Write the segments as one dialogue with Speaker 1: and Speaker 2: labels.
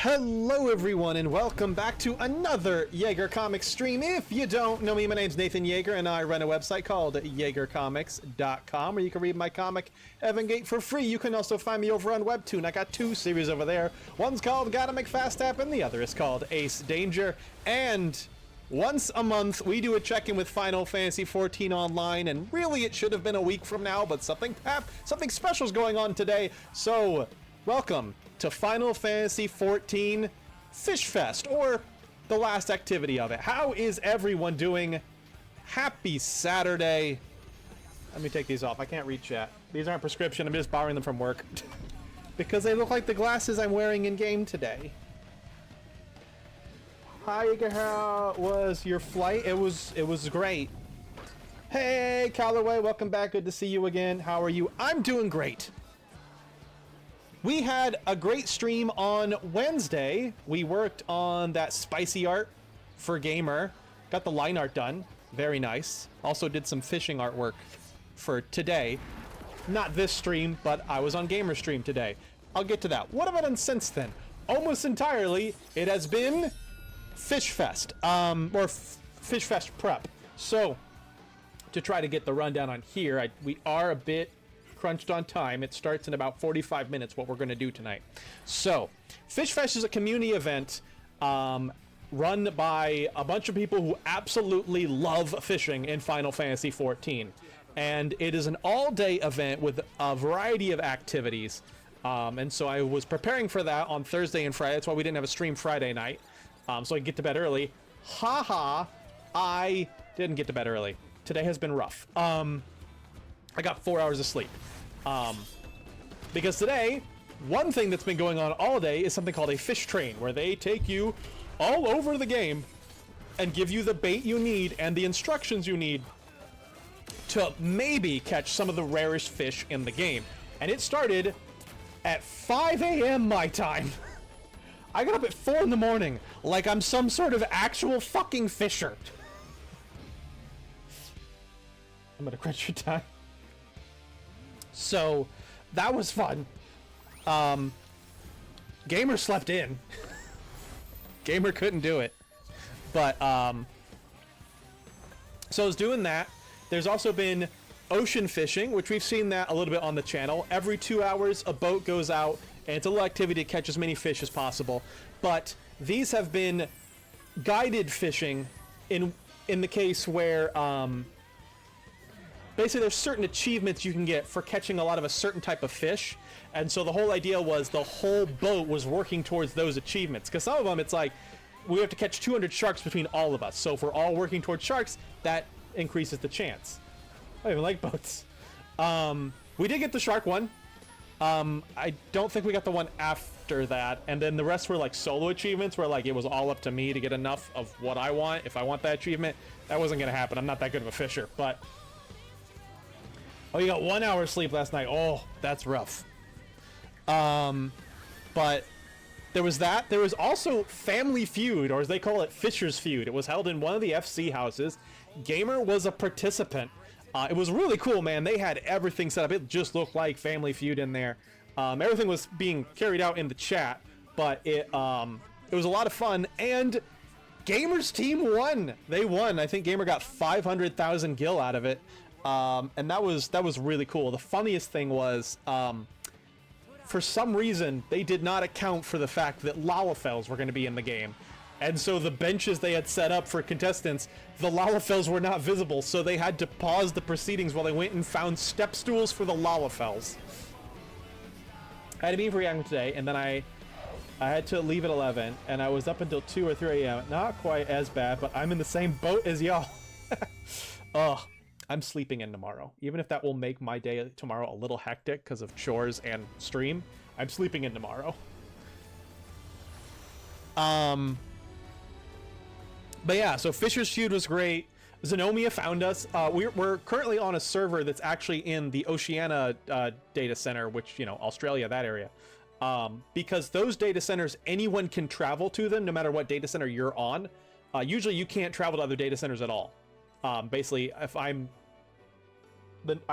Speaker 1: Hello everyone and welcome back to another Jaeger Comics stream. If you don't know me, my name's Nathan Jaeger and I run a website called JaegerComics.com where you can read my comic Heaven Gate for free. You can also find me over on Webtoon. I got two series over there. One's called Gotta Make Fast Happen, the other is called Ace Danger. And once a month we do a check-in with Final Fantasy XIV Online, and really it should have been a week from now, but something special is going on today. So welcome to Final Fantasy XIV Fish Fest, or the last activity of it. How is everyone doing? Happy Saturday. Let me take these off. I can't read chat. These aren't prescription. I'm just borrowing them from work because they look like the glasses I'm wearing in game today. Hi, how was your flight? It was great. Hey, Callaway, welcome back. Good to see you again. How are you? I'm doing great. We had a great stream on Wednesday. We worked on that spicy art for Gamer. Got the line art done. Very nice. Also did some fishing artwork for today. Not this stream, but I was on Gamer stream today. I'll get to that. What have I done since then? Almost entirely, it has been Fish Fest, or Fish Fest prep. So, to try to get the rundown on here, we are a bit crunched on time. It starts in about 45 minutes, what we're going to do tonight. So, Fish Fest is a community event run by a bunch of people who absolutely love fishing in Final Fantasy XIV. And it is an all-day event with a variety of activities. And so I was preparing for that on Thursday and Friday. That's why we didn't have a stream Friday night. So I could get to bed early. Haha, I didn't get to bed early. Today has been rough. I got 4 hours of sleep. Because today, one thing that's been going on all day is something called a fish train, where they take you all over the game and give you the bait you need and the instructions you need to maybe catch some of the rarest fish in the game. And it started at 5 a.m. my time. I got up at 4 in the morning, like I'm some sort of actual fucking fisher. I'm gonna crunch your time. So, that was fun. Gamer slept in. Gamer couldn't do it. But, so I was doing that. There's also been ocean fishing, which we've seen that a little bit on the channel. Every 2 hours, a boat goes out, and it's a little activity to catch as many fish as possible. But these have been guided fishing in the case where, basically, there's certain achievements you can get for catching a lot of a certain type of fish. And so the whole idea was the whole boat was working towards those achievements. Because some of them, it's like, we have to catch 200 sharks between all of us. So if we're all working towards sharks, that increases the chance. I don't even like boats. We did get the shark one. I don't think we got the one after that. And then the rest were like solo achievements where like it was all up to me to get enough of what I want. If I want that achievement, that wasn't going to happen. I'm not that good of a fisher, but... Oh, you got 1 hour sleep last night. Oh, that's rough. But there was that. There was also Family Feud, or as they call it, Fisher's Feud. It was held in one of the FC houses. Gamer was a participant. It was really cool, man. They had everything set up. It just looked like Family Feud in there. Everything was being carried out in the chat, but it was a lot of fun. And Gamer's team won. They won. I think Gamer got 500,000 gil out of it. And that was really cool. The funniest thing was, for some reason, they did not account for the fact that Lalafels were going to be in the game. And so the benches they had set up for contestants, the Lalafels were not visible, so they had to pause the proceedings while they went and found step stools for the Lalafels. I had a meeting for Yang today, and then I had to leave at 11, and I was up until 2 or 3 a.m. Not quite as bad, but I'm in the same boat as y'all. Ugh. I'm sleeping in tomorrow. Even if that will make my day tomorrow a little hectic because of chores and stream, I'm sleeping in tomorrow. But yeah, so Fisher's Feud was great. Xenomia found us. We're currently on a server that's actually in the Oceania data center, which, you know, Australia, that area. Because those data centers, anyone can travel to them no matter what data center you're on. Usually you can't travel to other data centers at all. Basically, if I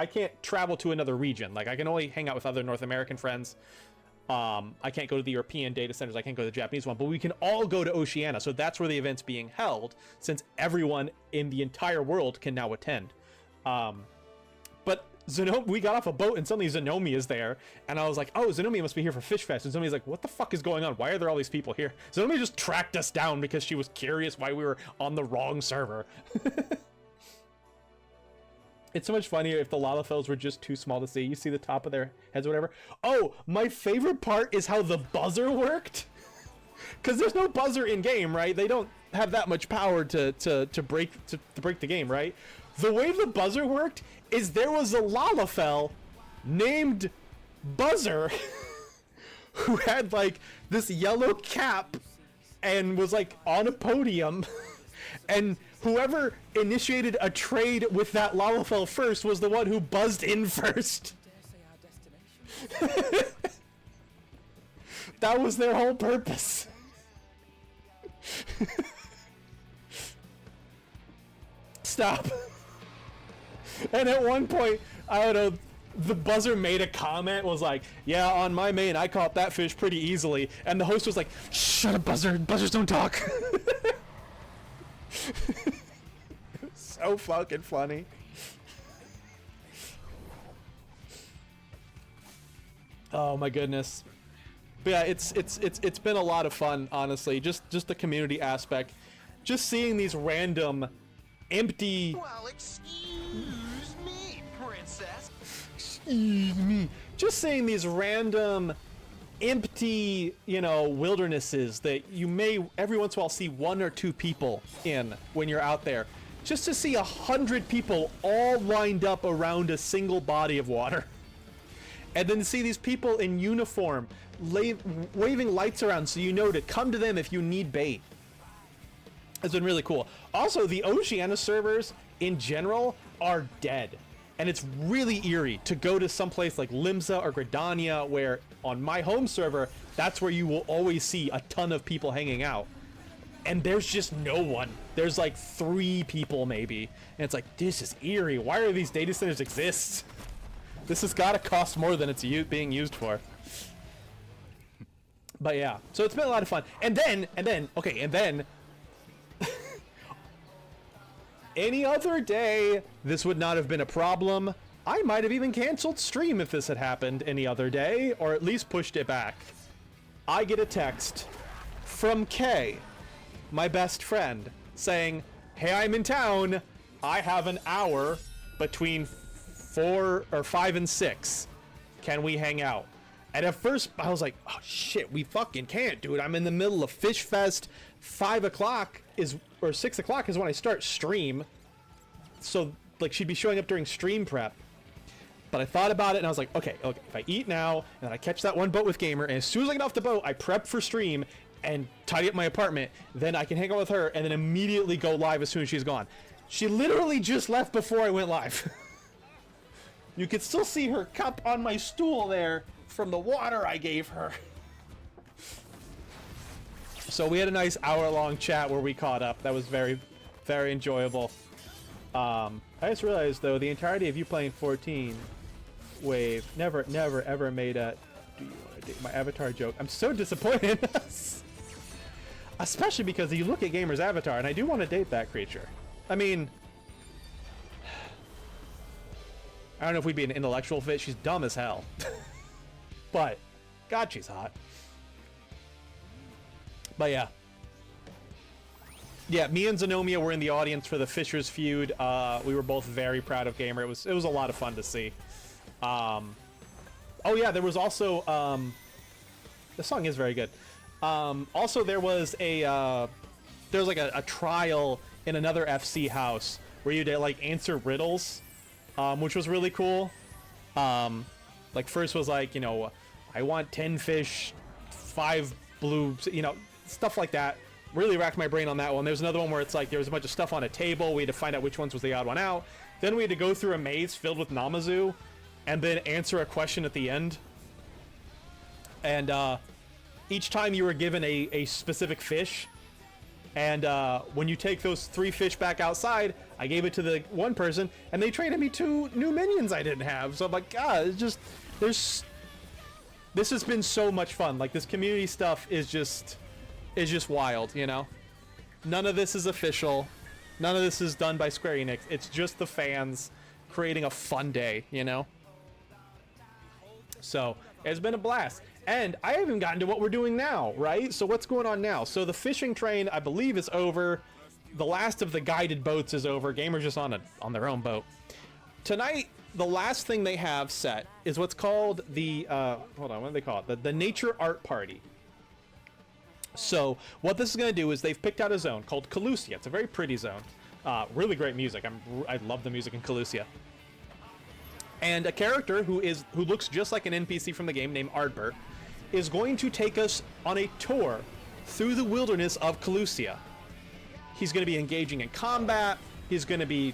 Speaker 1: can't travel to another region. Like, I can only hang out with other North American friends. I can't go to the European data centers. I can't go to the Japanese one, but we can all go to Oceania. So that's where the event's being held, since everyone in the entire world can now attend. But we got off a boat and suddenly Zenomi is there, and I was like, oh, Zenomi must be here for Fish Fest. And Zenomi's like, what the fuck is going on? Why are there all these people here? Zenomi just tracked us down because she was curious why we were on the wrong server. It's so much funnier if the Lalafels were just too small to see. You see the top of their heads or whatever. Oh, my favorite part is how the buzzer worked. Because there's no buzzer in game, right? They don't have that much power to break the game, right? The way the buzzer worked is there was a Lalafell named Buzzer who had like this yellow cap and was like on a podium, and whoever initiated a trade with that Lalafell first was the one who buzzed in first. That was their whole purpose. Stop. And at one point, I don't know, the buzzer made a comment, was like, yeah, on my main, I caught that fish pretty easily. And the host was like, shut up, buzzer. Buzzers don't talk. So fucking funny. Oh my goodness. But yeah, it's been a lot of fun, honestly. Just the community aspect. Just seeing these random empty...
Speaker 2: Well, excuse me, princess.
Speaker 1: Excuse me. Just seeing these random empty, you know, wildernesses that you may every once in a while see one or two people in when you're out there. Just to see 100 people all lined up around a single body of water. And then see these people in uniform waving lights around so you know to come to them if you need bait. It's been really cool. Also, the Oceania servers in general are dead. And it's really eerie to go to someplace like Limsa or Gridania, where on my home server, that's where you will always see a ton of people hanging out. And there's just no one. There's like 3 people maybe. And it's like, this is eerie. Why are these data centers exist? This has got to cost more than it's being used for. But yeah, so it's been a lot of fun. And then, any other day, this would not have been a problem. I might have even canceled stream if this had happened any other day, or at least pushed it back. I get a text from Kay, my best friend, saying, hey, I'm in town. I have an hour between 4 or 5 and 6. Can we hang out? And at first, I was like, oh shit, we fucking can't, dude. I'm in the middle of Fish Fest. 5 o'clock or 6 o'clock is when I start stream. So, like, she'd be showing up during stream prep. But I thought about it, and I was like, okay, if I eat now, and then I catch that one boat with Gamer, and as soon as I get off the boat, I prep for stream, and tidy up my apartment, then I can hang out with her, and then immediately go live as soon as she's gone. She literally just left before I went live. You could still see her cup on my stool there from the water I gave her. So we had a nice hour-long chat where we caught up. That was very, very enjoyable. I just realized, though, the entirety of you playing 14 Wave never, ever made a do you want to date my avatar joke. I'm so disappointed in us. Especially because you look at Gamer's avatar, and I do want to date that creature. I mean, I don't know if we'd be an intellectual fit. She's dumb as hell. But, God, she's hot. But yeah. Yeah, me and Zenomia were in the audience for the Fishers feud. We were both very proud of Gamer. It was a lot of fun to see. Oh yeah, there was also the song is very good. Also there was a trial in another FC house where you did like answer riddles, which was really cool. Like first was like, you know, I want 10 fish, 5 blue, you know, stuff like that. Really racked my brain on that one. There's another one where it's like there was a bunch of stuff on a table. We had to find out which ones was the odd one out. Then we had to go through a maze filled with Namazu and then answer a question at the end. And each time you were given a specific fish. And when you take those 3 fish back outside, I gave it to the one person and they traded me 2 new minions I didn't have. So I'm like, God, it's just, This has been so much fun. Like, this community stuff is just wild, you know? None of this is official. None of this is done by Square Enix. It's just the fans creating a fun day, you know? So, it's been a blast. And I haven't gotten to what we're doing now, right? So what's going on now? So the fishing train, I believe, is over. The last of the guided boats is over. Gamers just on their own boat. Tonight, the last thing they have set is what's called the, hold on, what do they call it? The Nature Art Party. So what this is going to do is they've picked out a zone called Calusia. It's a very pretty zone. Really great music. I love the music in Calusia. And a character who looks just like an NPC from the game named Ardbert is going to take us on a tour through the wilderness of Calusia. He's going to be engaging in combat. He's going to be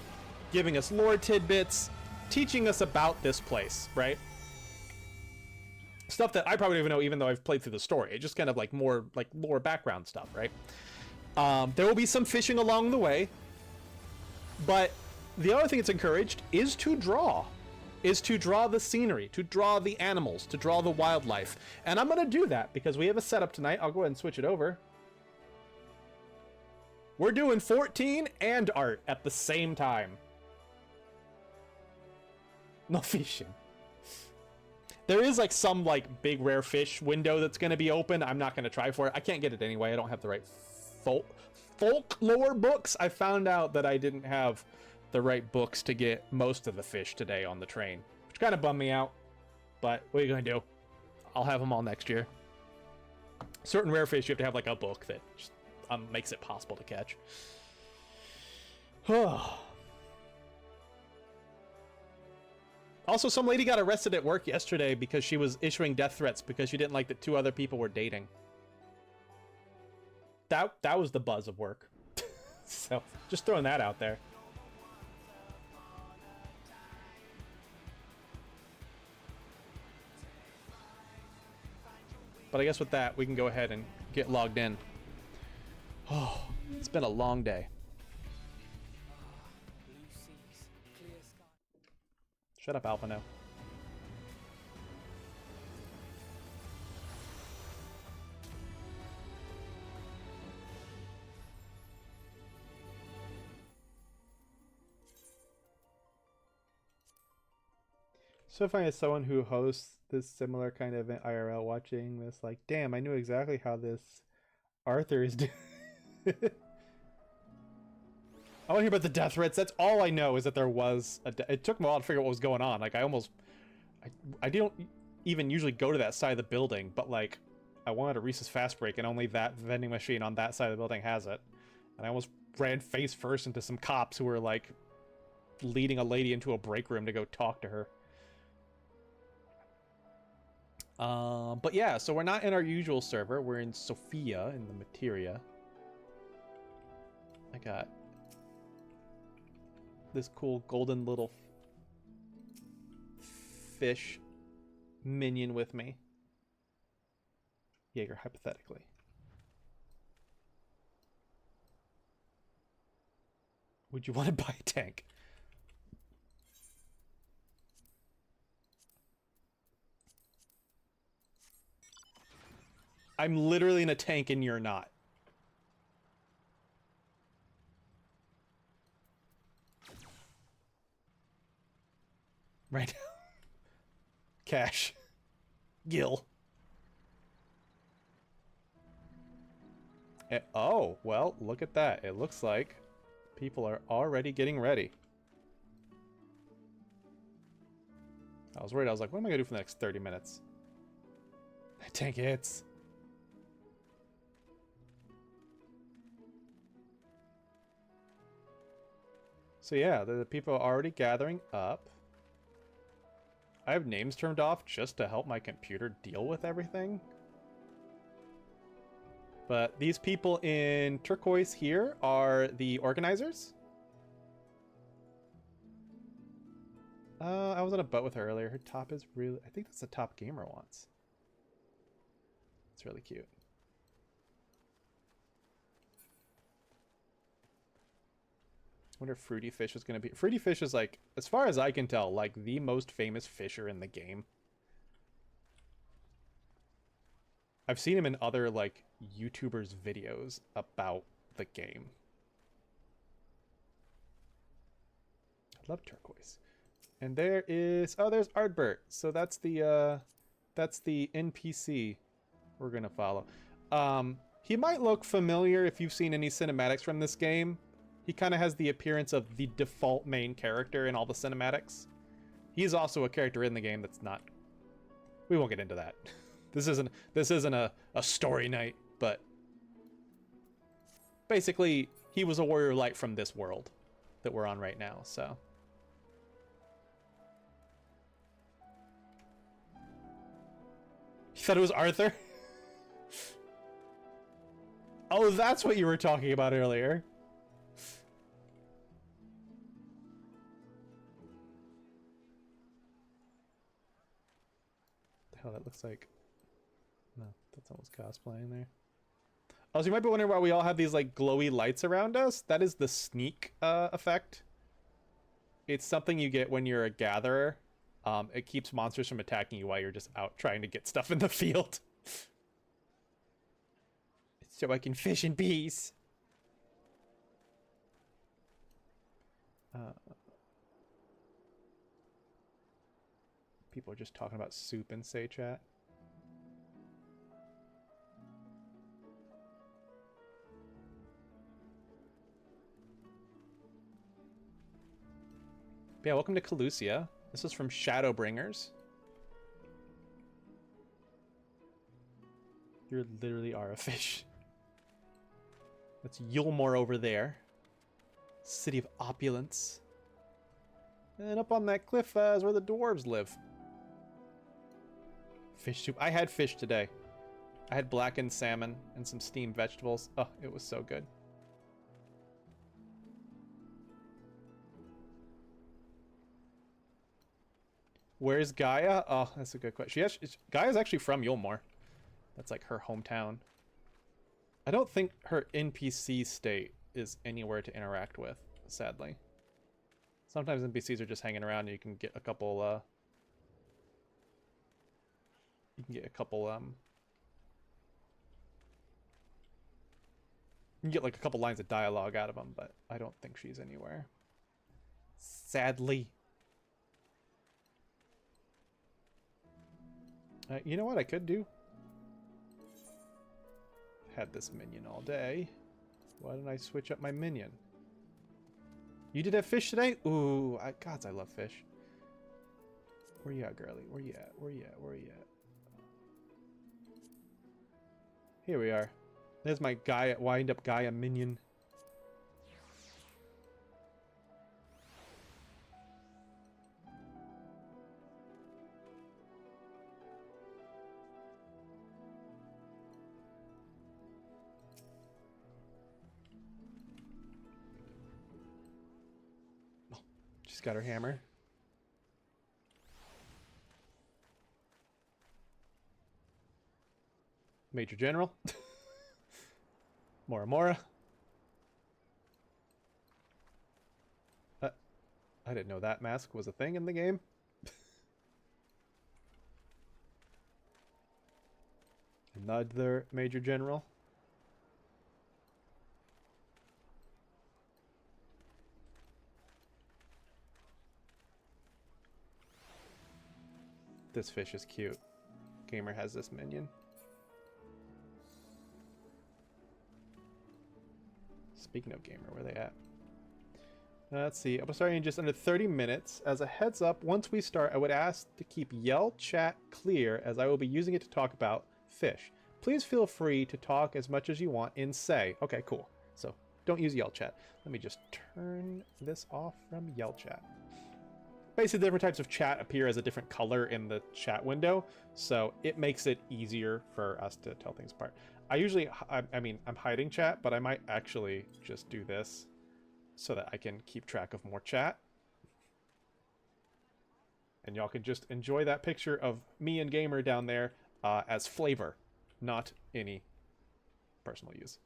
Speaker 1: giving us lore tidbits, teaching us about this place, right? Stuff that I probably don't even know, even though I've played through the story. It's just kind of like more like lore background stuff, right? There will be some fishing along the way, but the other thing that's encouraged is to draw the scenery, to draw the animals, to draw the wildlife. And I'm going to do that because we have a setup tonight. I'll go ahead and switch it over. We're doing 14 and art at the same time. No fishing. There is like some like big rare fish window that's going to be open. I'm not going to try for it. I can't get it anyway. I don't have the right folklore books. I found out that I didn't have the right books to get most of the fish today on the train, which kind of bummed me out, but what are you gonna do? I'll have them all next year. Certain rare fish you have to have like a book that just makes it possible to catch. Also, some lady got arrested at work yesterday because she was issuing death threats because she didn't like that 2 other people were dating. That was the buzz of work. So just throwing that out there. But I guess with that, we can go ahead and get logged in. Oh, it's been a long day. Shut up, Alphino. So funny as someone who hosts this similar kind of event IRL watching this, like, damn, I knew exactly how this Arthur is doing. I want to hear about the death threats. That's all I know is that there was it took me a while to figure out what was going on. Like, I don't even usually go to that side of the building, but like, I wanted a Reese's Fast Break and only that vending machine on that side of the building has it. And I almost ran face first into some cops who were like leading a lady into a break room to go talk to her. But yeah, so we're not in our usual server. We're in Sophia in the Materia. I got this cool golden little fish minion with me. Jaeger, hypothetically. Would you want to buy a tank? I'm literally in a tank and you're not. Right now. Cash. Gil. Oh, well, look at that. It looks like people are already getting ready. I was worried. I was like, what am I going to do for the next 30 minutes? That tank hits. So yeah, the people are already gathering up. I have names turned off just to help my computer deal with everything. But these people in turquoise here are the organizers. I was on a boat with her earlier. Her top is really... I think that's the top gamer wants. It's really cute. I wonder if Fruity Fish is going to be... Fruity Fish is, like, as far as I can tell, like, the most famous fisher in the game. I've seen him in other, like, YouTubers' videos about the game. I love turquoise. And there is... Oh, there's Ardbert. So that's the NPC we're gonna follow. He might look familiar if you've seen any cinematics from this game. He kind of has the appearance of the default main character in all the cinematics. He's also a character in the game that's not... We won't get into that. This isn't a story night, but... Basically, he was a warrior light from this world that we're on right now, so... You thought it was Arthur? Oh, that's what you were talking about earlier. The hell that looks like... No, that's almost cosplaying there. Oh, so you might be wondering why we all have these like glowy lights around us. That is the sneak effect. It's something you get when you're a gatherer. It keeps monsters from attacking you while you're just out trying to get stuff in the field. So I can fish in peace. People are just talking about soup in Say Chat. But yeah, welcome to Calusia. This is from Shadowbringers. You literally are a fish. That's Yulmore over there. City of opulence. And up on that cliff is where the dwarves live. Fish soup. I had fish today. I had blackened salmon and some steamed vegetables. Oh, it was so good. Where's Gaia? Oh, that's a good question. Gaia's actually from Yulmore. That's like her hometown. I don't think her NPC state is anywhere to interact with, sadly. Sometimes NPCs are just hanging around and you can get a couple, you can get like a couple lines of dialogue out of them, but I don't think she's anywhere. Sadly. You know what I could do? Had this minion all day. Why didn't I switch up my minion? You did have fish today? Ooh, gods, I love fish. Where you at, girly? Where you at? Where you at? Where you at? Here we are. There's my Gaia, wind-up Gaia minion. She's got her hammer. Major General. Mora Mora. I didn't know that mask was a thing in the game. Another Major General. This fish is cute. Gamer has this minion. Speaking of Gamer, where are they at? Let's see. I'm starting in just under 30 minutes. As a heads up, once we start, I would ask to keep yell chat clear as I will be using it to talk about fish. Please feel free to talk as much as you want in Say. Okay, cool. So don't use yell chat. Let me just turn this off from yell chat. Basically, different types of chat appear as a different color in the chat window, so it makes it easier for us to tell things apart. I mean, I'm hiding chat, but I might actually just do this so that I can keep track of more chat. And y'all can just enjoy that picture of me and Gamer down there as flavor, not any personal use.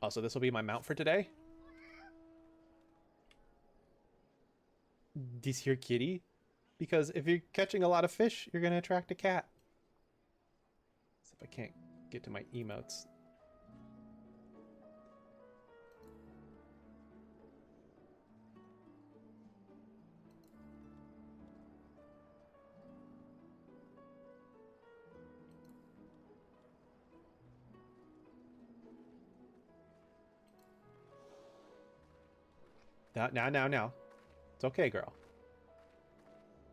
Speaker 1: Also, this will be my mount for today. this here kitty. Because if you're catching a lot of fish, you're going to attract a cat. So if I can't get to my emotes. Now. It's okay, girl.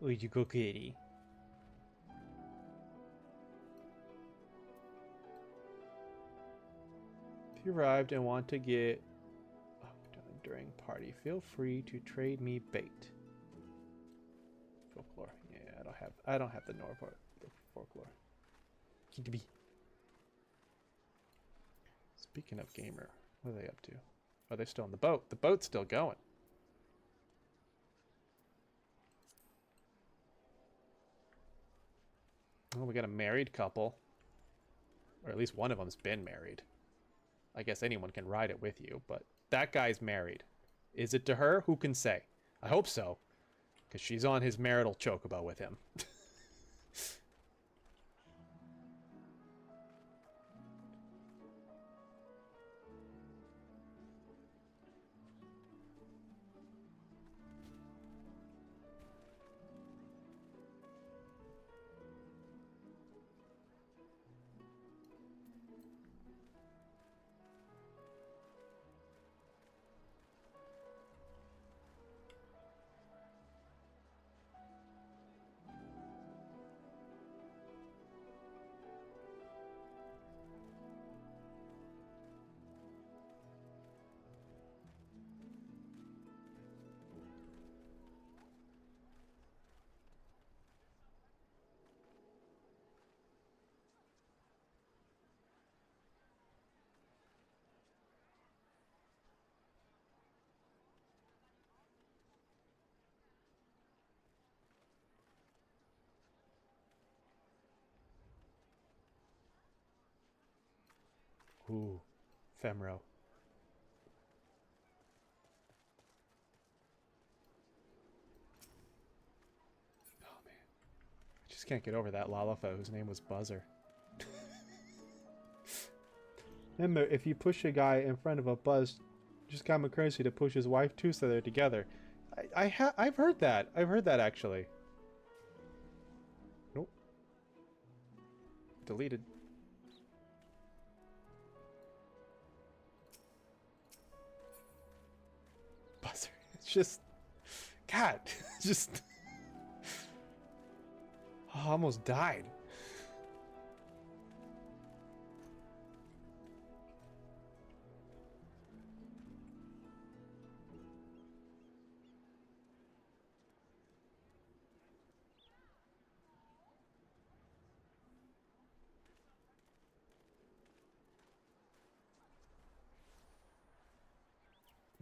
Speaker 1: Oh, you go kitty. If you arrived and want to get done during party, feel free to trade me bait. Folklore. Yeah, I don't have the folklore. Kitty. Speaking of gamer, what are they up to? Oh, they're still on the boat. The boat's still going. Oh, we got a married couple. Or at least one of them's been married. I guess anyone can ride it with you, but that guy's married. Is it to her? Who can say? I hope so. Because she's on his marital chocobo with him. Ooh, Femro. Oh man, I just can't get over that Lalafo whose name was Buzzer. Remember, if you push a guy in front of a bus, just common courtesy to push his wife too, so they're together. I've heard that. I've heard that actually. Nope. Deleted. Buzzer. It's just, God, just. Oh, I almost died.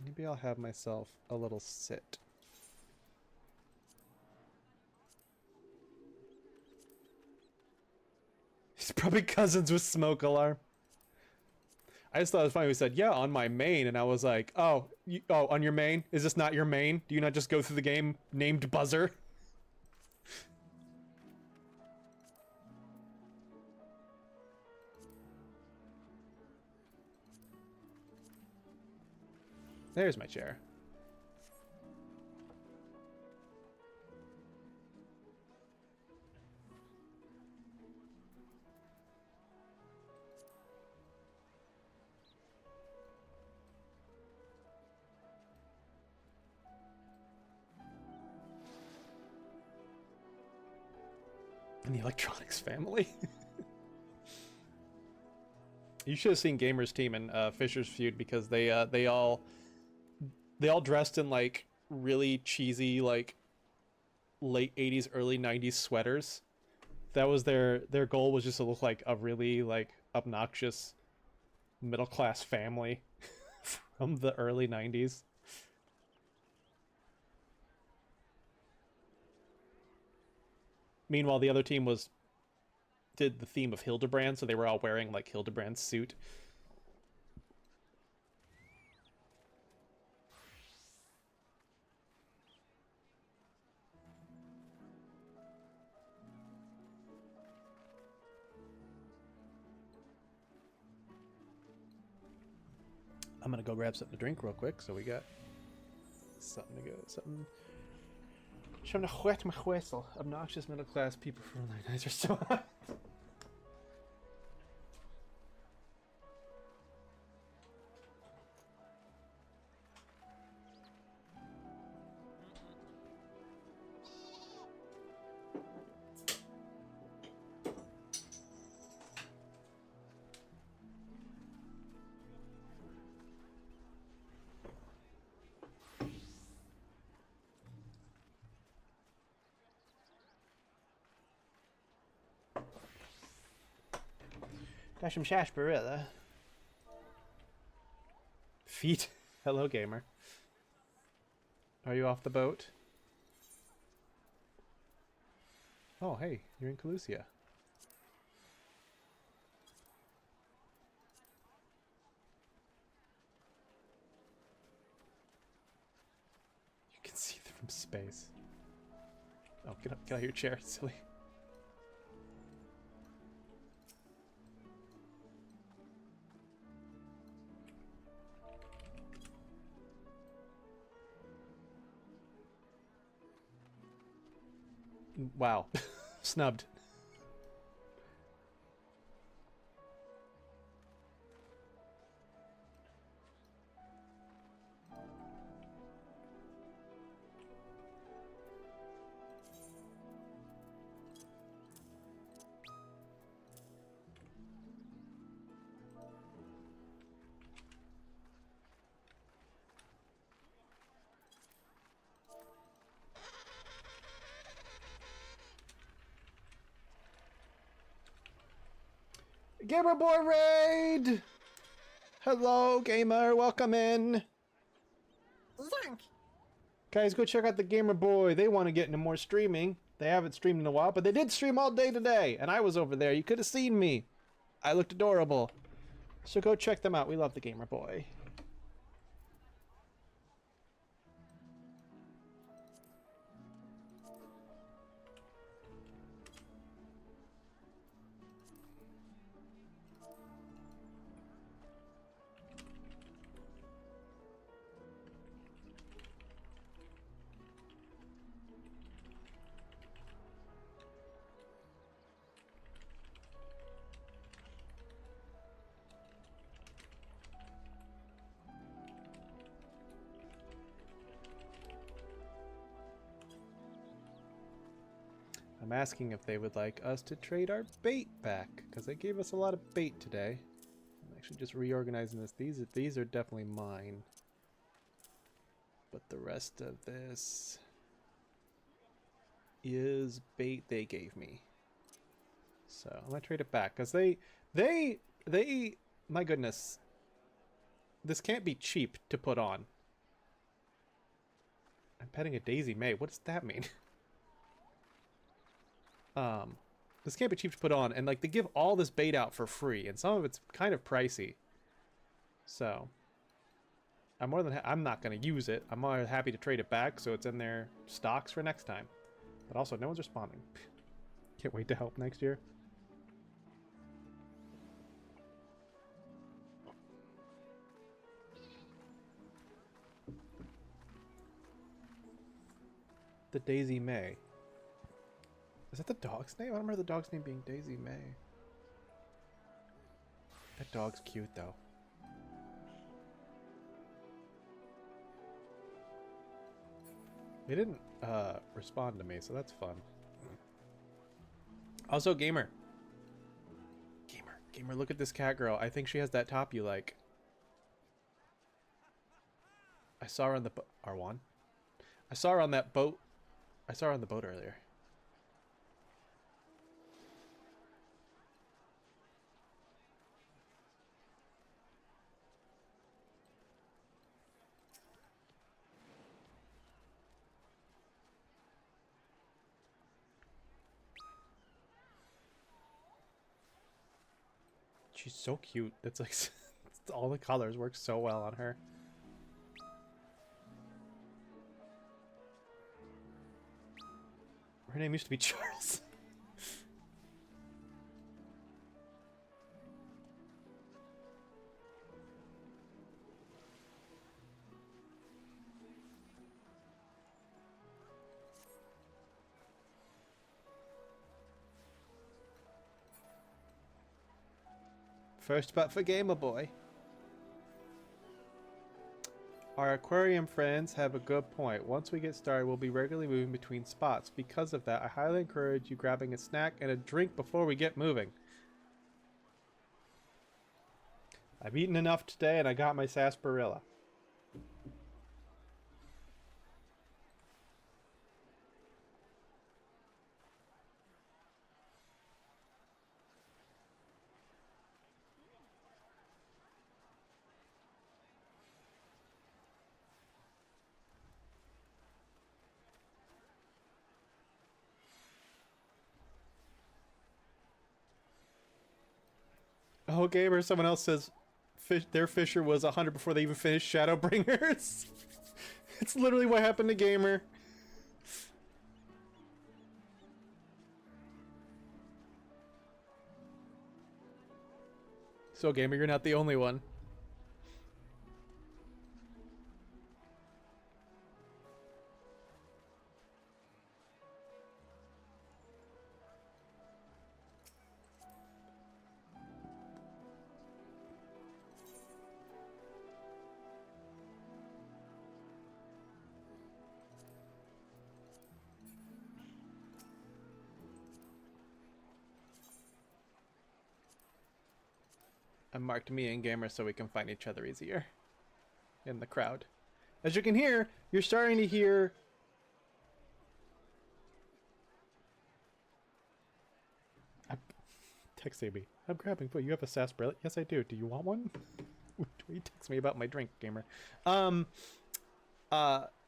Speaker 1: Maybe I'll have myself a little sit. He's probably cousins with Smoke Alarm. I just thought it was funny. We said, yeah, on my main. And I was like, oh, on your main? Is this not your main? Do you not just go through the game named Buzzer? There's my chair. In the electronics family. You should have seen Gamer's team in Fisher's Feud because they all dressed in like really cheesy like late 80s early 90s sweaters. That was their goal, was just to look like a really like obnoxious middle class family from the early 90s. Meanwhile, the other team did the theme of Hildebrand, so they were all wearing like Hildebrand's suit. I'm gonna go grab something to drink real quick. So we got something to go, something to whet my whistle. Obnoxious middle class people from the nights are so hot. Got some sarsaparilla. Feet. Hello, gamer. Are you off the boat? Oh, hey, you're in Calusia. You can see them from space. Oh, get out of your chair, silly. Wow. Snubbed. Gamer Boy Raid! Hello, gamer. Welcome in.
Speaker 2: Lunk!
Speaker 1: Guys, go check out the Gamer Boy. They want to get into more streaming. They haven't streamed in a while, but they did stream all day today. And I was over there. You could have seen me. I looked adorable. So go check them out. We love the Gamer Boy. I'm asking if they would like us to trade our bait back, because they gave us a lot of bait today. I'm actually just reorganizing this. These are definitely mine. But the rest of this is bait they gave me. So I'm gonna trade it back, because they, my goodness, this can't be cheap to put on. I'm petting a Daisy May. What does that mean? This can't be cheap to put on, and like they give all this bait out for free, and some of it's kind of pricey. So I'm more than I'm not gonna use it. I'm more happy to trade it back so it's in their stocks for next time. But also, no one's responding. Can't wait to help next year. The Daisy May. Is that the dog's name? I don't remember the dog's name being Daisy May. That dog's cute, though. They didn't respond to me, so that's fun. Also, Gamer, look at this cat girl. I think she has that top you like. I saw her on the R1. I saw her on that boat. I saw her on the boat earlier. She's so cute. That's like all the colors work so well on her. Her name used to be Charles. First spot for Gamer Boy. Our aquarium friends have a good point. Once we get started, we'll be regularly moving between spots. Because of that, I highly encourage you grabbing a snack and a drink before we get moving. I've eaten enough today and I got my sarsaparilla. Oh, Gamer, someone else says their Fisher was 100 before they even finished Shadowbringers. It's literally what happened to Gamer. So, Gamer, you're not the only one. I marked me and Gamer so we can find each other easier in the crowd. As you can hear, you're starting to hear texting me. I'm grabbing food. You have a sarsaparilla? Yes, I do. Do you want one? He texts me about my drink, Gamer.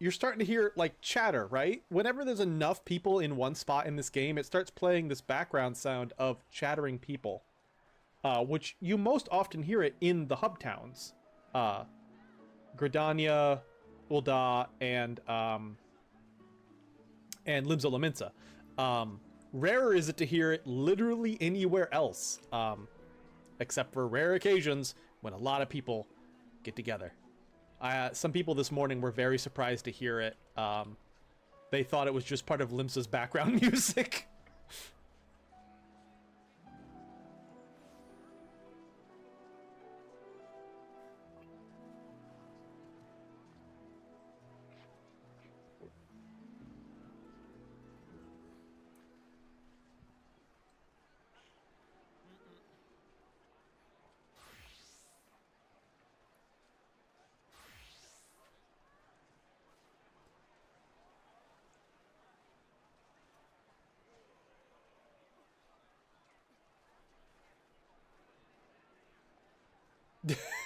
Speaker 1: You're starting to hear like chatter, right? Whenever there's enough people in one spot in this game, it starts playing this background sound of chattering people. Which you most often hear it in the hub towns. Gridania, Ul'dah, and Limsa Lominsa. Rarer is it to hear it literally anywhere else, except for rare occasions when a lot of people get together. Some people this morning were very surprised to hear it. They thought it was just part of Limsa's background music.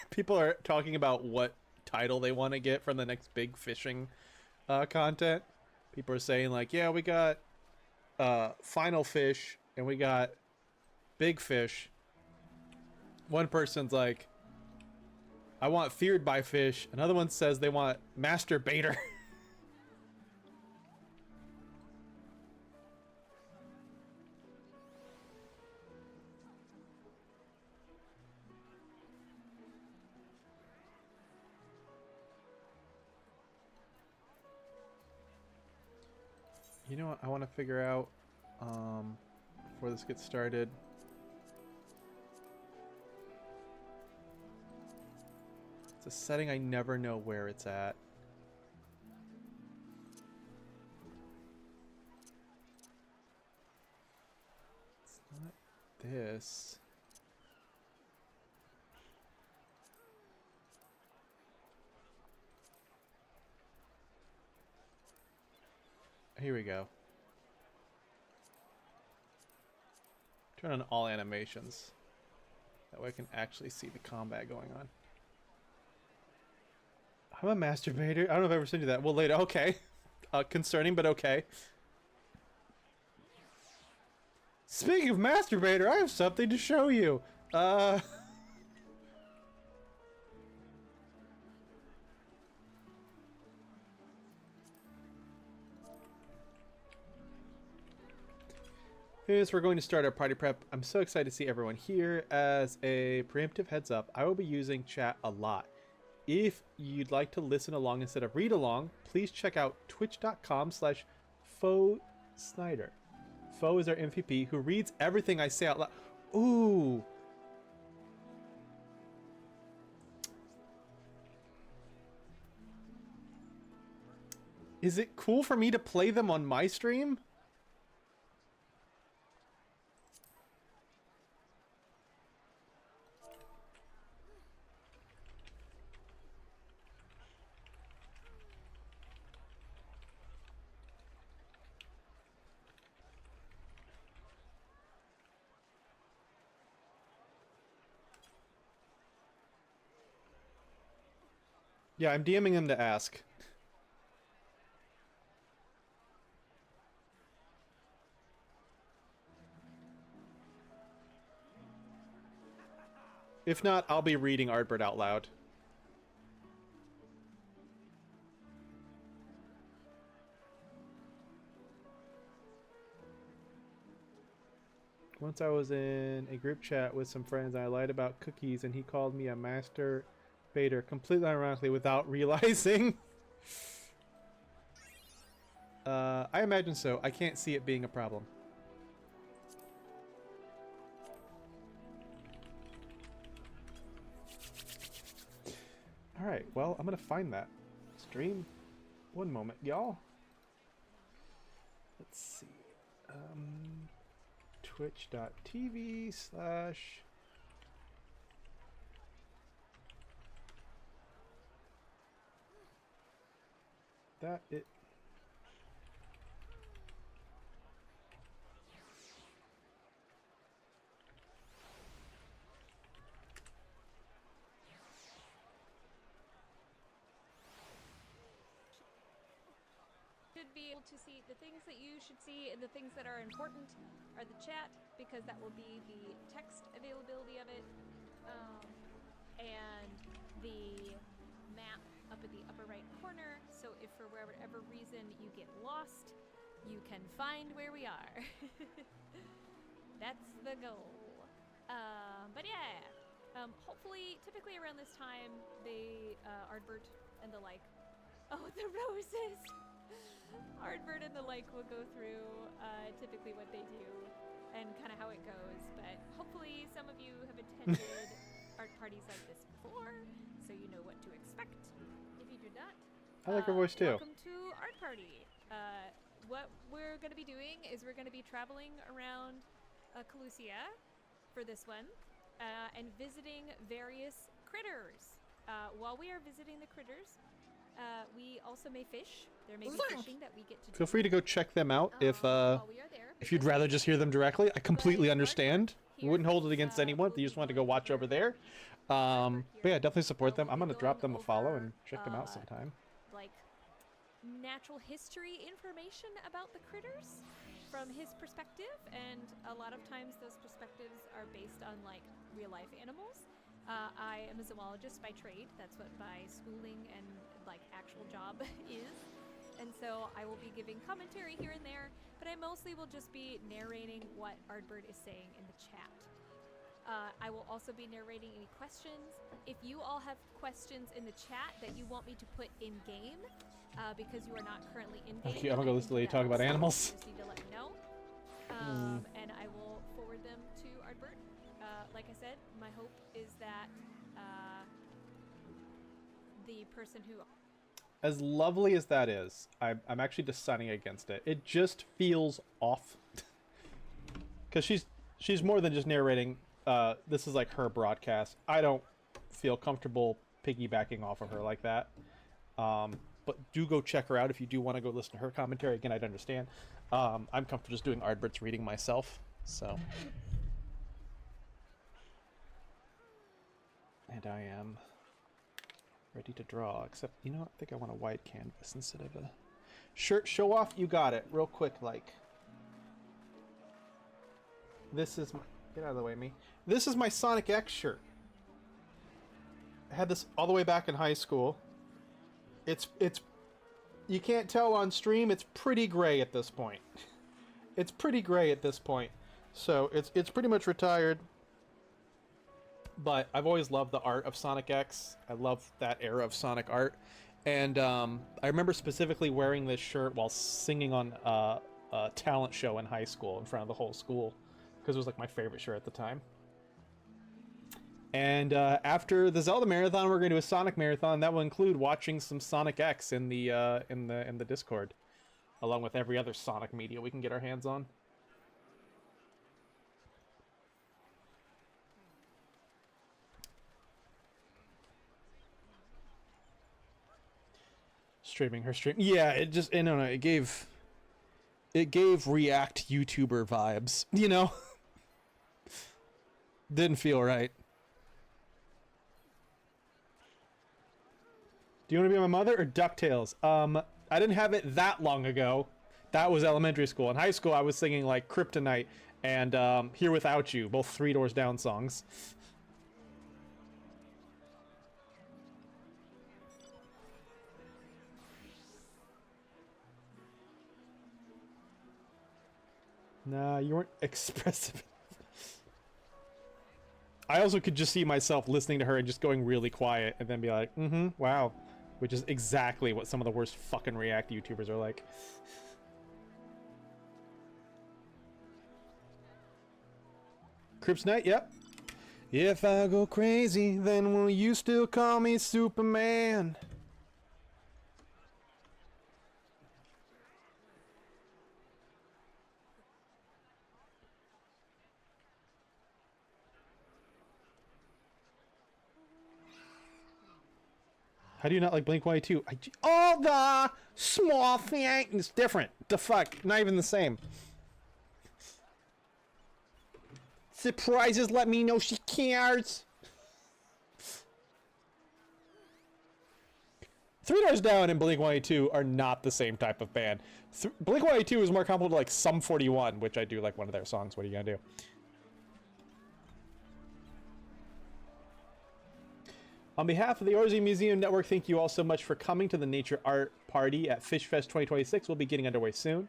Speaker 1: People are talking about what title they want to get from the next big fishing content. People are saying like, yeah, we got final fish and we got big fish. One person's like, I want feared by fish. Another one says they want master baiter. You know what I want to figure out before this gets started? It's a setting I never know where it's at. It's not this. Here we go. Turn on all animations. That way I can actually see the combat going on. I'm a masturbator. I don't know if I ever sent you that. Well, later. Okay. Concerning, but okay. Speaking of masturbator, I have something to show you. As we're going to start our party prep, I'm so excited to see everyone here. As a preemptive heads up, I will be using chat a lot. If you'd like to listen along instead of read along, please check out twitch.com/FoeSnyder. Foe is our MVP who reads everything I say out loud. Ooh. Is it cool for me to play them on my stream? Yeah, I'm DMing him to ask. If not, I'll be reading Artbird out loud. Once I was in a group chat with some friends and I lied about cookies and he called me a master baiter completely ironically without realizing. I imagine so. I can't see it being a problem. Alright, well, I'm gonna find that stream. One moment, y'all. Let's see. Twitch.tv/ that it.
Speaker 3: Should be able to see the things that you should see, and the things that are important are the chat, because that will be the text availability of it, and the map up in the upper right corner, so if for whatever reason you get lost, you can find where we are. That's the goal. But yeah, hopefully, typically around this time, they, Ardbert and the like, oh, the roses! Ardbert and the like will go through typically what they do and kind of how it goes, but hopefully some of you have attended art parties like this before, so you know what to expect. If you do not,
Speaker 1: I like her voice too.
Speaker 3: welcome to Art Party. What we're going to be doing is we're going to be traveling around Calusia for this one and visiting various critters. While we are visiting the critters, we also may fish. There may be fishing that we get to do.
Speaker 1: Feel free to go check them out if
Speaker 3: while we are there,
Speaker 1: if you'd rather just hear them directly. I completely understand. Wouldn't hold it against anyone if you just wanted to go watch over there. But yeah, definitely support them. I'm gonna drop them a follow and check them out sometime.
Speaker 3: Like natural history information about the critters from his perspective, and a lot of times those perspectives are based on like real life animals. I am a zoologist by trade. That's what my schooling and like actual job is. And so I will be giving commentary here and there, but I mostly will just be narrating what Ardbird is saying in the chat. I will also be narrating any questions. If you all have questions in the chat that you want me to put in game, because you are not currently in game,
Speaker 1: Okay, I'm gonna go listen to you talk about animals.
Speaker 3: You just need to let me know, and I will forward them to Ardbird. Like I said, my hope is that the person who...
Speaker 1: As lovely as that is, I'm actually deciding against it. It just feels off. Because she's more than just narrating. This is like her broadcast. I don't feel comfortable piggybacking off of her like that. But do go check her out if you do want to go listen to her commentary. Again, I'd understand. I'm comfortable just doing Ardbert's reading myself. So... And I am ready to draw, except, you know, I think I want a wide canvas instead of a... Show off, you got it, real quick, like. This is my... Get out of the way, me. This is my Sonic X shirt. I had this all the way back in high school. It's... You can't tell on stream, it's pretty gray at this point. It's pretty gray at this point. So, it's pretty much retired. But I've always loved the art of Sonic X. I love that era of Sonic art. And I remember specifically wearing this shirt while singing on a talent show in high school in front of the whole school. Because it was like my favorite shirt at the time. And after the Zelda marathon, we're going to do a Sonic marathon. That will include watching some Sonic X in the Discord, along with every other Sonic media we can get our hands on. Streaming her stream. Yeah, it just, I don't know, it gave React YouTuber vibes, you know? Didn't feel right. Do you want to be my mother or DuckTales? I didn't have it that long ago. That was elementary school. In high school, I was singing like Kryptonite and Here Without You, both Three Doors Down songs. Nah, you weren't expressive. I also could just see myself listening to her and just going really quiet and then be like, wow. Which is exactly what some of the worst fucking React YouTubers are like. Kryptonite, yep. If I go crazy, then will you still call me Superman? How do you not like Blink-182? All the small things different. The fuck? Not even the same. Surprises let me know she cares. Three Doors Down and Blink-182 are not the same type of band. Blink-182 is more comparable to like Sum 41, which I do like one of their songs. What are you gonna do? On behalf of the Orzi Museum Network, thank you all so much for coming to the Nature Art Party at Fish Fest 2026. We'll be getting underway soon.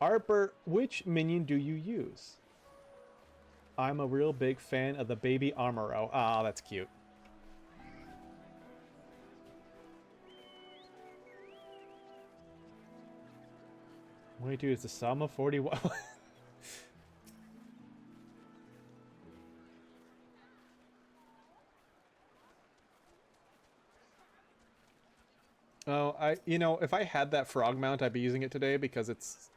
Speaker 1: Arbor, which minion do you use? I'm a real big fan of the baby Amuro. Ah, that's cute. What do you do? Is the sum of 41? Oh, you know, if I had that frog mount, I'd be using it today because it's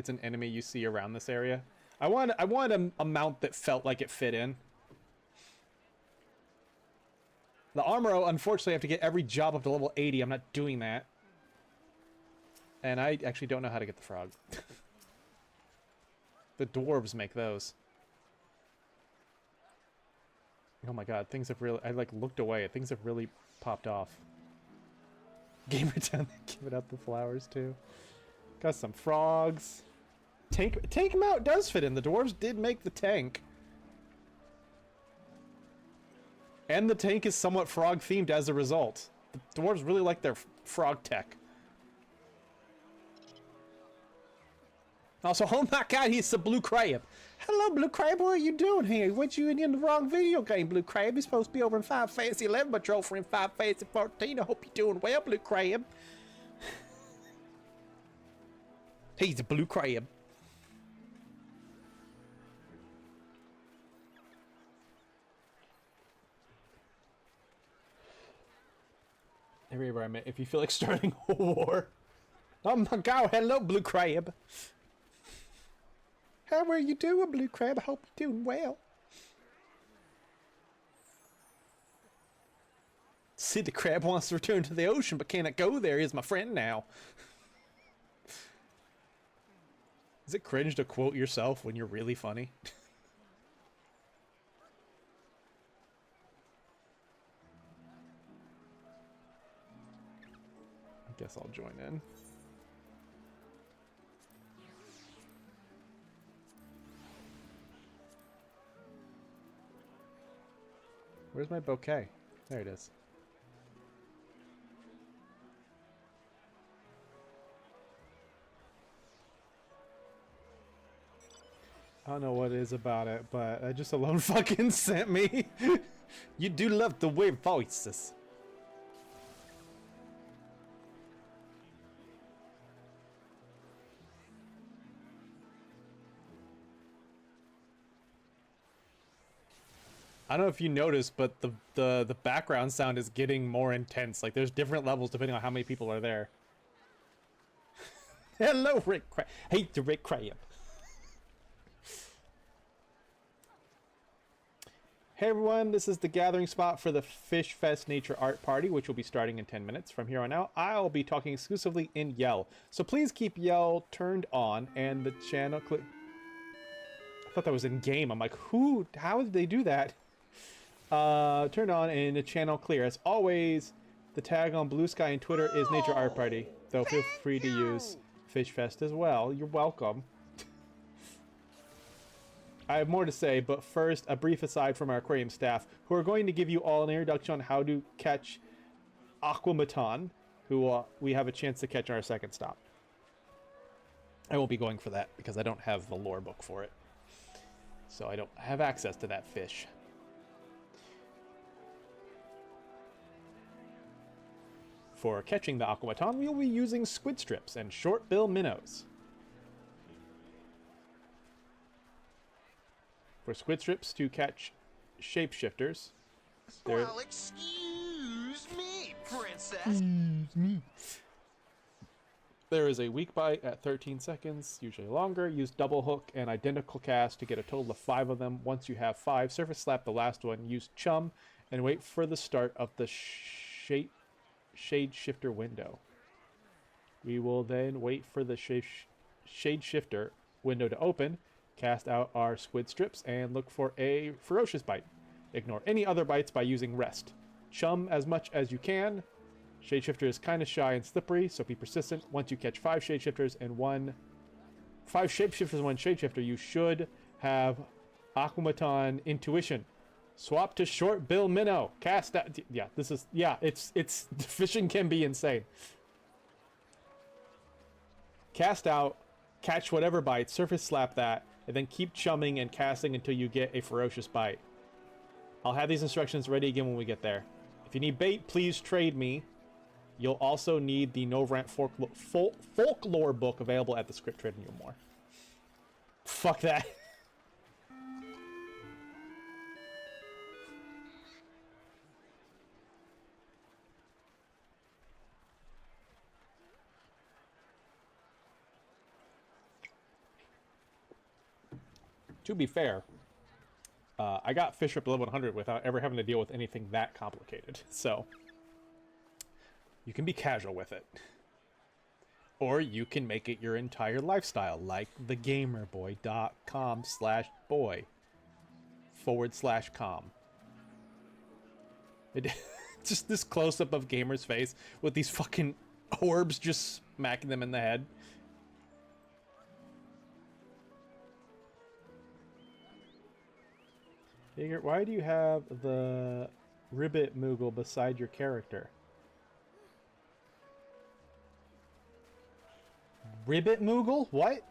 Speaker 1: an enemy you see around this area. I want a mount that felt like it fit in. The Armoro, unfortunately, I have to get every job up to level 80. I'm not doing that. And I actually don't know how to get the frog. The dwarves make those. Oh my god, things have really... I, like, looked away. Things have really popped off. Gamer Town, giving out the flowers, too. Got some frogs. Tank mount does fit in. The dwarves did make the tank. And the tank is somewhat frog-themed as a result. The dwarves really like their frog tech. Also, oh my god, he's a blue crab. Hello, Blue Crab, what are you doing here? What you in the wrong video game, Blue Crab? You're supposed to be over in 5 Fantasy 11, but you're over in 5 Fantasy 14. I hope you're doing well, Blue Crab. He's a Blue Crab. Everywhere I met, if you feel like starting a war. Oh my god, hello, Blue Crab. How are you doing, Blue Crab? I hope you're doing well. See, the crab wants to return to the ocean, but cannot go there. He's my friend now. Is it cringe to quote yourself when you're really funny? I guess I'll join in. Where's my bouquet? There it is. I don't know what it is about it, but I just alone fucking sent me. You do love the weird voices. I don't know if you noticed, but the background sound is getting more intense. Like there's different levels depending on how many people are there. Hello, Rick. Hate to Rick Cram. Hey everyone, this is the gathering spot for the Fish Fest Nature Art Party, which will be starting in 10 minutes. From here on out, I'll be talking exclusively in Yell. So please keep Yell turned on and the channel click. I thought that was in game. I'm like, how did they do that? Turned on and the channel clear. As always, the tag on Blue Sky and Twitter is Nature Art Party. So feel free to use Fish Fest as well. You're welcome. I have more to say, but first, a brief aside from our aquarium staff, who are going to give you all an introduction on how to catch Aquamaton, who we have a chance to catch on our second stop. I won't be going for that, because I don't have the lore book for it. So I don't have access to that fish. For catching the Aquamaton, we will be using squid strips and short-bill minnows. For squid strips to catch shapeshifters.
Speaker 2: Well, excuse me, princess.
Speaker 1: Excuse me. There is a weak bite at 13 seconds, usually longer. Use double hook and identical cast to get a total of 5 of them. Once you have 5, surface slap the last one. Use chum and wait for the start of the shade shifter window. We will then wait for the shade shifter window to open. Cast out our squid strips and look for a ferocious bite. Ignore any other bites by using rest. Chum as much as you can. Shadeshifter is kind of shy and slippery, so be persistent. Once you catch 5 shapeshifters and 5 shapeshifters and 1 shadeshifter, you should have Aquamaton intuition. Swap to short bill minnow. Cast out. Yeah, this is it's fishing can be insane. Cast out, catch whatever bites, surface slap that, and then keep chumming and casting until you get a ferocious bite. I'll have these instructions ready again when we get there. If you need bait, please trade me. You'll also need the Novrant folklore book available at the Script Trade and more. Fuck that. To be fair, I got fish up level 100 without ever having to deal with anything that complicated. So, you can be casual with it. Or you can make it your entire lifestyle, like thegamerboy.com/boy/com. Just this close-up of Gamer's face with these fucking orbs just smacking them in the head. Why do you have the Ribbit Moogle beside your character? Ribbit Moogle? What?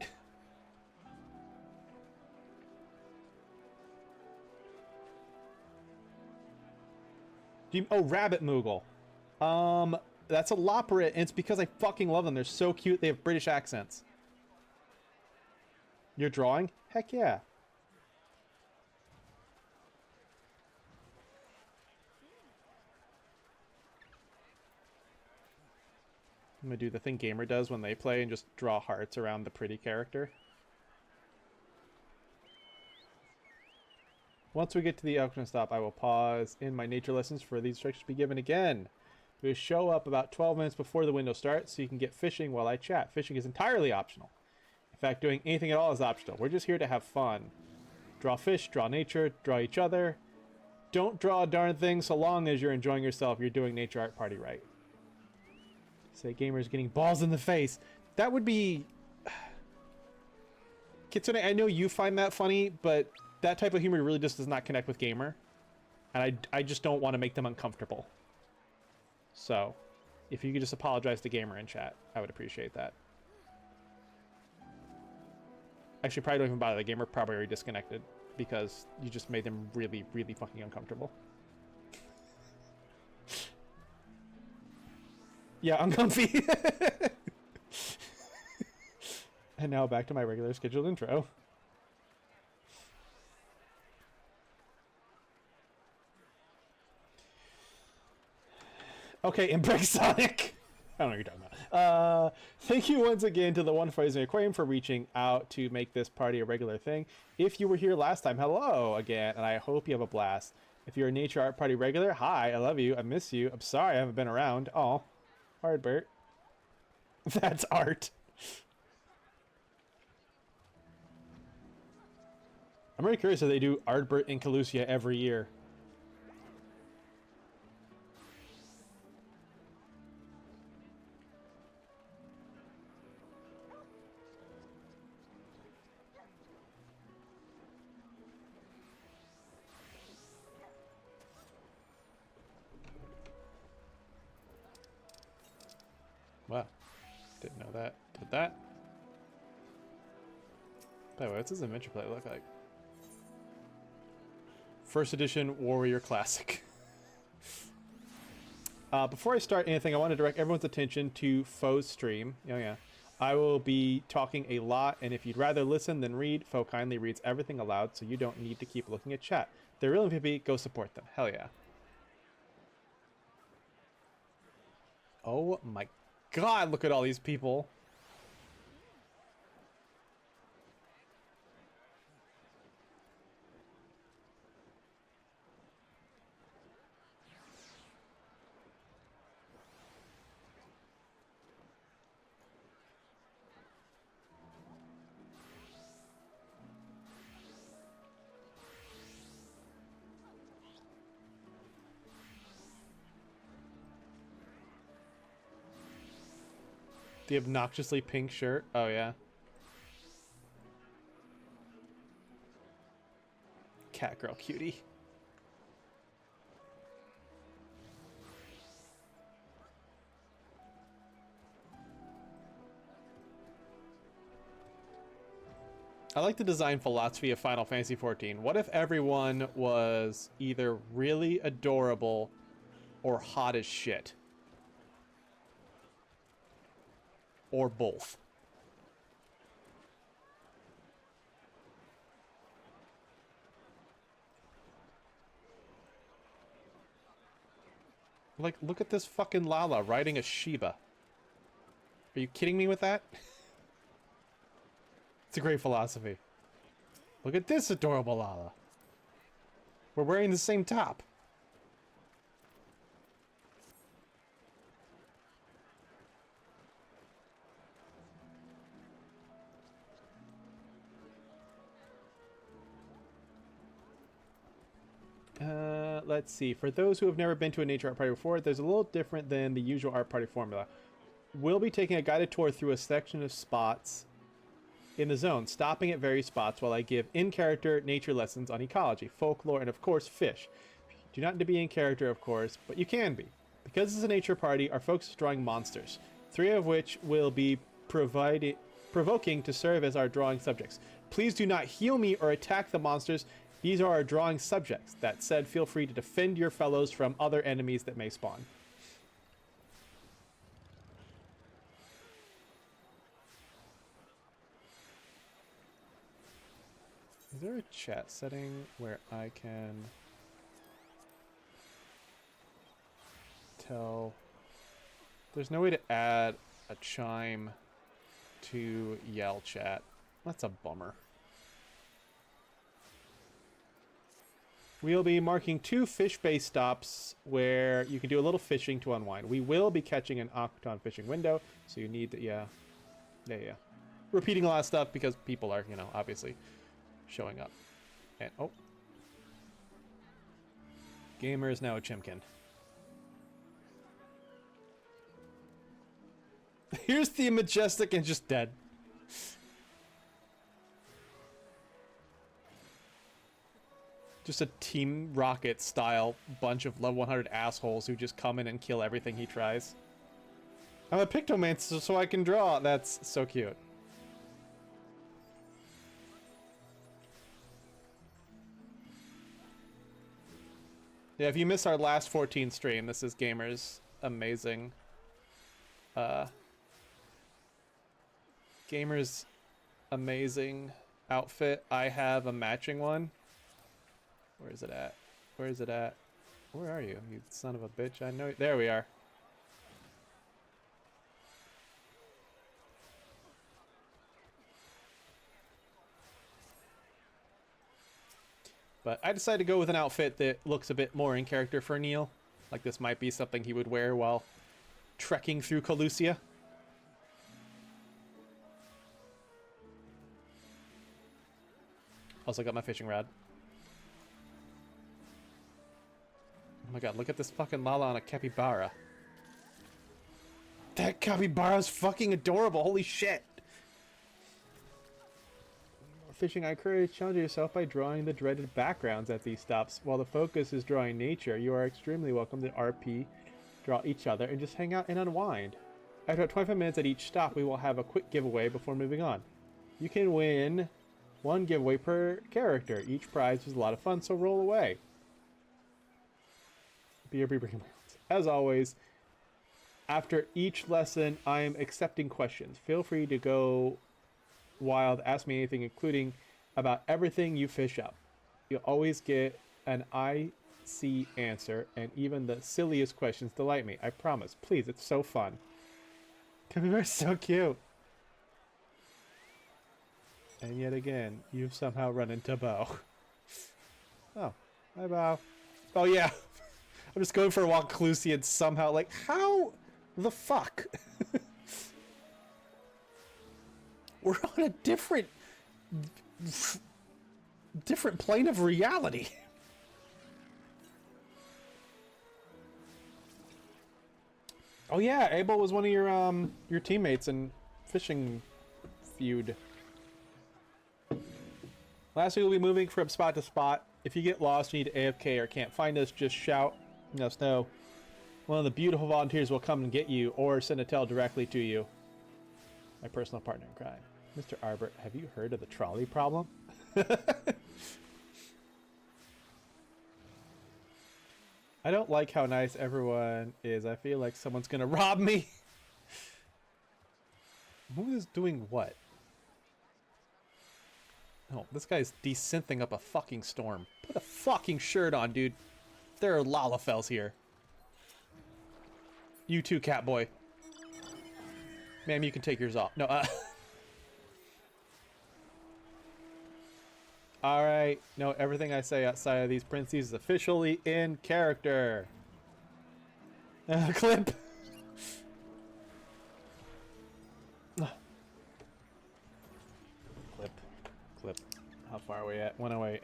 Speaker 1: Oh, Rabbit Moogle. That's a Loperit, and it's because I fucking love them. They're so cute. They have British accents. You're drawing? Heck yeah. I'm gonna do the thing Gamer does when they play and just draw hearts around the pretty character. Once we get to the auction stop, I will pause in my nature lessons for these instructions to be given again. We will show up about 12 minutes before the window starts so you can get fishing while I chat. Fishing is entirely optional. In fact, doing anything at all is optional. We're just here to have fun. Draw fish, draw nature, draw each other. Don't draw a darn thing so long as you're enjoying yourself. You're doing Nature Art Party right. Say Gamer's getting balls in the face. That would be... Kitsune, I know you find that funny, but that type of humor really just does not connect with Gamer. And I just don't want to make them uncomfortable. So, if you could just apologize to Gamer in chat, I would appreciate that. Actually, probably don't even bother. The Gamer probably already disconnected because you just made them really, really fucking uncomfortable. Yeah, uncomfy. And now back to my regular scheduled intro. Okay, and break Sonic. I don't know what you're talking about. Thank you once again to the Wonderful Amazing Aquarium for reaching out to make this party a regular thing. If you were here last time, hello again, and I hope you have a blast. If you're a Nature Art Party regular, hi, I love you, I miss you. I'm sorry I haven't been around. Oh, Hardbert. That's art. I'm really curious if they do Ardbert and Calusia every year. Wow. Didn't know that. Did that? By the way, what's his adventure play look like? First edition Warrior Classic. Before I start anything, I want to direct everyone's attention to Foe's stream. Oh yeah. I will be talking a lot, and if you'd rather listen than read, Foe kindly reads everything aloud, so you don't need to keep looking at chat. They're real MVP, go support them. Hell yeah. Oh my god, look at all these people. The obnoxiously pink shirt. Oh, yeah. Cat girl cutie. I like the design philosophy of Final Fantasy XIV. What if everyone was either really adorable or hot as shit? Or both. Like, look at this fucking Lala riding a Shiba. Are you kidding me with that? It's a great philosophy. Look at this adorable Lala. We're wearing the same top. Let's see. For those who have never been to a nature art party before, there's a little different than the usual art party formula. We'll be taking a guided tour through a section of spots in the zone, stopping at various spots while I give in-character nature lessons on ecology, folklore, and of course, fish. You do not need to be in character, of course, but you can be. Because it's a nature party, our focus is drawing monsters, 3 of which will be provoking to serve as our drawing subjects. Please do not heal me or attack the monsters. These are our drawing subjects. That said, feel free to defend your fellows from other enemies that may spawn. Is there a chat setting where I can tell? There's no way to add a chime to yell chat. That's a bummer. We'll be marking 2 fish-based stops where you can do a little fishing to unwind. We will be catching an octagon fishing window, so you need to, yeah. Repeating a lot of stuff because people are, you know, obviously showing up. And, oh. Gamer is now a chimkin. Here's the Majestic and just dead. Just a Team Rocket style bunch of level 100 assholes who just come in and kill everything he tries. I'm a Pictomancer so I can draw. That's so cute. Yeah, if you missed our last 14 stream, this is Gamer's amazing Gamer's amazing outfit. I have a matching one. Where is it at? Where is it at? Where are you, you son of a bitch? I know. There we are. But I decided to go with an outfit that looks a bit more in character for Neil. Like this might be something he would wear while trekking through Calusia. Also got my fishing rod. Oh my god, look at this fucking Lala on a capybara. That capybara's fucking adorable, holy shit! Fishing, I encourage challenge yourself by drawing the dreaded backgrounds at these stops. While the focus is drawing nature, you are extremely welcome to RP, draw each other, and just hang out and unwind. After 25 minutes at each stop, we will have a quick giveaway before moving on. You can win one giveaway per character. Each prize is a lot of fun, so roll away. As always, after each lesson, I am accepting questions. Feel free to go wild, ask me anything, including about everything you fish up. You'll always get an IC answer, and even the silliest questions delight me. I promise. Please, it's so fun. Capybara's so cute. And yet again, you've somehow run into Bo. Oh, hi Bo. Oh yeah, I'm just going for a walk, Calusia, and somehow, like, how the fuck? We're on a different plane of reality. Oh yeah, Abel was one of your teammates in fishing feud. Lastly, we'll be moving from spot to spot. If you get lost, you need AFK or can't find us, just shout. Let us know. One of the beautiful volunteers will come and get you, or send a tell directly to you. My personal partner in crime. Mr. Arbor, have you heard of the trolley problem? I don't like how nice everyone is. I feel like someone's gonna rob me. Who is doing what? Oh, this guy's desynthing up a fucking storm. Put a fucking shirt on, dude. There are Lalafels here. You too, Catboy. Ma'am, you can take yours off. No, Alright. No, everything I say outside of these parentheses is officially in character. Clip. Clip. How far are we at? 108.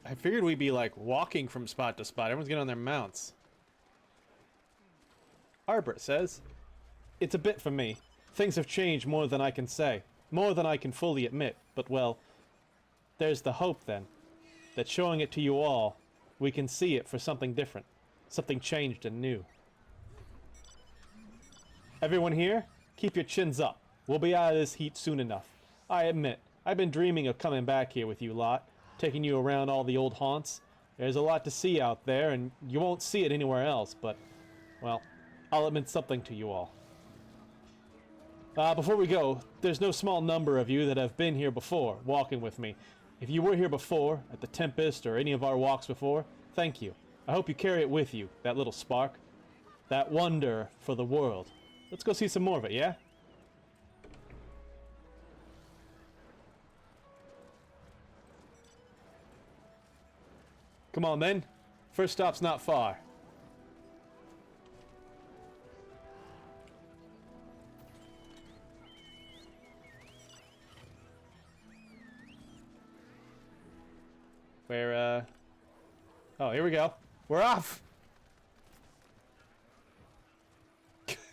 Speaker 1: I figured we'd be like walking from spot to spot. Everyone's getting on their mounts. Arbor says, it's a bit for me. Things have changed more than I can say. More than I can fully admit. But well, there's the hope then. That showing it to you all, we can see it for something different. Something changed and new. Everyone here, keep your chins up. We'll be out of this heat soon enough. I admit, I've been dreaming of coming back here with you lot. Taking you around all the old haunts. There's a lot to see out there, and you won't see it anywhere else, but, well, I'll admit something to you all. Before we go, there's no small number of you that have been here before, walking with me. If you were here before, at the Tempest or any of our walks before, thank you. I hope you carry it with you, that little spark. That wonder for the world. Let's go see some more of it, yeah? Come on, then. First stop's not far. Where, oh, here we go. We're off!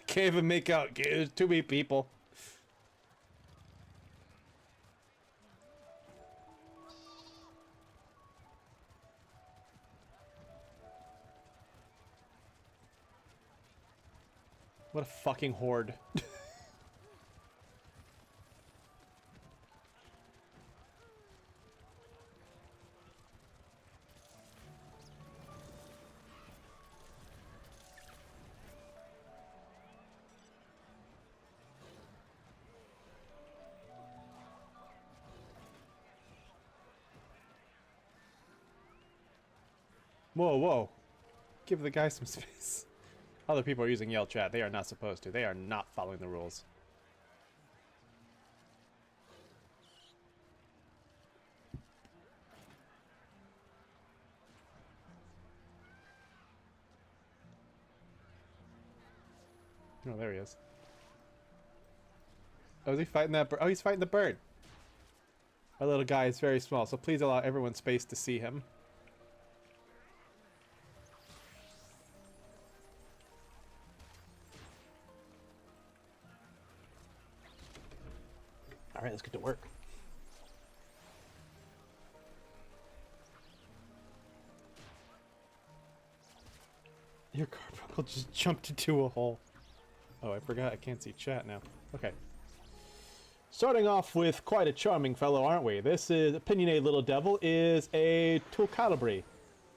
Speaker 1: Can't even make out. There's too many people. What a fucking horde. Whoa, whoa. Give the guy some space. Other people are using yell chat. They are not supposed to. They are not following the rules. Oh, there he is. Oh, is he fighting that bird? Oh, he's fighting the bird. Our little guy is very small, so please allow everyone space to see him. Alright, let's get to work. Your carbuncle just jumped into a hole. Oh, I forgot I can't see chat now. Okay. Starting off with quite a charming fellow, aren't we? This is Opinionated Little Devil is a Tulcalibri,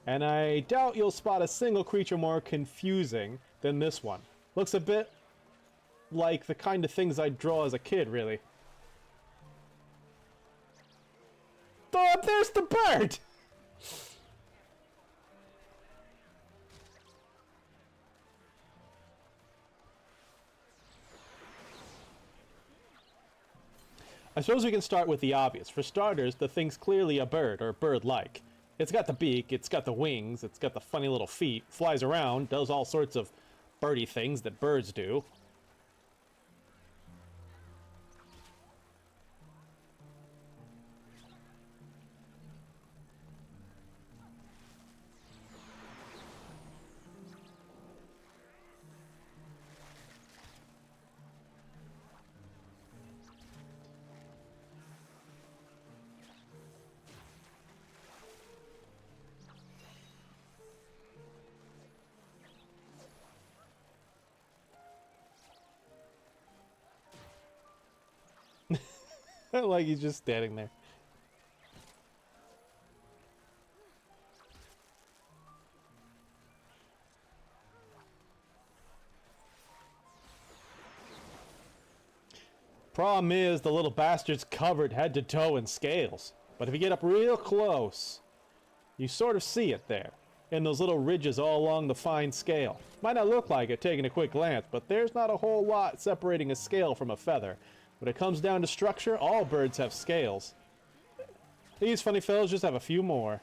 Speaker 1: and I doubt you'll spot a single creature more confusing than this one. Looks a bit like the kind of things I'd draw as a kid, really. Oh, there's the bird! I suppose we can start with the obvious. For starters, the thing's clearly a bird, or bird-like. It's got the beak, it's got the wings, it's got the funny little feet, flies around, does all sorts of birdie things that birds do. Like he's just standing there. Problem is, the little bastard's covered head to toe in scales. But if you get up real close, you sort of see it there, in those little ridges all along the fine scale. Might not look like it taking a quick glance, but there's not a whole lot separating a scale from a feather. When it comes down to structure, all birds have scales. These funny fellows just have a few more.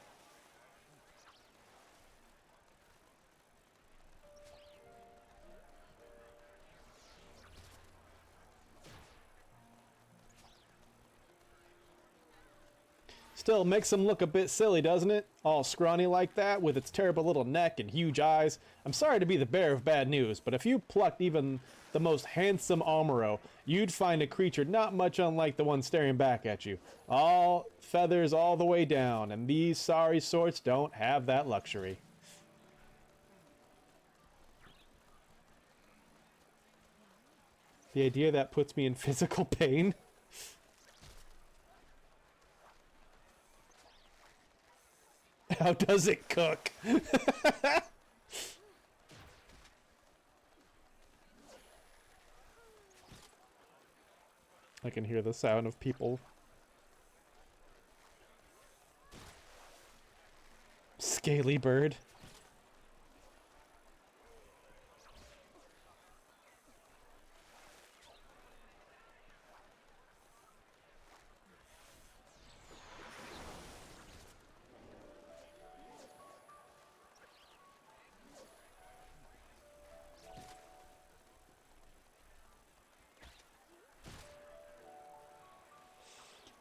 Speaker 1: Still makes them look a bit silly, doesn't it? All scrawny like that, with its terrible little neck and huge eyes. I'm sorry to be the bearer of bad news, but if you plucked even the most handsome Amuro, you'd find a creature not much unlike the one staring back at you. All feathers all the way down, and these sorry sorts don't have that luxury. The idea that puts me in physical pain. How does it cook? I can hear the sound of people. Scaly bird.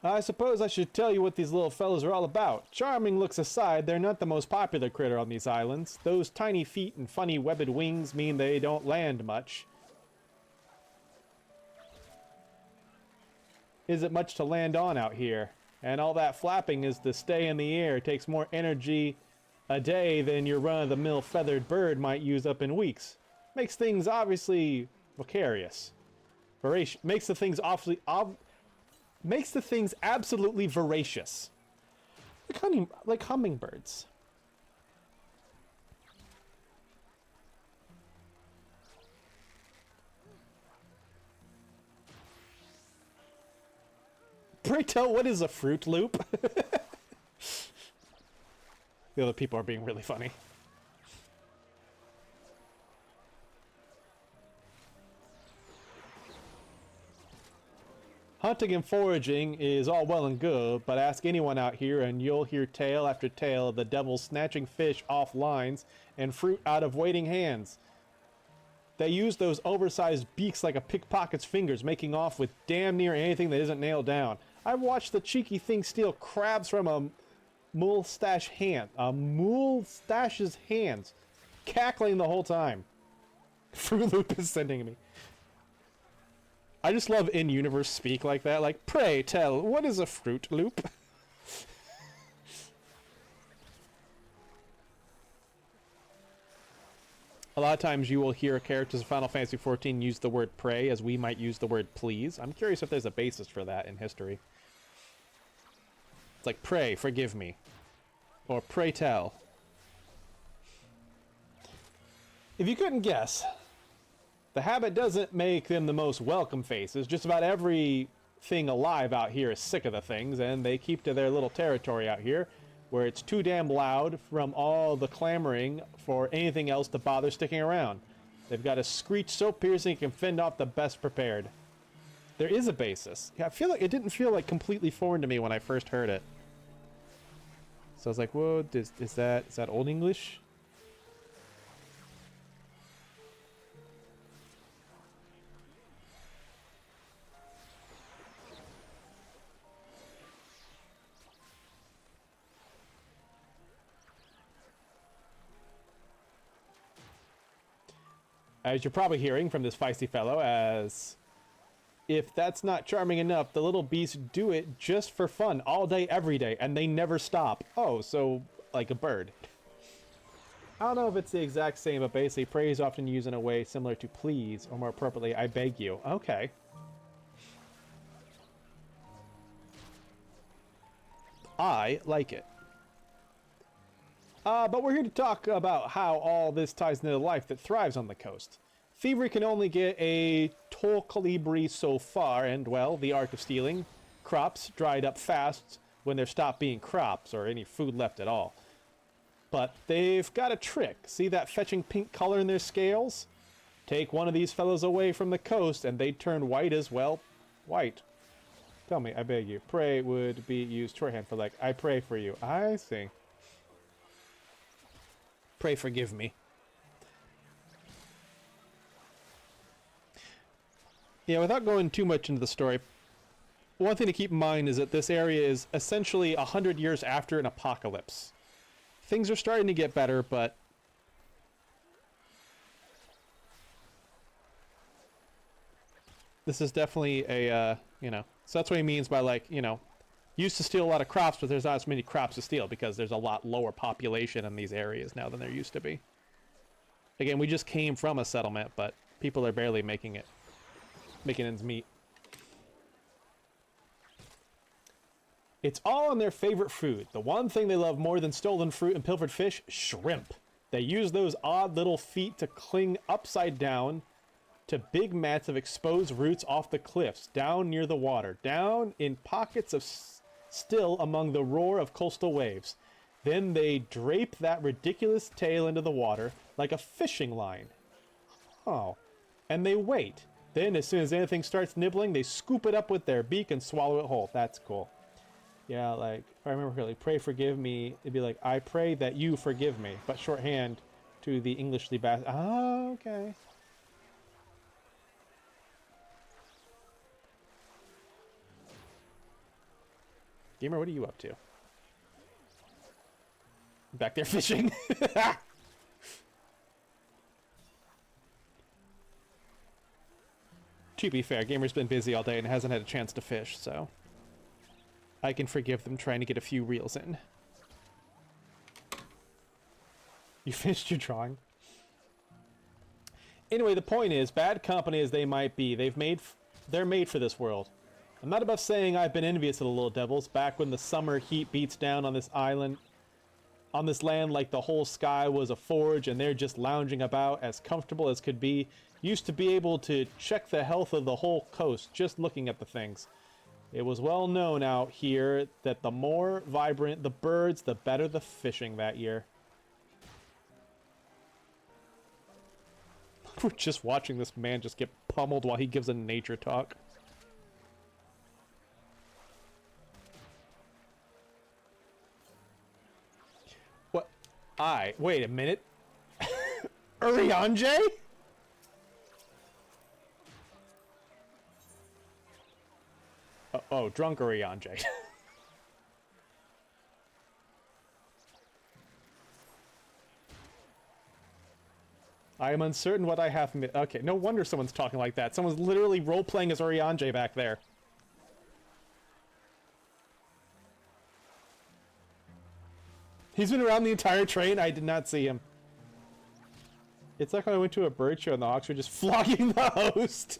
Speaker 1: I suppose I should tell you what these little fellows are all about. Charming looks aside, they're not the most popular critter on these islands. Those tiny feet and funny webbed wings mean they don't land much. Isn't much to land on out here. And all that flapping is to stay in the air. It takes more energy a day than your run-of-the-mill feathered bird might use up in weeks. Makes things obviously voracious. Makes the things awfully makes the things absolutely voracious. Like hummingbirds. Pray tell, what is a Fruit Loop? The other people are being really funny. Hunting and foraging is all well and good, but ask anyone out here and you'll hear tale after tale of the devil snatching fish off lines and fruit out of waiting hands. They use those oversized beaks like a pickpocket's fingers, making off with damn near anything that isn't nailed down. I've watched the cheeky thing steal crabs from a mustache's hands, cackling the whole time. Fruit Loop is sending me. I just love in-universe speak like that. Like, pray tell, what is a Fruit Loop? A lot of times you will hear characters of Final Fantasy XIV use the word pray as we might use the word please. I'm curious if there's a basis for that in history. It's like, pray, forgive me. Or pray tell. If you couldn't guess, the habit doesn't make them the most welcome faces. Just about everything alive out here is sick of the things, and they keep to their little territory out here, where it's too damn loud from all the clamoring for anything else to bother sticking around. They've got a screech so piercing it can fend off the best prepared. There is a basis. Yeah, I feel like it didn't feel like completely foreign to me when I first heard it. So I was like, whoa, is that Old English? As you're probably hearing from this feisty fellow, as if that's not charming enough, the little beasts do it just for fun, all day, every day, and they never stop. Oh, so like a bird. I don't know if it's the exact same, but basically praise is often used in a way similar to please, or more appropriately, I beg you. Okay. I like it. But we're here to talk about how all this ties into the life that thrives on the coast. Thievery can only get a toll colibri so far, and, well, the art of stealing crops dried up fast when there stopped being crops or any food left at all. But they've got a trick. See that fetching pink color in their scales? Take one of these fellows away from the coast and they'd turn white as, well, white. Tell me, I beg you. Pray would be used shorthand for, like, I pray for you. I see. Pray forgive me. Yeah, without going too much into the story, one thing to keep in mind is that this area is essentially 100 years after an apocalypse. Things are starting to get better, but this is definitely a, you know, so that's what he means by, like, you know, used to steal a lot of crops, but there's not as many crops to steal because there's a lot lower population in these areas now than there used to be. Again, we just came from a settlement, but people are barely making ends meet. It's all in their favorite food. The one thing they love more than stolen fruit and pilfered fish, shrimp. They use those odd little feet to cling upside down to big mats of exposed roots off the cliffs, down near the water, down in pockets of still among the roar of coastal waves. Then they drape that ridiculous tail into the water like a fishing line. Oh. And they wait. Then, as soon as anything starts nibbling, they scoop it up with their beak and swallow it whole. That's cool. Yeah, like, if I remember correctly, pray forgive me, it'd be like, I pray that you forgive me. But shorthand to the Englishly bad. Ah, okay. Gamer, what are you up to? Back there fishing. To be fair, Gamer's been busy all day and hasn't had a chance to fish, so I can forgive them trying to get a few reels in. You finished your drawing? Anyway, the point is, bad company as they might be, they're made for this world. I'm not above saying I've been envious of the little devils back when the summer heat beats down on this island, on this land like the whole sky was a forge and they're just lounging about as comfortable as could be. Used to be able to check the health of the whole coast just looking at the things. It was well known out here that the more vibrant the birds, the better the fishing that year. We're just watching this man just get pummeled while he gives a nature talk. What? Wait a minute. Urianger? Oh, drunk Urianger. I am uncertain what I have... Okay, no wonder someone's talking like that. Someone's literally role-playing as Urianger back there. He's been around the entire train? I did not see him. It's like when I went to a bird show and the hawks were just flogging the host.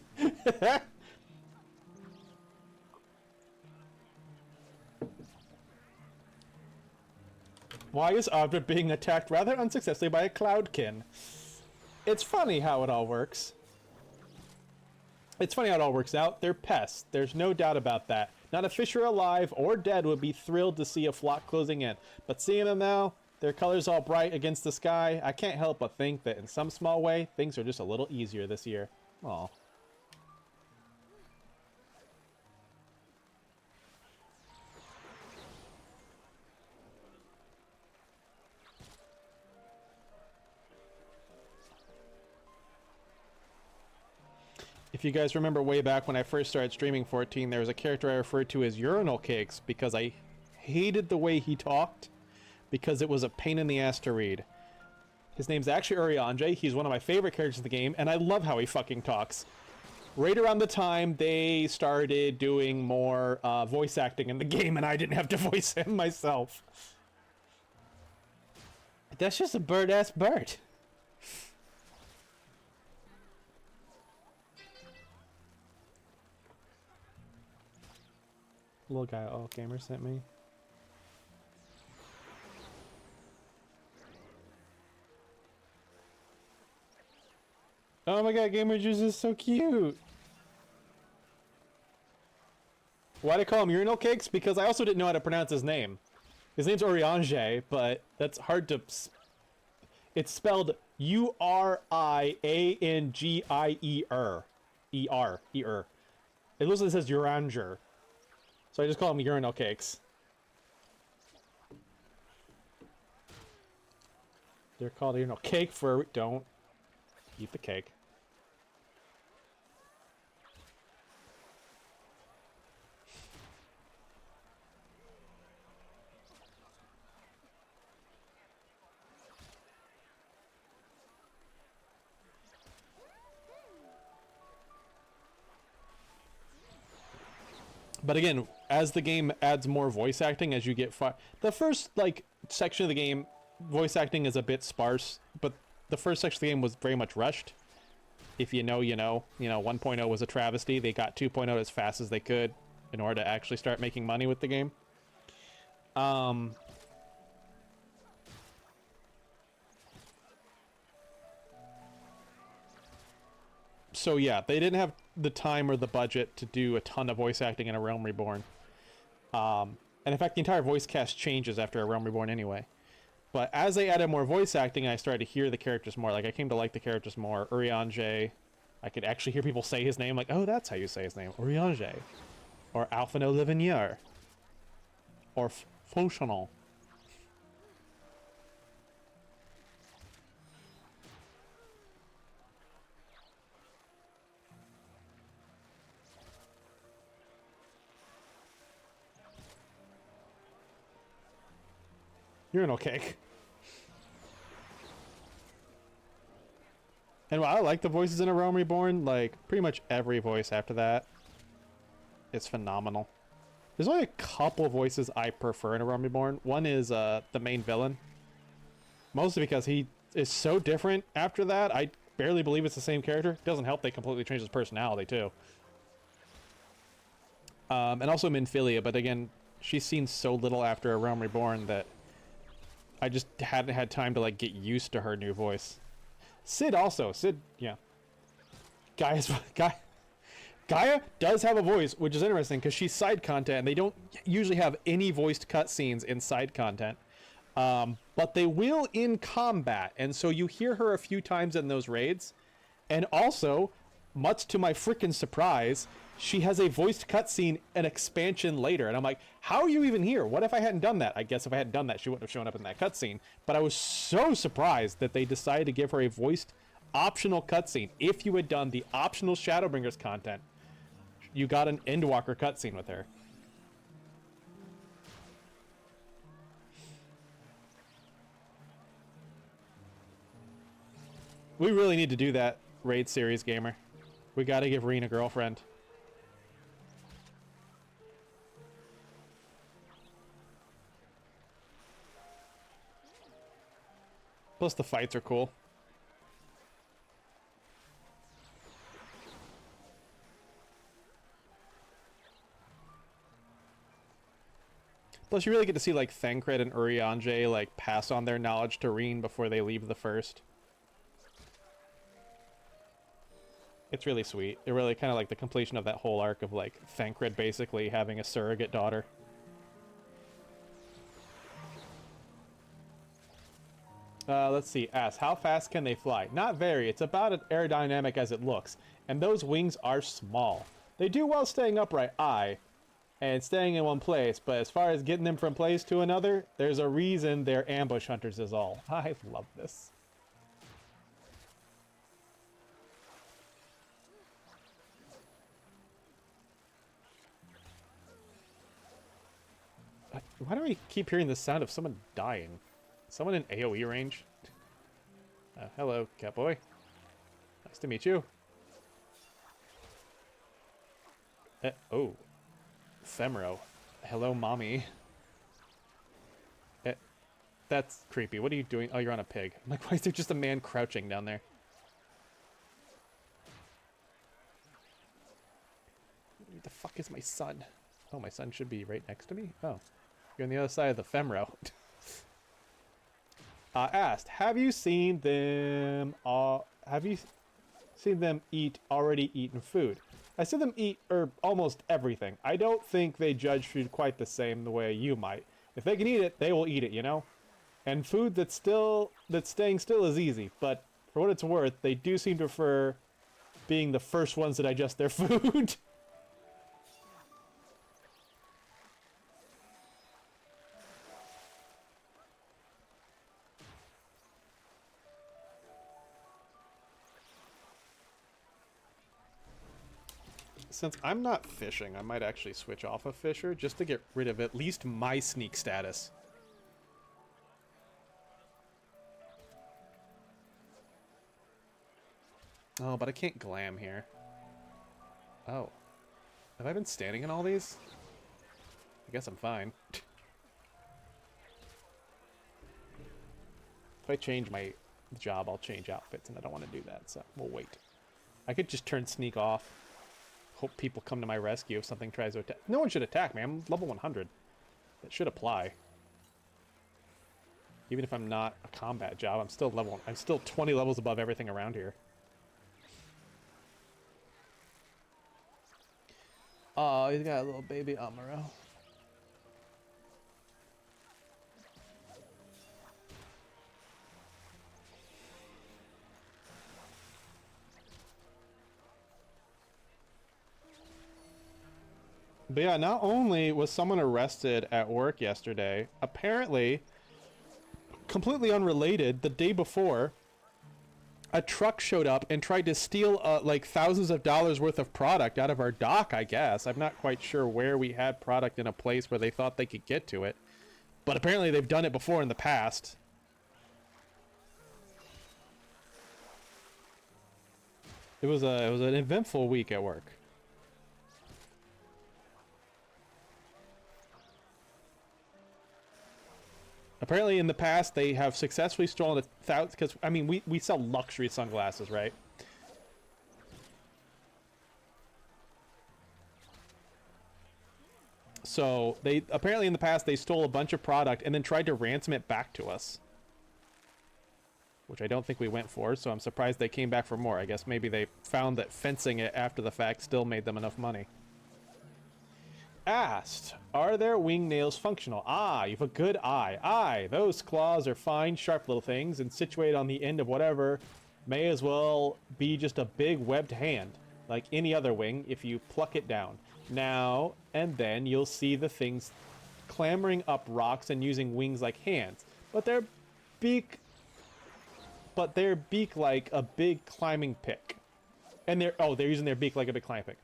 Speaker 1: Why is Abra being attacked rather unsuccessfully by a cloudkin? It's funny how it all works. It's funny how it all works out. They're pests. There's no doubt about that. Not a fisher alive or dead would be thrilled to see a flock closing in. But seeing them now, their colors all bright against the sky, I can't help but think that in some small way, things are just a little easier this year. Aw. If you guys remember way back when I first started streaming 14, there was a character I referred to as Urinal Cakes because I hated the way he talked because it was a pain in the ass to read. His name's actually Urianger. He's one of my favorite characters in the game, and I love how he fucking talks. Right around the time they started doing more voice acting in the game, and I didn't have to voice him myself. That's just a bird-ass bird. Little guy, oh, gamer sent me. Oh my god, Gamer Juice is so cute. Why'd I call him Urinal Cakes? Because I also didn't know how to pronounce his name. His name's Urianger, but that's hard to... It's spelled U-R-I-A-N-G-I-E-R. E-R. E-R. It looks like it says Urianger. So I just call them Urinal Cakes. They're called Urinal Cake for... Don't eat the cake. But again, as the game adds more voice acting, as you get the first like section of the game, voice acting is a bit sparse, but the first section of the game was very much rushed. If you know, you know. You know, 1.0 was a travesty. They got 2.0 as fast as they could in order to actually start making money with the game. So yeah, they didn't have the time or the budget to do a ton of voice acting in A Realm Reborn. And in fact, the entire voice cast changes after A Realm Reborn anyway. But as they added more voice acting, I started to hear the characters more. Like, I came to like the characters more. Urianger, I could actually hear people say his name. Like, oh, that's how you say his name. Urianger. Or Alphino Livignier. Or Fauchonal. Urinal Cake. And while I like the voices in A Realm Reborn, like, pretty much every voice after that is phenomenal. There's only a couple voices I prefer in A Realm Reborn. One is the main villain. Mostly because he is so different after that, I barely believe it's the same character. It doesn't help they completely changed his personality, too. And also Minfilia, but again, she's seen so little after A Realm Reborn that I just hadn't had time to, like, get used to her new voice. Sid also. Sid, yeah. Guy Gaia does have a voice, which is interesting because she's side content, and they don't usually have any voiced cutscenes in side content. But they will in combat, and so you hear her a few times in those raids. And also, much to my freaking surprise, she has a voiced cutscene, an expansion later. And I'm like, how are you even here? What if I hadn't done that? I guess if I hadn't done that, she wouldn't have shown up in that cutscene. But I was so surprised that they decided to give her a voiced optional cutscene. If you had done the optional Shadowbringers content, you got an Endwalker cutscene with her. We really need to do that raid series, gamer. We gotta give Reen a girlfriend. Plus the fights are cool. Plus you really get to see like Thancred and Urianger like pass on their knowledge to Reen before they leave the first. It's really sweet. It really kind of like the completion of that whole arc of like Thancred basically having a surrogate daughter. Let's see. Ask, how fast can they fly? Not very. It's about as aerodynamic as it looks. And those wings are small. They do well staying upright, and staying in one place. But as far as getting them from place to another, there's a reason they're ambush hunters is all. I love this. Why do I keep hearing the sound of someone dying? Someone in AoE range? Hello, Catboy. Nice to meet you. Oh. Femro. Hello, mommy. That's creepy. What are you doing? Oh, you're on a pig. I'm like, why is there just a man crouching down there? Where the fuck is my son? Oh, my son should be right next to me? Oh. You're on the other side of the Femro. Asked, have you seen them eat already eaten food? I see them eat almost everything. I don't think they judge food quite the same the way you might. If they can eat it, they will eat it, you know? And food that's staying still is easy, but for what it's worth, they do seem to prefer being the first ones to digest their food. Since I'm not fishing, I might actually switch off of Fisher just to get rid of at least my sneak status. Oh, but I can't glam here. Oh. Have I been standing in all these? I guess I'm fine. If I change my job, I'll change outfits, and I don't want to do that, so we'll wait. I could just turn sneak off. Hope people come to my rescue if something tries to attack. No one should attack me. I'm level 100. That should apply. Even if I'm not a combat job, I'm still 20 levels above everything around here. Oh, he's got a little baby Amaro. But yeah, not only was someone arrested at work yesterday, apparently, completely unrelated, the day before, a truck showed up and tried to steal like thousands of dollars worth of product out of our dock, I guess. I'm not quite sure where we had product in a place where they thought they could get to it. But apparently they've done it before in the past. It was an eventful week at work. Apparently in the past they have successfully stolen because I mean we sell luxury sunglasses, right? So they apparently in the past they stole a bunch of product and then tried to ransom it back to us. which I don't think we went for, so I'm surprised they came back for more. I guess maybe they found that fencing it after the fact still made them enough money. Asked, are their wing nails functional? Ah, you've a good eye. Aye, those claws are fine, sharp little things, and situated on the end of whatever may as well be just a big webbed hand, like any other wing if you pluck it down. Now and then you'll see the things clambering up rocks and using wings like hands, but their beak like a big climbing pick. And they're using their beak like a big climbing pick.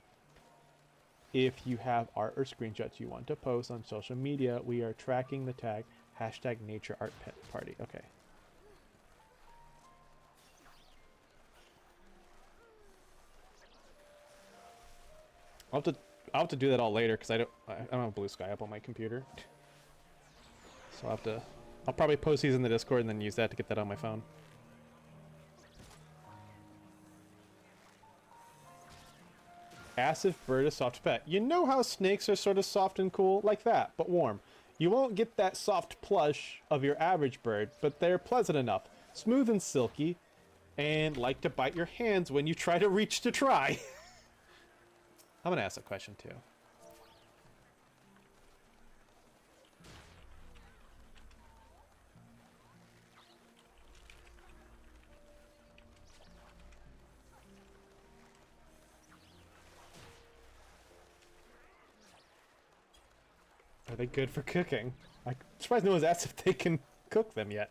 Speaker 1: If you have art or screenshots you want to post on social media, we are tracking the tag #NatureArtPetParty. Okay. I'll have to do that all later because I don't have blue sky up on my computer. So I'll probably post these in the Discord and then use that to get that on my phone. Asked if bird is soft pet. You know how snakes are sort of soft and cool? Like that, but warm. You won't get that soft plush of your average bird, but they're pleasant enough. Smooth and silky, and like to bite your hands when you try to reach to try. I'm gonna ask a question too. Are they good for cooking? I'm surprised no one's asked if they can cook them yet.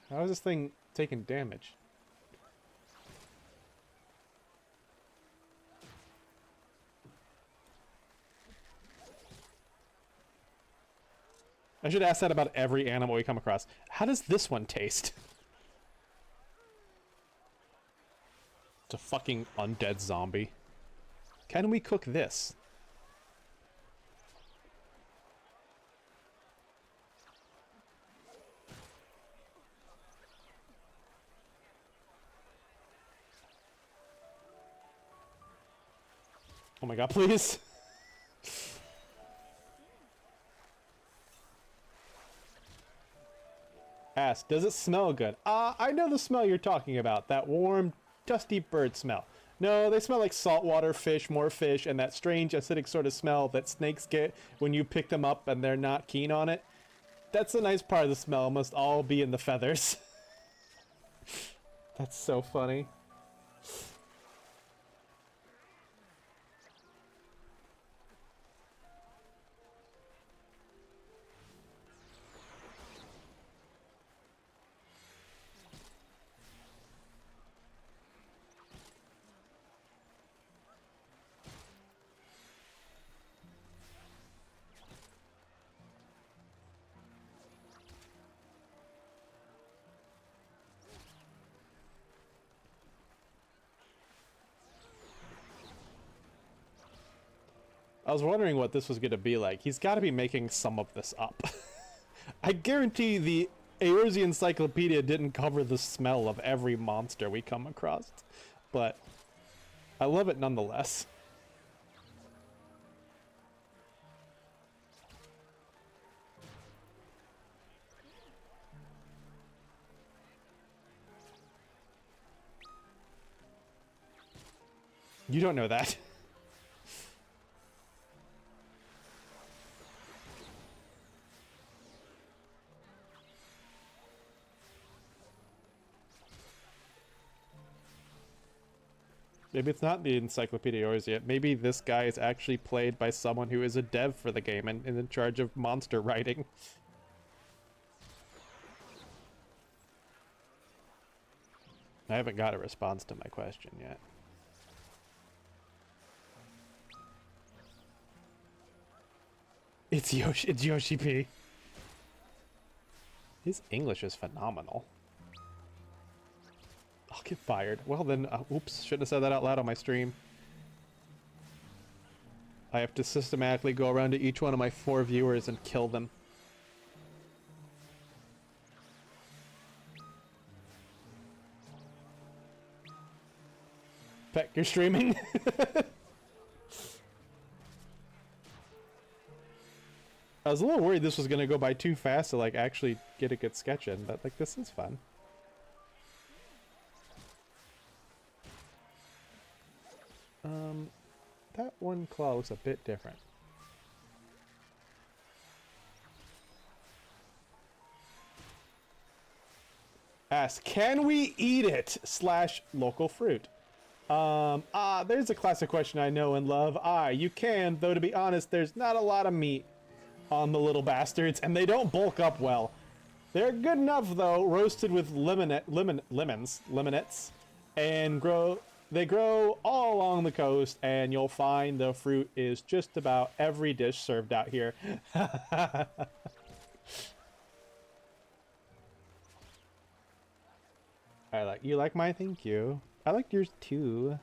Speaker 1: How is this thing taking damage? I should ask that about every animal we come across. How does this one taste? It's a fucking undead zombie. Can we cook this? Oh my god, please. Ask, does it smell good? I know the smell you're talking about. That warm, dusty bird smell. No, they smell like saltwater fish, more fish, and that strange acidic sort of smell that snakes get when you pick them up and they're not keen on it. That's the nice part of the smell. Must all be in the feathers. That's so funny. I was wondering what this was going to be like. He's got to be making some of this up. I guarantee the Eorzean Encyclopedia didn't cover the smell of every monster we come across. But I love it nonetheless. You don't know that. Maybe it's not the Encyclopedia Eorzean. Maybe this guy is actually played by someone who is a dev for the game and in charge of monster writing. I haven't got a response to my question yet. It's Yoshi P. His English is phenomenal. I'll get fired. Well then, oops, shouldn't have said that out loud on my stream. I have to systematically go around to each one of my 4 viewers and kill them. Peck, you're streaming? I was a little worried this was gonna go by too fast to like actually get a good sketch in, but like this is fun. That one claw looks a bit different. Ask, can we eat it? / local fruit. There's a classic question I know and love. You can, though to be honest, there's not a lot of meat on the little bastards, and they don't bulk up well. They're good enough, though, roasted with lemonettes, and they grow all along the coast, and you'll find the fruit is just about every dish served out here. You like mine? Thank you. I like yours too.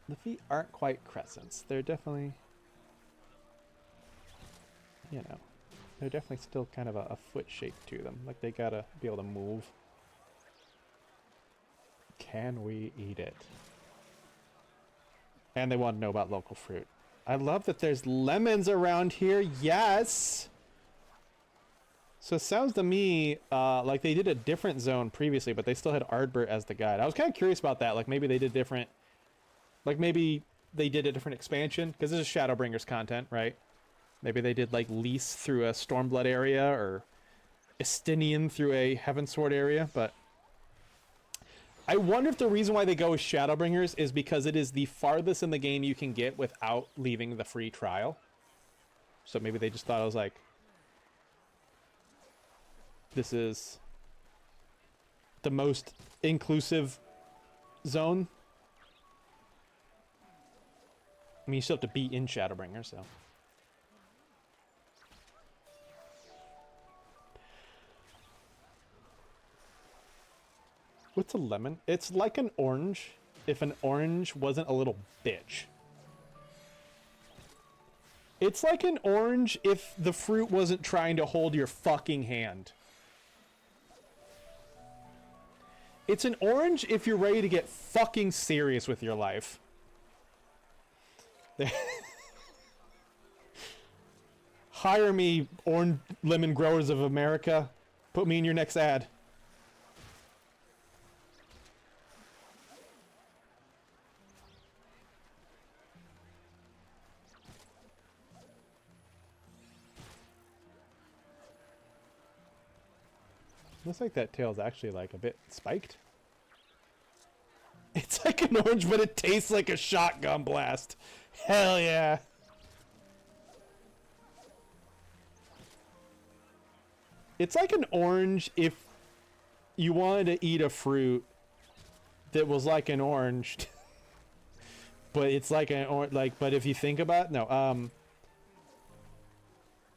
Speaker 1: The feet aren't quite crescents. They're definitely, you know, they're definitely still kind of a foot shape to them. Like they gotta be able to move. Can we eat it? And they want to know about local fruit. I love that there's lemons around here. Yes! So it sounds to me like they did a different zone previously, but they still had Ardbert as the guide. I was kind of curious about that. Like maybe they did different... Like maybe they did a different expansion, because this is Shadowbringers content, right? Maybe they did like Lys through a Stormblood area, or Estinian through a Heavensward area, but... I wonder if the reason why they go with Shadowbringers is because it is the farthest in the game you can get without leaving the free trial. So maybe they just thought, I was like... This is the most inclusive zone. I mean, you still have to be in Shadowbringer, so. What's a lemon? It's like an orange, if an orange wasn't a little bitch. It's like an orange if the fruit wasn't trying to hold your fucking hand. It's an orange if you're ready to get fucking serious with your life. Hire me, orange lemon growers of America. Put me in your next ad. Looks like that tail's actually like a bit spiked. It's like an orange, but it tastes like a shotgun blast. Hell yeah. It's like an orange if you wanted to eat a fruit that was like an orange. But it's like an orange, like, but if you think about it, no,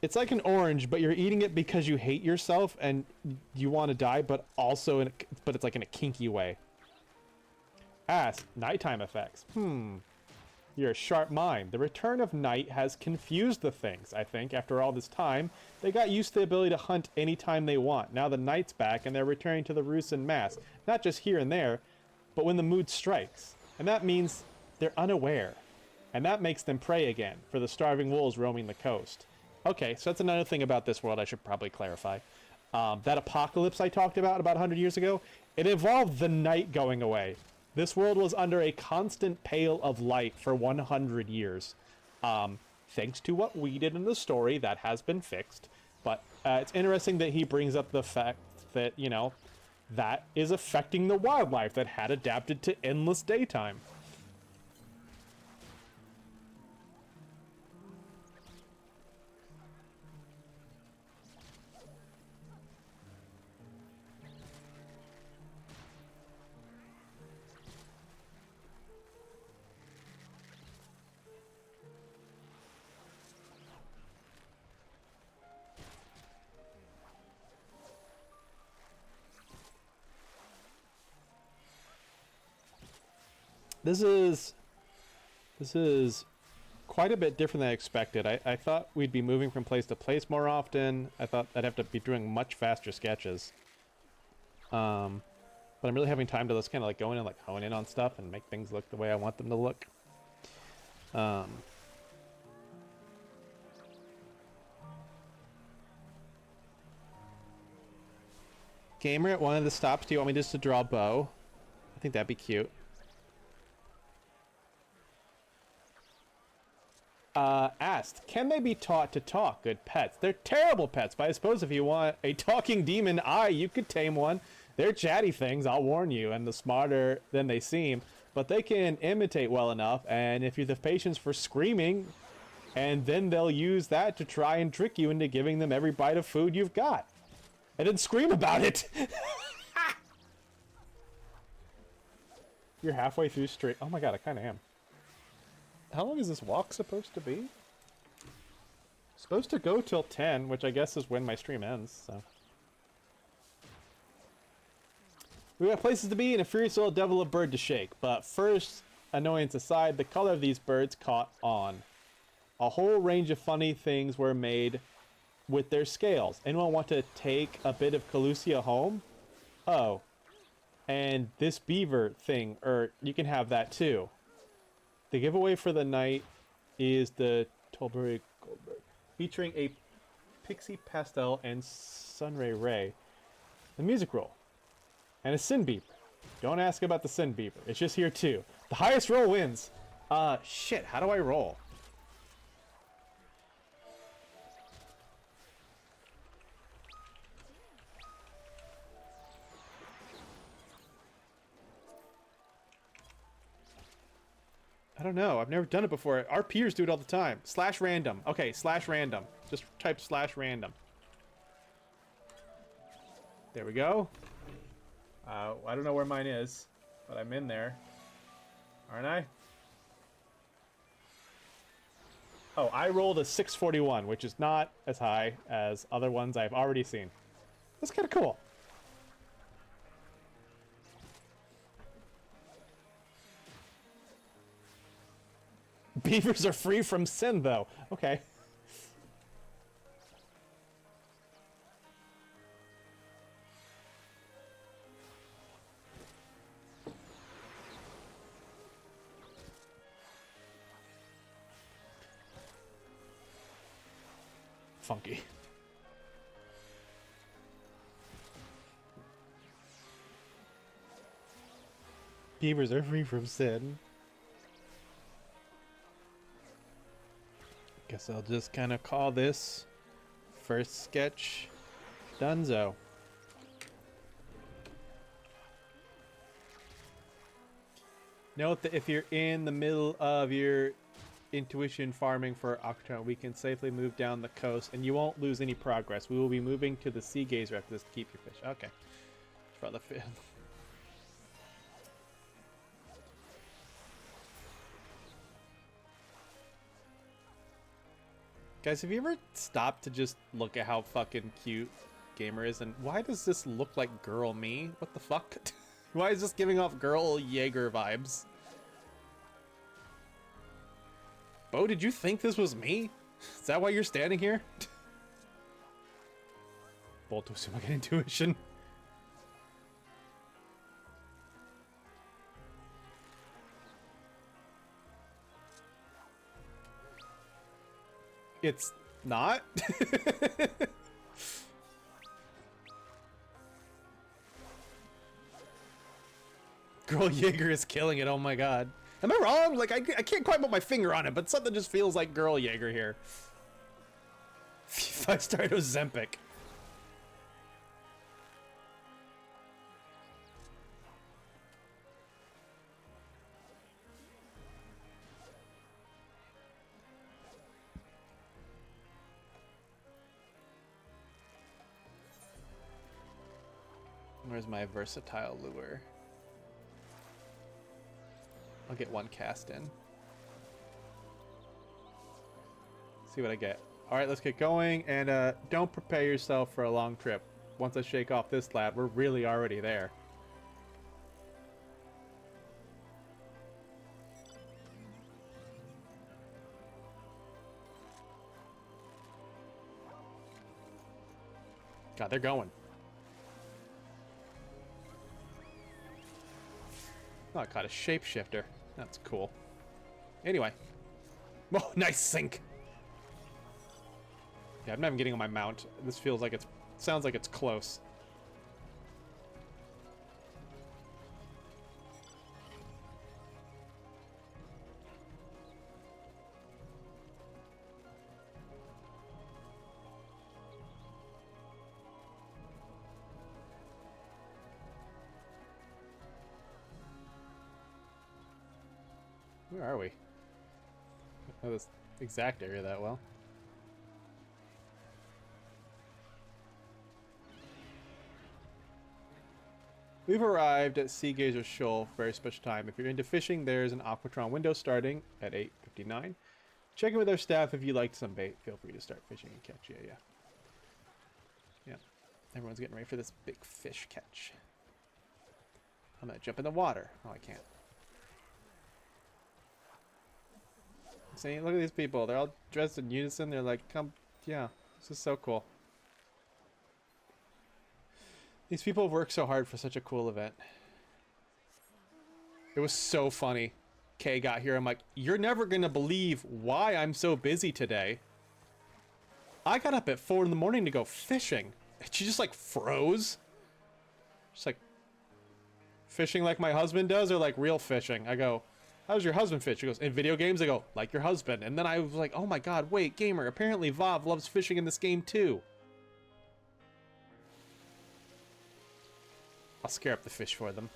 Speaker 1: it's like an orange, but you're eating it because you hate yourself and you want to die, but also but it's like in a kinky way. Ask, nighttime effects. You're a sharp mind. The return of night has confused the things, I think. After all this time, they got used to the ability to hunt anytime they want. Now the night's back and they're returning to the roost en masse. Not just here and there, but when the mood strikes. And that means they're unaware. And that makes them prey again for the starving wolves roaming the coast. Okay, so that's another thing about this world I should probably clarify. That apocalypse I talked about 100 years ago, it involved the night going away. This world was under a constant pale of light for 100 years. Thanks to what we did in the story, that has been fixed. But it's interesting that he brings up the fact that, you know, that is affecting the wildlife that had adapted to endless daytime. This is quite a bit different than I expected. I thought we'd be moving from place to place more often. I thought I'd have to be doing much faster sketches. But I'm really having time to just kind of like go in and like hone in on stuff and make things look the way I want them to look. Um, Gamer, at one of the stops, do you want me just to draw a bow? I think that'd be cute. Asked, can they be taught to talk? Good pets. They're terrible pets, but I suppose if you want a talking demon eye, you could tame one. They're chatty things, I'll warn you, and the smarter than they seem. But they can imitate well enough, and if you have the patience for screaming, and then they'll use that to try and trick you into giving them every bite of food you've got. And then scream about it! You're halfway through straight. Oh my god, I kind of am. How long is this walk supposed to be? Supposed to go till 10, which I guess is when my stream ends, so. We got places to be and a furious little devil of bird to shake. But first, annoyance aside, the color of these birds caught on. A whole range of funny things were made with their scales. Anyone want to take a bit of Calusia home? Oh. And this beaver thing, you can have that too. The giveaway for the night is the Tolbury Goldberg, featuring a Pixie Pastel and Sunray Ray. The music roll. And a Sin Beaver. Don't ask about the Sin Beaver. It's just here too. The highest roll wins. Shit, how do I roll? I don't know. I've never done it before. Our peers do it all the time. / random. Okay, / random. Just type / random. There we go. I don't know where mine is, but I'm in there. Aren't I? Oh, I rolled a 641, which is not as high as other ones I've already seen. That's kind of cool. Beavers are free from sin, though. Okay. Funky. Beavers are free from sin. Guess I'll just kind of call this first sketch donezo. Note that if you're in the middle of your intuition farming for Octone, we can safely move down the coast and you won't lose any progress. We will be moving to the Sea Gazer after this to keep your fish. Okay. For the fish. Guys, have you ever stopped to just look at how fucking cute Gamer is? And why does this look like girl me? What the fuck? Why is this giving off girl Jaeger vibes? Bo, did you think this was me? Is that why you're standing here? Bold to assume I get intuition. It's not? Girl Jaeger is killing it, oh my god. Am I wrong? Like, I can't quite put my finger on it, but something just feels like Girl Jaeger here. 5-star Ozempic. Where's my versatile lure? I'll get one cast in. See what I get. All right, let's get going. And don't prepare yourself for a long trip. Once I shake off this lab, we're really already there. God, they're going. Oh, I caught a shapeshifter. That's cool. Anyway. Oh, nice sink. Yeah, I'm not even getting on my mount. This feels like sounds like it's close. Where are we? I don't know this exact area that well. We've arrived at Sea Gazer Shoal for a very special time. If you're into fishing, there's an Aquatron window starting at 8:59. Check in with our staff if you liked some bait. Feel free to start fishing and catch. Yeah. Yeah. Everyone's getting ready for this big fish catch. I'm gonna jump in the water. Oh, I can't. See, look at these people. They're all dressed in unison. They're like, come, yeah, this is so cool. These people have worked so hard for such a cool event. It was so funny. Kay got here. I'm like, you're never going to believe why I'm so busy today. I got up at 4 in the morning to go fishing. And she just like froze. Just like, fishing like my husband does or like real fishing? I go, how's your husband fish? She goes, in video games? I go, like your husband. And then I was like, oh my god, wait, gamer, apparently Vav loves fishing in this game too. I'll scare up the fish for them.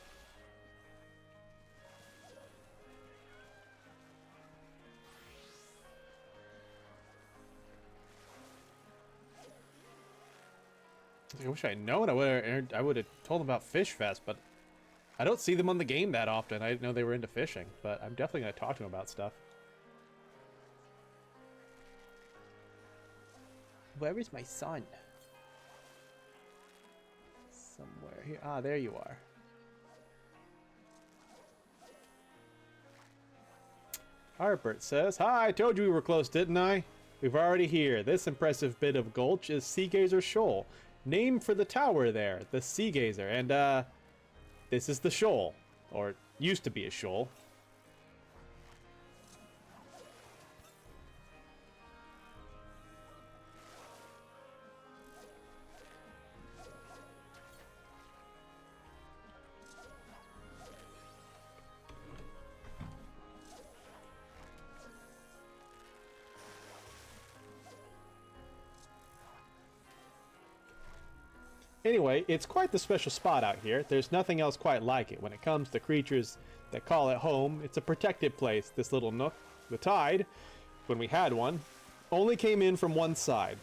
Speaker 1: I wish I had known. I would have told them about Fish Fest, but I don't see them on the game that often. I didn't know they were into fishing, but I'm definitely going to talk to them about stuff. Where is my son? Somewhere here. Ah, there you are. Harbert says, hi, I told you we were close, didn't I? We've already here. This impressive bit of gulch is Sea Gazer Shoal. Name for the tower there, the Sea Gazer. And, this is the shoal. Or, used to be a shoal. Anyway, it's quite the special spot out here. There's nothing else quite like it. When it comes to creatures that call it home, it's a protected place, this little nook. The tide, when we had one, only came in from one side.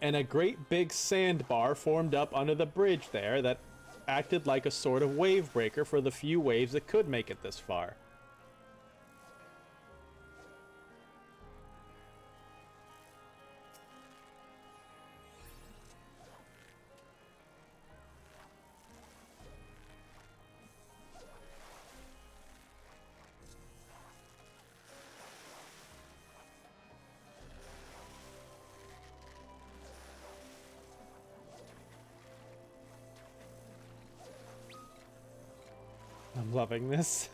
Speaker 1: And a great big sandbar formed up under the bridge there that acted like a sort of wave breaker for the few waves that could make it this far. I'm loving this.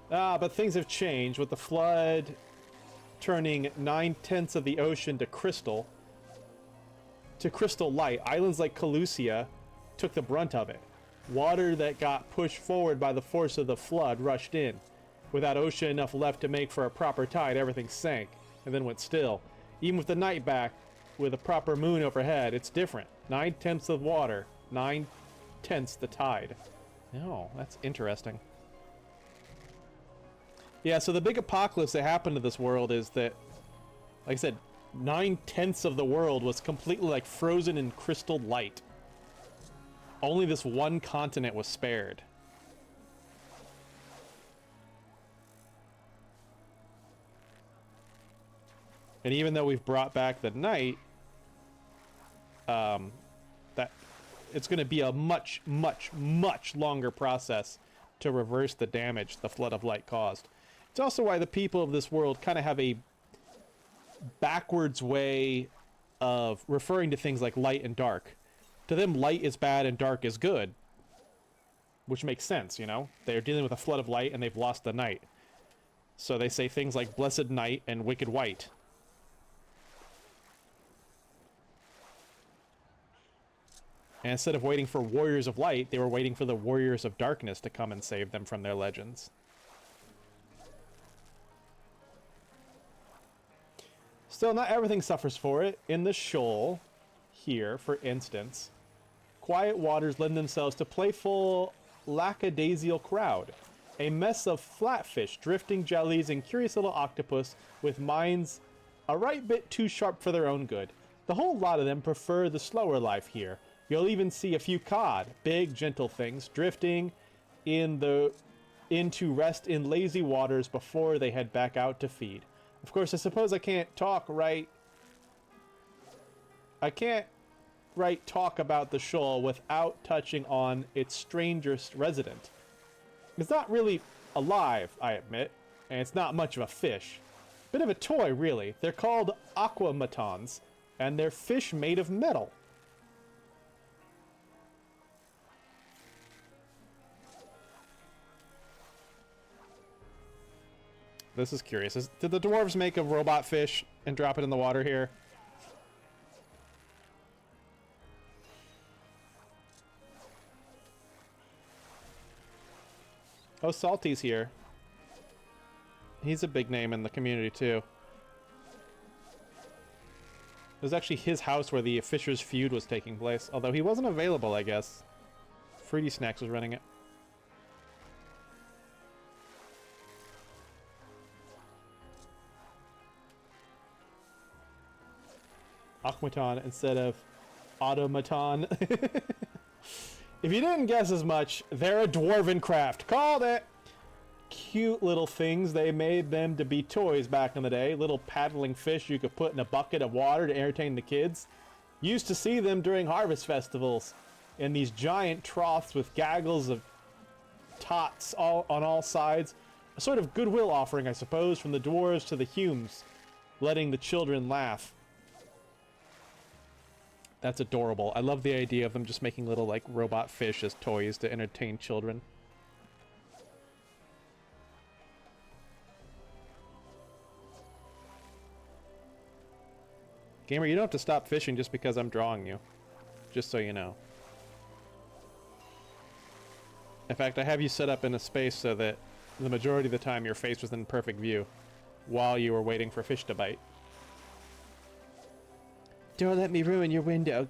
Speaker 1: But things have changed with the flood turning 9/10 of the ocean to crystal light. Islands like Calusia took the brunt of it. Water that got pushed forward by the force of the flood rushed in. Without ocean enough left to make for a proper tide, everything sank and then went still. Even with the night back, with a proper moon overhead, it's different. 9/10 of water, 9/10 the tide. Oh, that's interesting. Yeah, so the big apocalypse that happened to this world is that, like I said, 9/10 of the world was completely like frozen in crystal light. Only this one continent was spared. And even though we've brought back the night, that it's going to be a much, much, much longer process to reverse the damage the flood of light caused. It's also why the people of this world kind of have a backwards way of referring to things like light and dark. To them, light is bad and dark is good. Which makes sense, you know? They're dealing with a flood of light and they've lost the night. So they say things like blessed night and wicked white. And instead of waiting for warriors of light, they were waiting for the warriors of darkness to come and save them from their legends. Still, not everything suffers for it. In the shoal, here, for instance, quiet waters lend themselves to playful, lackadaisical crowd. A mess of flatfish, drifting jellies, and curious little octopus with minds a right bit too sharp for their own good. The whole lot of them prefer the slower life here. You'll even see a few cod, big, gentle things, drifting into rest in lazy waters before they head back out to feed. Of course, I suppose I can't talk about the shoal without touching on its strangest resident. It's not really alive, I admit, and it's not much of a fish. Bit of a toy, really. They're called aquamatons, and they're fish made of metal. This is curious. Did the dwarves make a robot fish and drop it in the water here? Oh, Salty's here. He's a big name in the community, too. It was actually his house where the Fisher's feud was taking place. Although he wasn't available, I guess. Fruity Snacks was running it. Aquaton instead of automaton. If you didn't guess as much, they're a dwarven craft. Called it! Cute little things. They made them to be toys back in the day. Little paddling fish you could put in a bucket of water to entertain the kids. Used to see them during harvest festivals in these giant troughs with gaggles of tots on all sides. A sort of goodwill offering, I suppose, from the dwarves to the Humes, letting the children laugh. That's adorable. I love the idea of them just making little, like, robot fish as toys to entertain children. Gamer, you don't have to stop fishing just because I'm drawing you. Just so you know. In fact, I have you set up in a space so that the majority of the time your face was in perfect view while you were waiting for fish to bite. Don't let me ruin your window.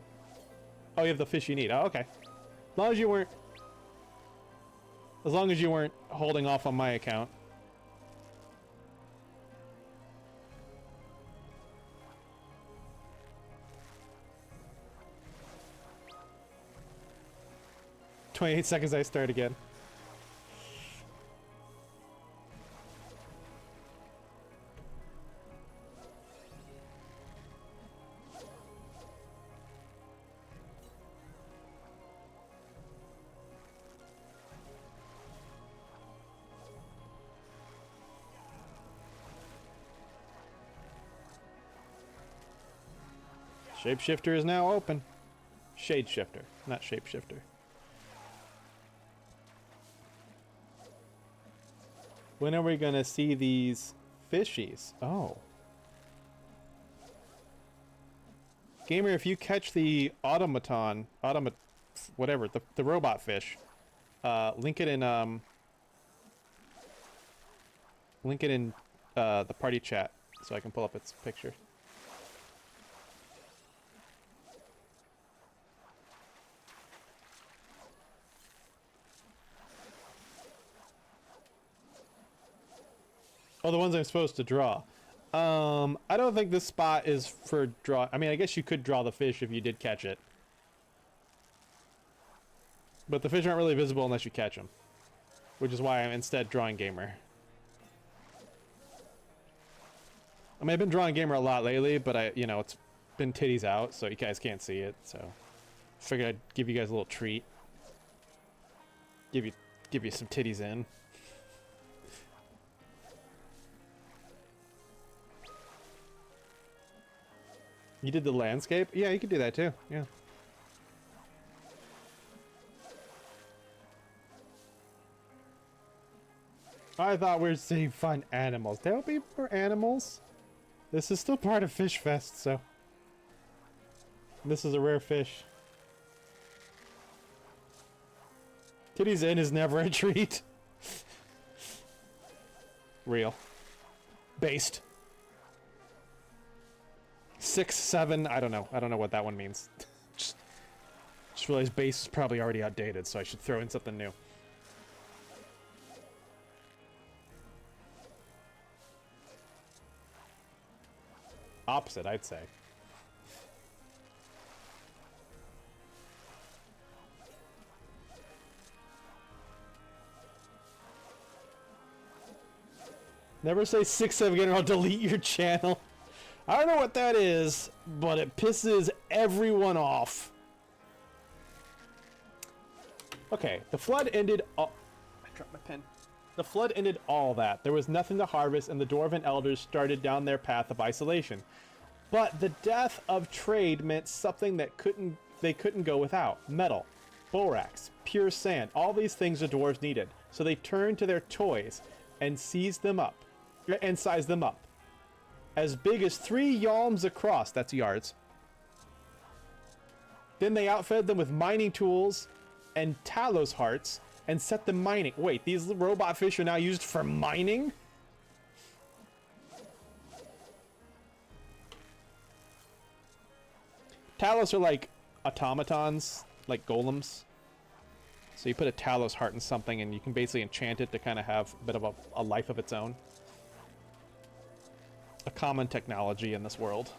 Speaker 1: Oh, you have the fish you need. Oh, okay. As long as you weren't holding off on my account. "28 seconds, I start again." Shapeshifter is now open. Shadeshifter, not shapeshifter. When are we gonna see these fishies? Oh. Gamer, if you catch the whatever, the robot fish, link it in the party chat so I can pull up its picture. Oh, the ones I'm supposed to draw. I don't think this spot is for draw. I mean, I guess you could draw the fish if you did catch it. But the fish aren't really visible unless you catch them. Which is why I'm instead drawing Gamer. I mean, I've been drawing Gamer a lot lately, but it's been titties out, so you guys can't see it, so figured I'd give you guys a little treat. Give you some titties in. You did the landscape? Yeah, you could do that too. Yeah. I thought we were seeing fun animals. There'll be more animals. This is still part of Fish Fest, so. This is a rare fish. Kitty's Inn is never a treat. Real. Based. 6, 7, I don't know. I don't know what that one means. just realized base is probably already outdated, so I should throw in something new. Opposite, I'd say. Never say 6, 7 again or I'll delete your channel. I don't know what that is, but it pisses everyone off. Okay, the flood ended all... I dropped my pen. The flood ended all that. There was nothing to harvest, and the Dwarven elders started down their path of isolation. But the death of trade meant something that they couldn't go without. Metal, borax, pure sand, all these things the dwarves needed. So they turned to their toys and sized them up. As big as 3 yalms across, that's yards. Then they outfitted them with mining tools and Talos hearts and set them mining. Wait, these robot fish are now used for mining? Talos are like automatons, like golems. So you put a Talos heart in something and you can basically enchant it to kind of have a bit of a life of its own. A common technology in this world.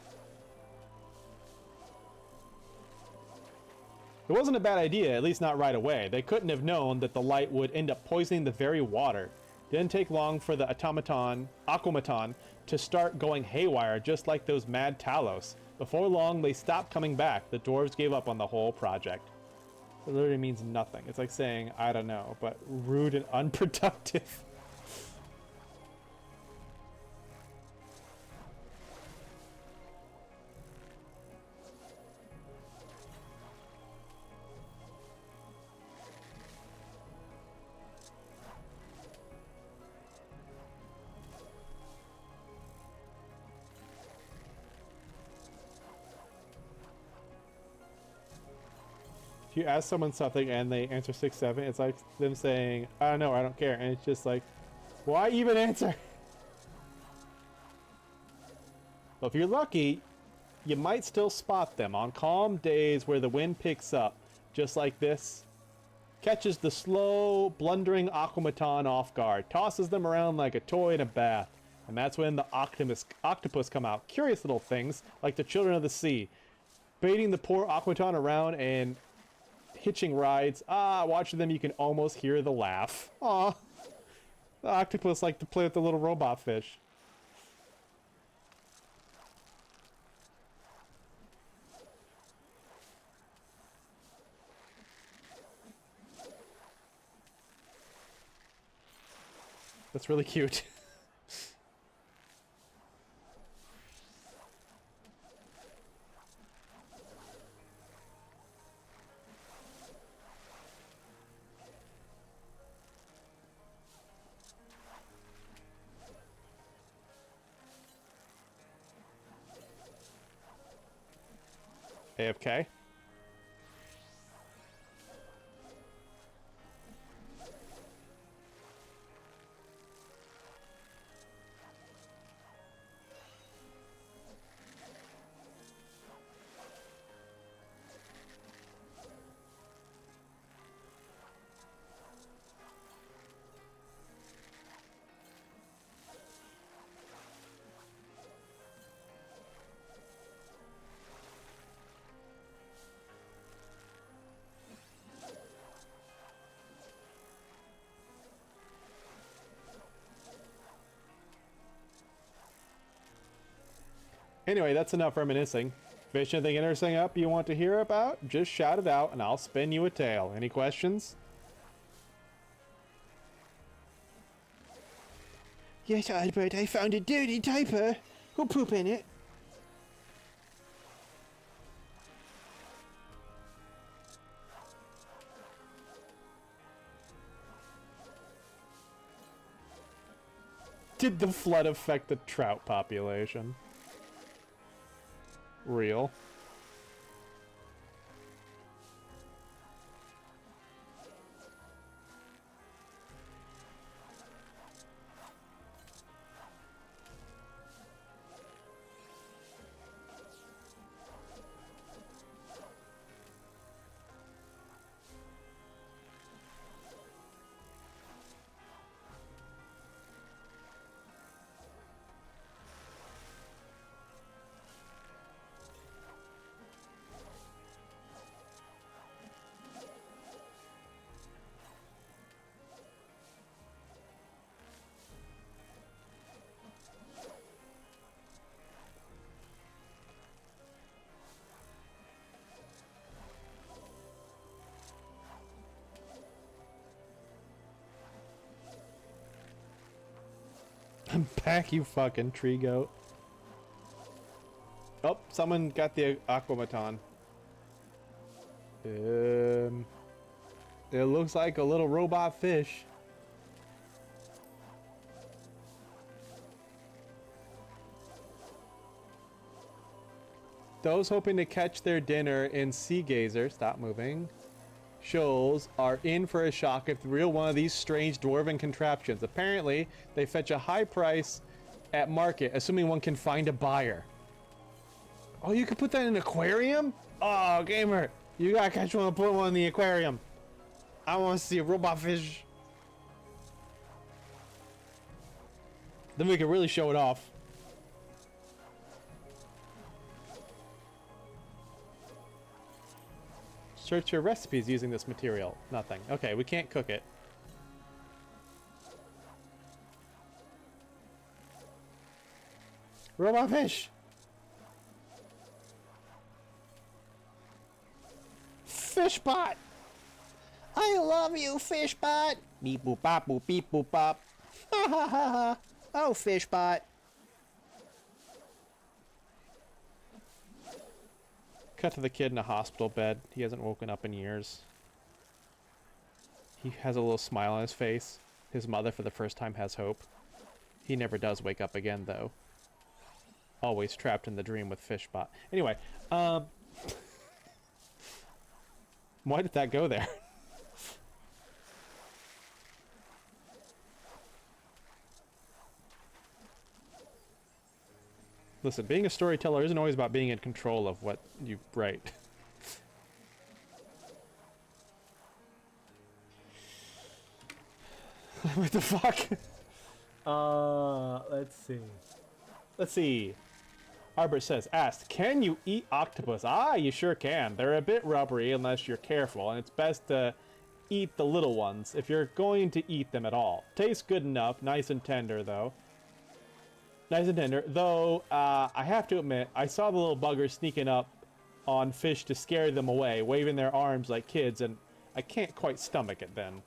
Speaker 1: It wasn't a bad idea, at least not right away. They couldn't have known that the light would end up poisoning the very water. It didn't take long for the Aquamaton to start going haywire, just like those mad Talos. Before long, they stopped coming back. The dwarves gave up on the whole project. It literally means nothing. It's like saying, I don't know, but rude and unproductive. If you ask someone something and they answer 6, 7, it's like them saying, I don't know, I don't care. And it's just like, why even answer? But if you're lucky, you might still spot them on calm days where the wind picks up, just like this. Catches the slow, blundering Aquamaton off guard, tosses them around like a toy in a bath. And that's when the octopus come out. Curious little things, like the children of the sea. Baiting the poor Aquamaton around and hitching rides. Watching them, you can almost hear the laugh. Aw. The octopus like to play with the little robot fish. That's really cute. AFK. Anyway, that's enough reminiscing. Fish anything interesting up you want to hear about? Just shout it out and I'll spin you a tale. Any questions?
Speaker 4: Yes, Albert, I found a dirty diaper. Who poop in it?
Speaker 1: Did the flood affect the trout population? Real. I'm back, you fucking tree goat. Oh, someone got the aquamaton. It looks like a little robot fish. Those hoping to catch their dinner in Sea Gazer, stop moving, shoals are in for a shock if the real one of these strange dwarven contraptions. Apparently, they fetch a high price at market, assuming one can find a buyer. Oh, you could put that in an aquarium? Oh, gamer, you gotta catch one and put one in the aquarium. I want to see a robot fish. Then we can really show it off. Search for recipes using this material. Nothing. Okay, we can't cook it. Robot fish! Fishbot! I love you, Fishbot! Beep boop bop boop beep boop bop. Ha ha ha ha! Oh, Fishbot! Cut to the kid in a hospital bed. He hasn't woken up in years. He has a little smile on his face. His mother, for the first time, has hope. He never does wake up again, though. Always trapped in the dream with Fishbot. Anyway, why did that go there? Listen, being a storyteller isn't always about being in control of what you write. What the fuck? Let's see. Let's see. Arbor says, asked, can you eat octopus? Ah, you sure can. They're a bit rubbery unless you're careful, and it's best to eat the little ones if you're going to eat them at all. Tastes good enough, nice and tender, though. Nice and tender, though I have to admit, I saw the little buggers sneaking up on fish to scare them away, waving their arms like kids, and I can't quite stomach it then.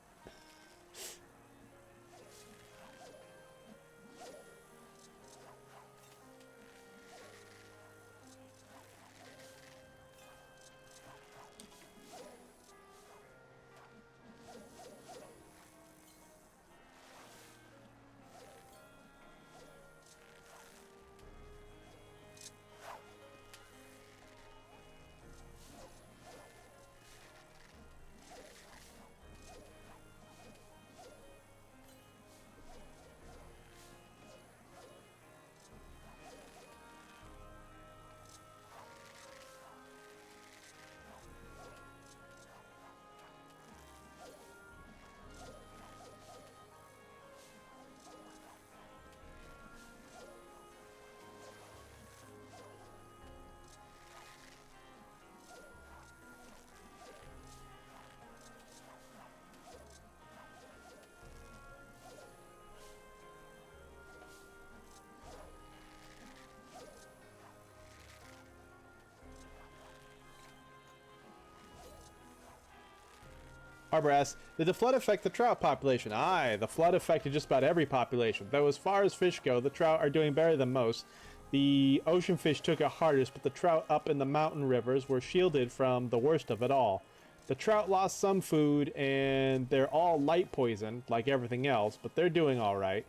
Speaker 1: Arbor asks, did the flood affect the trout population? Aye, the flood affected just about every population. Though as far as fish go, the trout are doing better than most. The ocean fish took it hardest, but the trout up in the mountain rivers were shielded from the worst of it all. The trout lost some food, and they're all light poison, like everything else, but they're doing alright.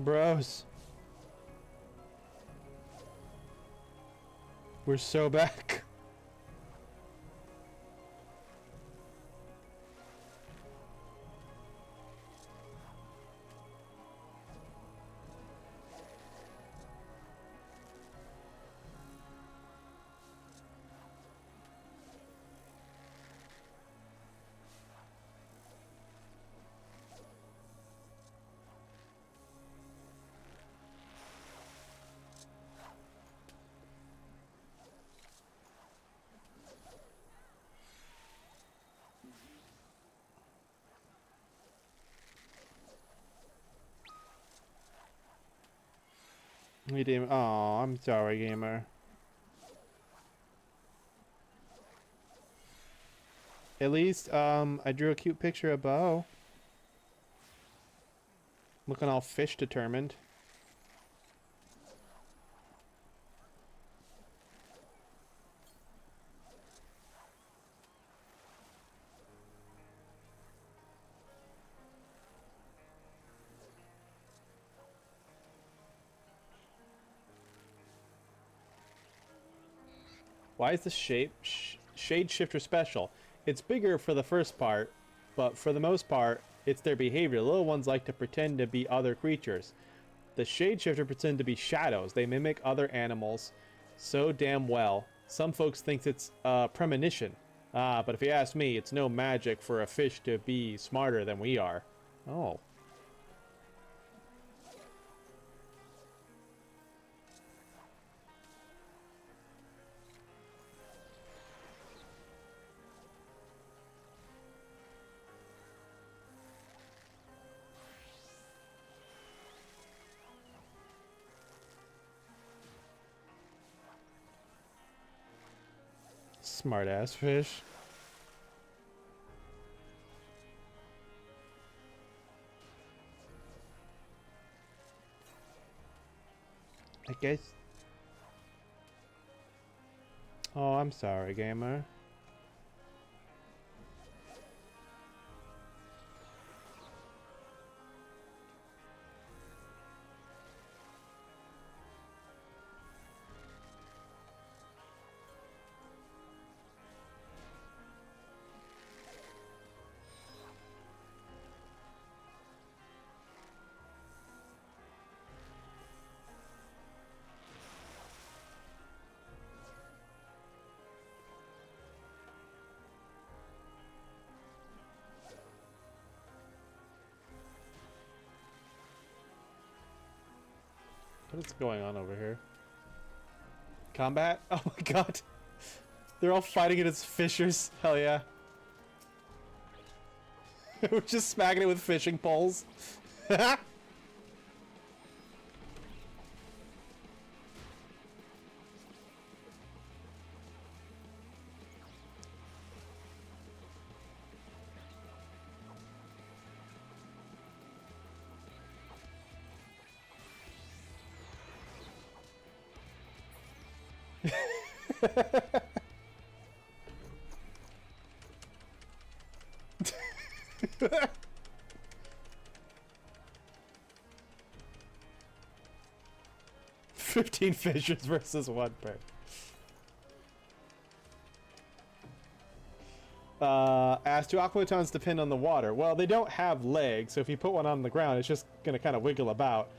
Speaker 1: Bros. We're so back. We didn't. Oh, I'm sorry, gamer. At least, I drew a cute picture of Bo. Looking all fish determined. Why is the shade shifter special? It's bigger for the first part, but for the most part, it's their behavior. The little ones like to pretend to be other creatures. The shade shifter pretend to be shadows. They mimic other animals so damn well. Some folks think it's premonition. But if you ask me, it's no magic for a fish to be smarter than we are. Oh. Smart ass fish. I guess. Oh, I'm sorry, gamer. What is going on over here? Combat? Oh my god. They're all fighting it as fishers. Hell yeah. We're just smacking it with fishing poles. 15 fishers versus 1 pair. As do aquatons depend on the water? Well, they don't have legs, so if you put one on the ground, it's just going to kind of wiggle about.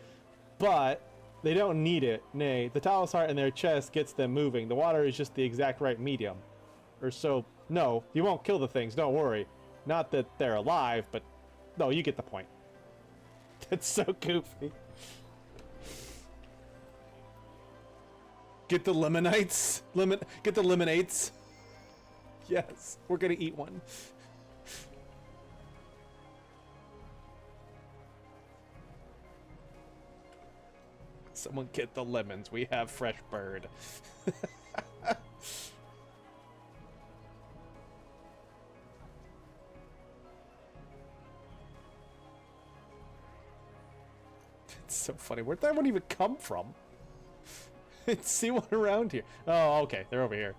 Speaker 1: But they don't need it. Nay, the Talos heart in their chest gets them moving. The water is just the exact right medium. Or so... No, you won't kill the things, don't worry. Not that they're alive, but... No, you get the point. That's so goofy. Get the lemonites? Get the lemonades? Yes, we're gonna eat one. Someone get the lemons. We have fresh bird. It's so funny. Where'd that one even come from? See one around here. Oh, okay. They're over here.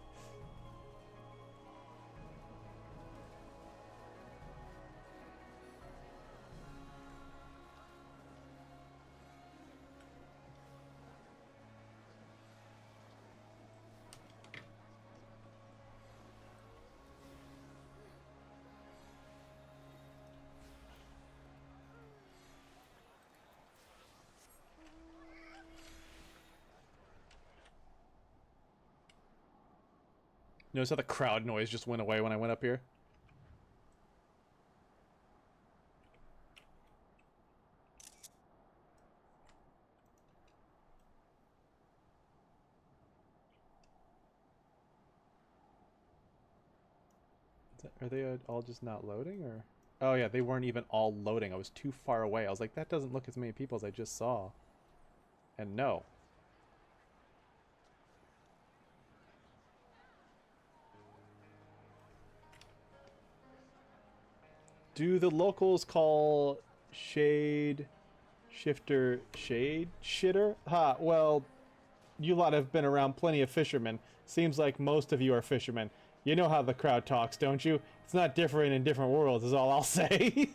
Speaker 1: Notice how the crowd noise just went away when I went up here? Are they all just not loading, or? Oh yeah, they weren't even all loading. I was too far away. I was like, that doesn't look as many people as I just saw. And no. Do the locals call shade shifter shade shitter? Ha, well, you lot have been around plenty of fishermen. Seems like most of you are fishermen. You know how the crowd talks, don't you? It's not different in different worlds, is all I'll say.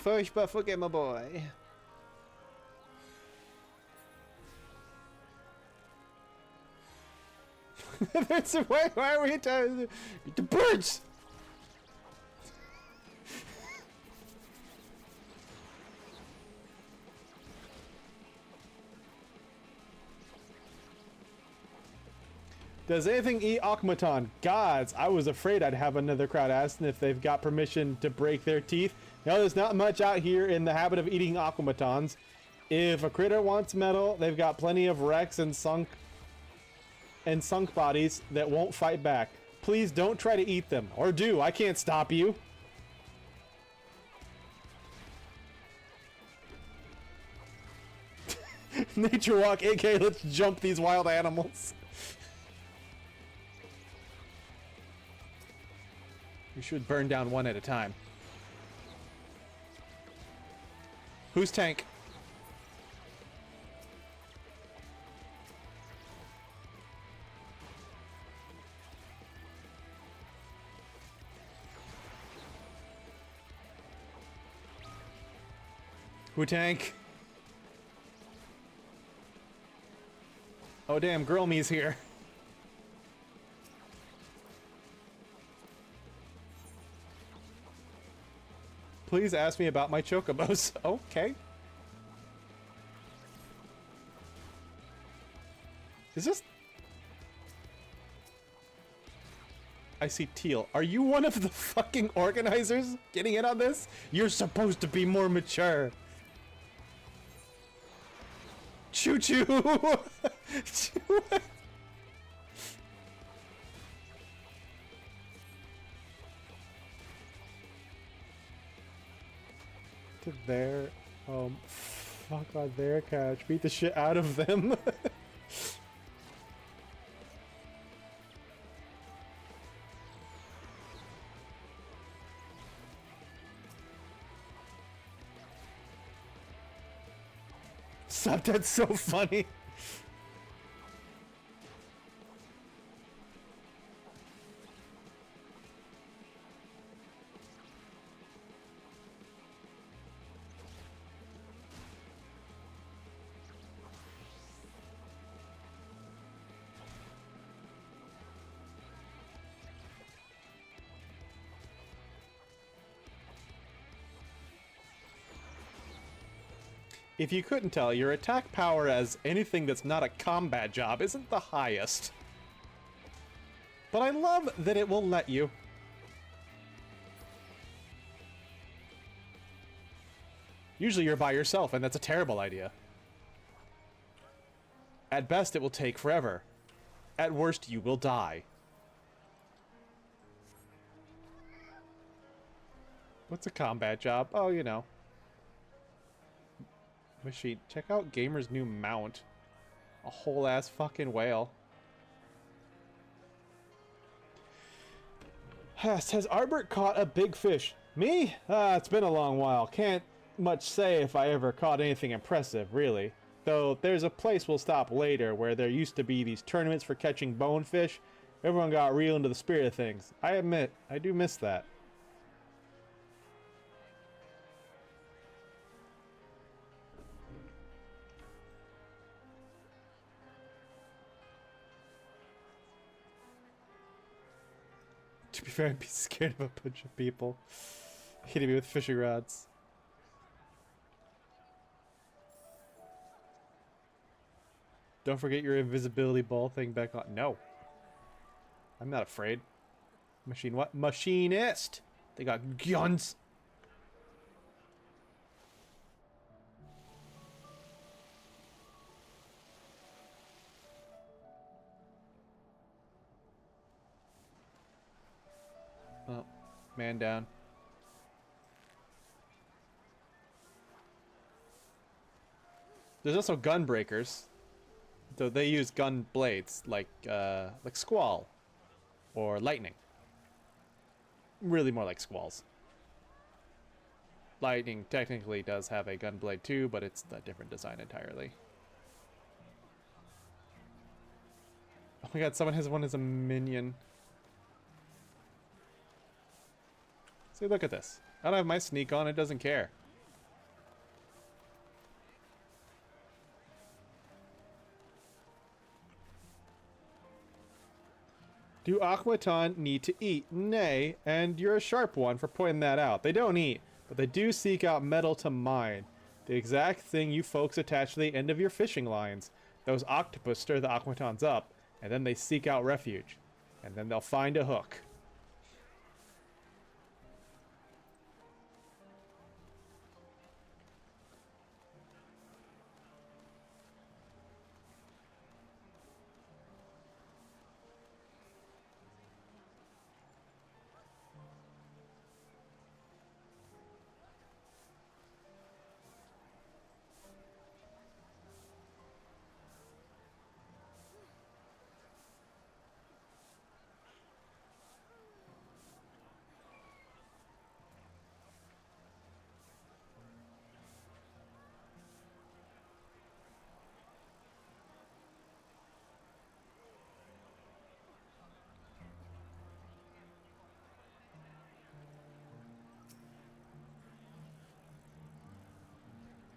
Speaker 1: Furchtbar forget my boy. Why are we talking? The birds! Does anything eat automaton? Gods, I was afraid I'd have another crowd asking if they've got permission to break their teeth. No, there's not much out here in the habit of eating automatons. If a critter wants metal, they've got plenty of wrecks and sunk bodies that won't fight back. Please don't try to eat them. Or do, I can't stop you. Nature walk, aka let's jump these wild animals. We should burn down one at a time. Who's tank? Who tank? Oh damn, girl me's here. Please ask me about my chocobos. Okay. Is this... I see teal. Are you one of the fucking organizers getting in on this? You're supposed to be more mature. Choo-choo! To their... fuck on their couch. Beat the shit out of them. Stop, that's so funny. If you couldn't tell, your attack power as anything that's not a combat job isn't the highest. But I love that it will let you. Usually you're by yourself, and that's a terrible idea. At best, it will take forever. At worst, you will die. What's a combat job? Oh, you know. Machine. Check out Gamer's new mount. A whole ass fucking whale. Says Arbert caught a big fish. Me? It's been a long while. Can't much say if I ever caught anything impressive, really. Though there's a place we'll stop later where there used to be these tournaments for catching bonefish. Everyone got real into the spirit of things. I admit, I do miss that. To be fair, I'd be scared of a bunch of people hitting me with fishing rods. Don't forget your invisibility ball thing back on. No. I'm not afraid. Machine what? Machinist! They got guns! Oh, man down. There's also gun breakers. So they use gun blades like Squall or Lightning. Really more like Squalls. Lightning technically does have a gun blade too, but it's a different design entirely. Oh my god, someone has one as a minion. See, look at this. I don't have my sneak on, it doesn't care. Do Aquaton need to eat? Nay, and you're a sharp one for pointing that out. They don't eat, but they do seek out metal to mine. The exact thing you folks attach to the end of your fishing lines. Those octopus stir the Aquatons up, and then they seek out refuge. And then they'll find a hook.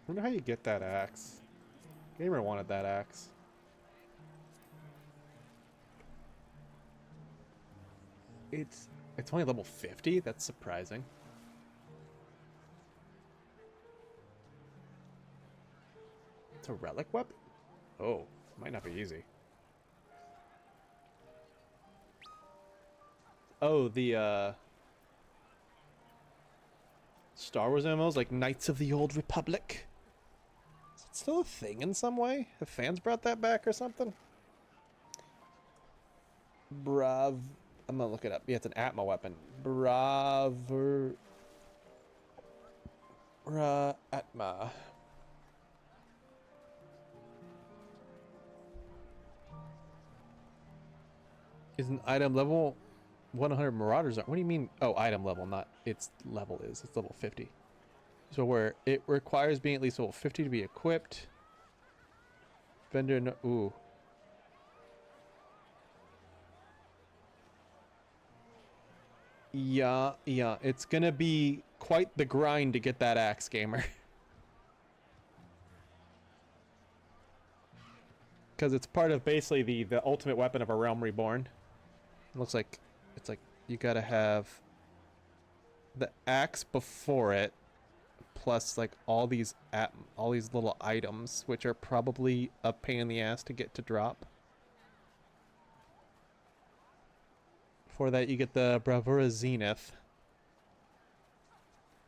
Speaker 1: I wonder how you get that axe. Gamer wanted that axe. It's only level 50? That's surprising. It's a relic weapon? Oh, might not be easy. Oh, the Star Wars MMOs like Knights of the Old Republic. Is it still a thing in some way? Have fans brought that back or something? I'm gonna look it up. Yeah, it's an Atma weapon. Atma. Is an item level 100 Marauders? What do you mean? Oh, item level, not its level is. It's level 50. So where it requires being at least level 50 to be equipped. Vendor, no, ooh. Yeah, it's gonna be quite the grind to get that axe, gamer. Because it's part of basically the ultimate weapon of a Realm Reborn. It looks like it's like you gotta have the axe before it, plus like all these little items, which are probably a pain in the ass to get to drop. For that, you get the Bravura Zenith,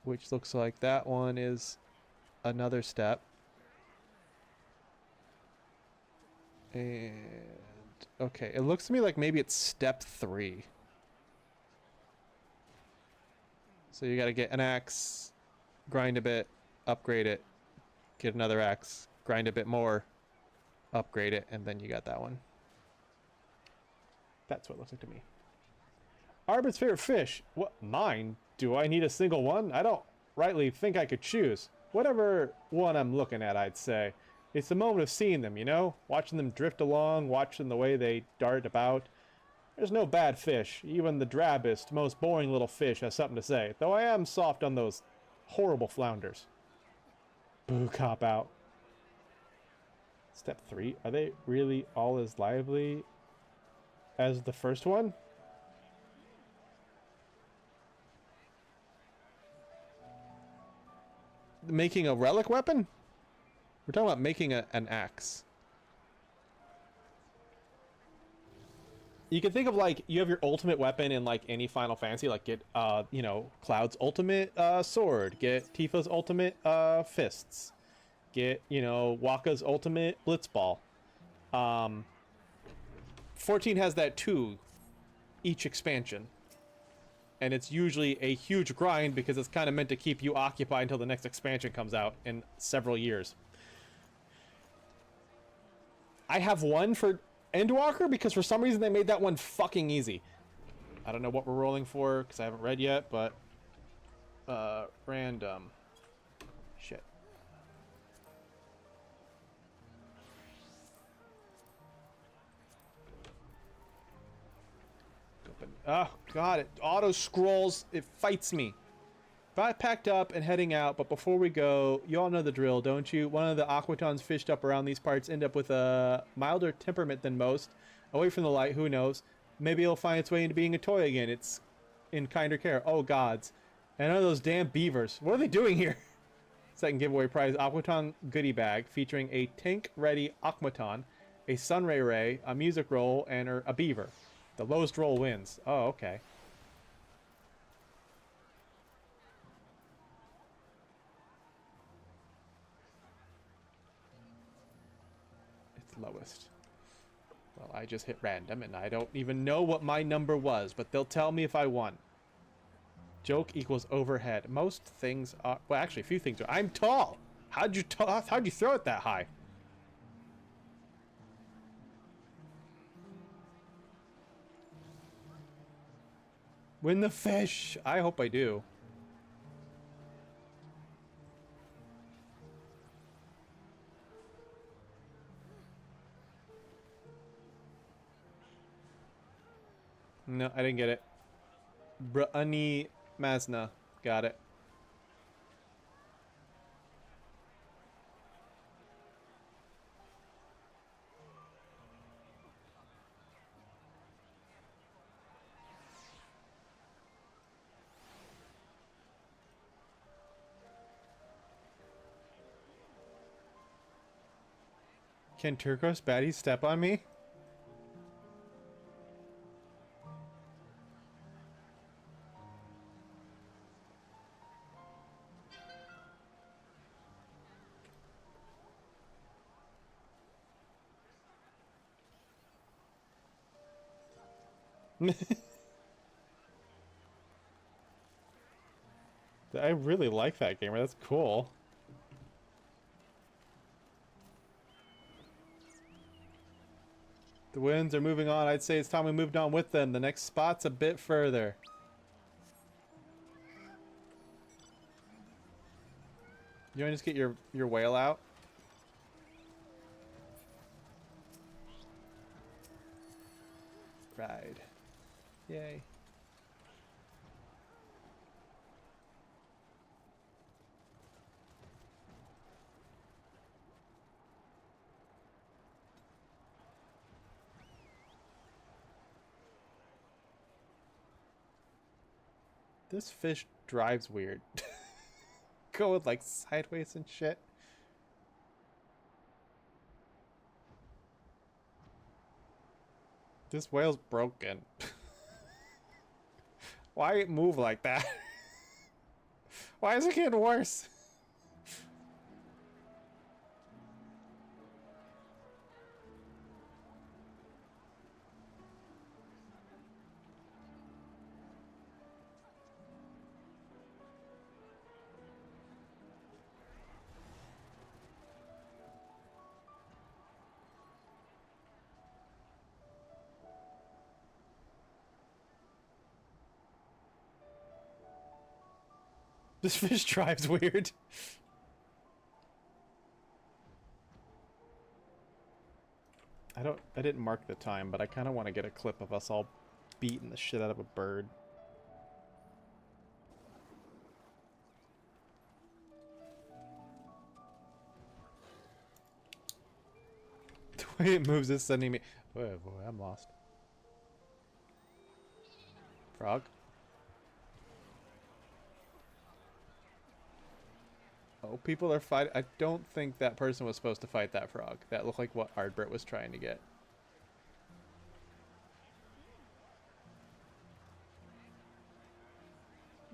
Speaker 1: which looks like that one is another step. And okay, it looks to me like maybe it's step 3. So you gotta get an axe, grind a bit, upgrade it, get another axe, grind a bit more, upgrade it, and then you got that one. That's what it looks like to me. Arbert's favorite fish. What? Mine? Do I need a single one? I don't rightly think I could choose. Whatever one I'm looking at, I'd say. It's the moment of seeing them, you know? Watching them drift along, watching the way they dart about. There's no bad fish. Even the drabbest, most boring little fish has something to say. Though I am soft on those horrible flounders. Boo, cop out. Step 3. Are they really all as lively as the first one? Making a relic weapon? We're talking about making an axe. You can think of, like, you have your ultimate weapon in, like, any Final Fantasy. Like, get, you know, Cloud's ultimate sword. Get Tifa's ultimate fists. Get, you know, Wakka's ultimate blitzball. 14 has that too, each expansion. And it's usually a huge grind because it's kind of meant to keep you occupied until the next expansion comes out in several years. I have one for Endwalker because for some reason they made that one fucking easy. I don't know what we're rolling for because I haven't read yet, but random. Shit. Open. Oh god, it auto scrolls. It fights me. I packed up and heading out, but before we go, you all know the drill, don't you? One of the aquatons fished up around these parts end up with a milder temperament than most. Away from the light, who knows? Maybe it'll find its way into being a toy again. It's in kinder care. Oh, gods. And none of those damn beavers. What are they doing here? Second giveaway prize, Aquaton goodie bag, featuring a tank-ready Aquaton, a Sunray Ray, a music roll, and a beaver. The lowest roll wins. Oh, okay. Lowest. Well, I just hit random and I don't even know what my number was, but they'll tell me if I won. Joke equals overhead. Most things are, well, actually a few things are. I'm tall. How'd you throw it that high? Win the fish. I hope I do. No, I didn't get it. Brani Masna. Got it. Can Turcos baddies step on me? I really like that gamer. That's cool. The winds are moving on. I'd say it's time we moved on with them. The next spot's a bit further. You want to just get your whale out? Ride. Yay. This fish drives weird. Going like sideways and shit. This whale's broken. Why it move like that? Why is it getting worse? This fish drives weird. I didn't mark the time, but I kind of want to get a clip of us all beating the shit out of a bird. The way it moves is sending me... Oh boy, I'm lost. Frog? Oh, people are fighting. I don't think that person was supposed to fight that frog. That looked like what Ardbert was trying to get.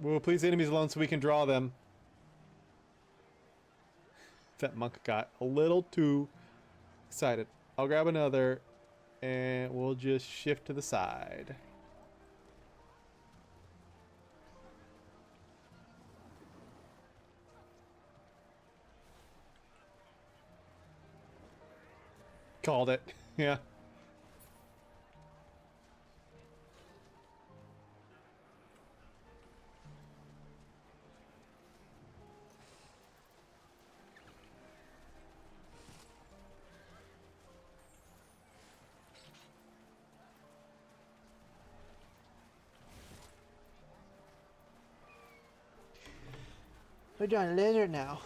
Speaker 1: Well, please enemies alone so we can draw them. That monk got a little too excited. I'll grab another and we'll just shift to the side. Called it. Yeah. We're drawing a lizard now.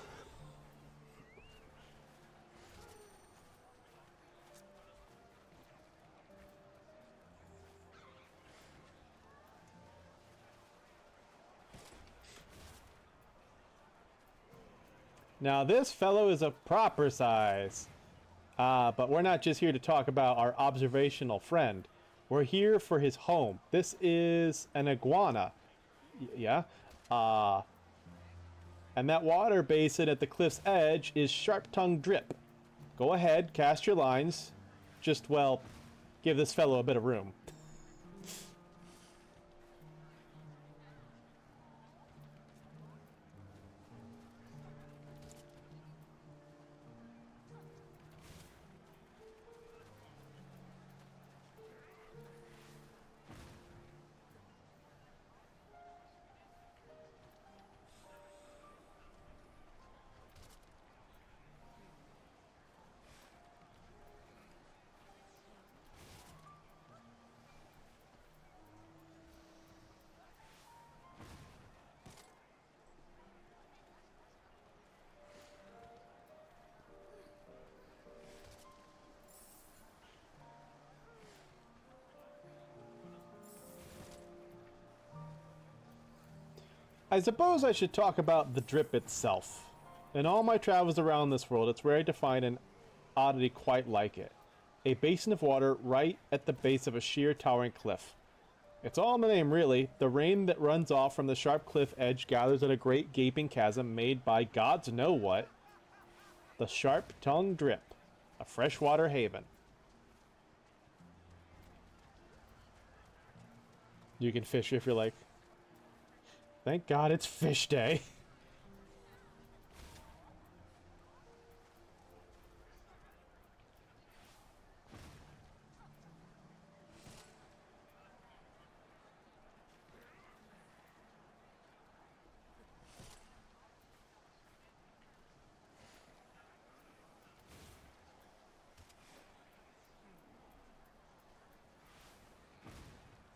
Speaker 1: Now this fellow is a proper size. But we're not just here to talk about our observational friend. We're here for his home. This is an iguana. Yeah. And that water basin at the cliff's edge is Sharp-Tongued Drip. Go ahead, cast your lines. Just, well, give this fellow a bit of room. I suppose I should talk about the drip itself. In all my travels around this world, it's rare to find an oddity quite like it. A basin of water right at the base of a sheer towering cliff. It's all in the name, really. The rain that runs off from the sharp cliff edge gathers at a great gaping chasm made by gods know what. The Sharp-Tongued Drip, a freshwater haven. You can fish if you're like, thank God it's fish day.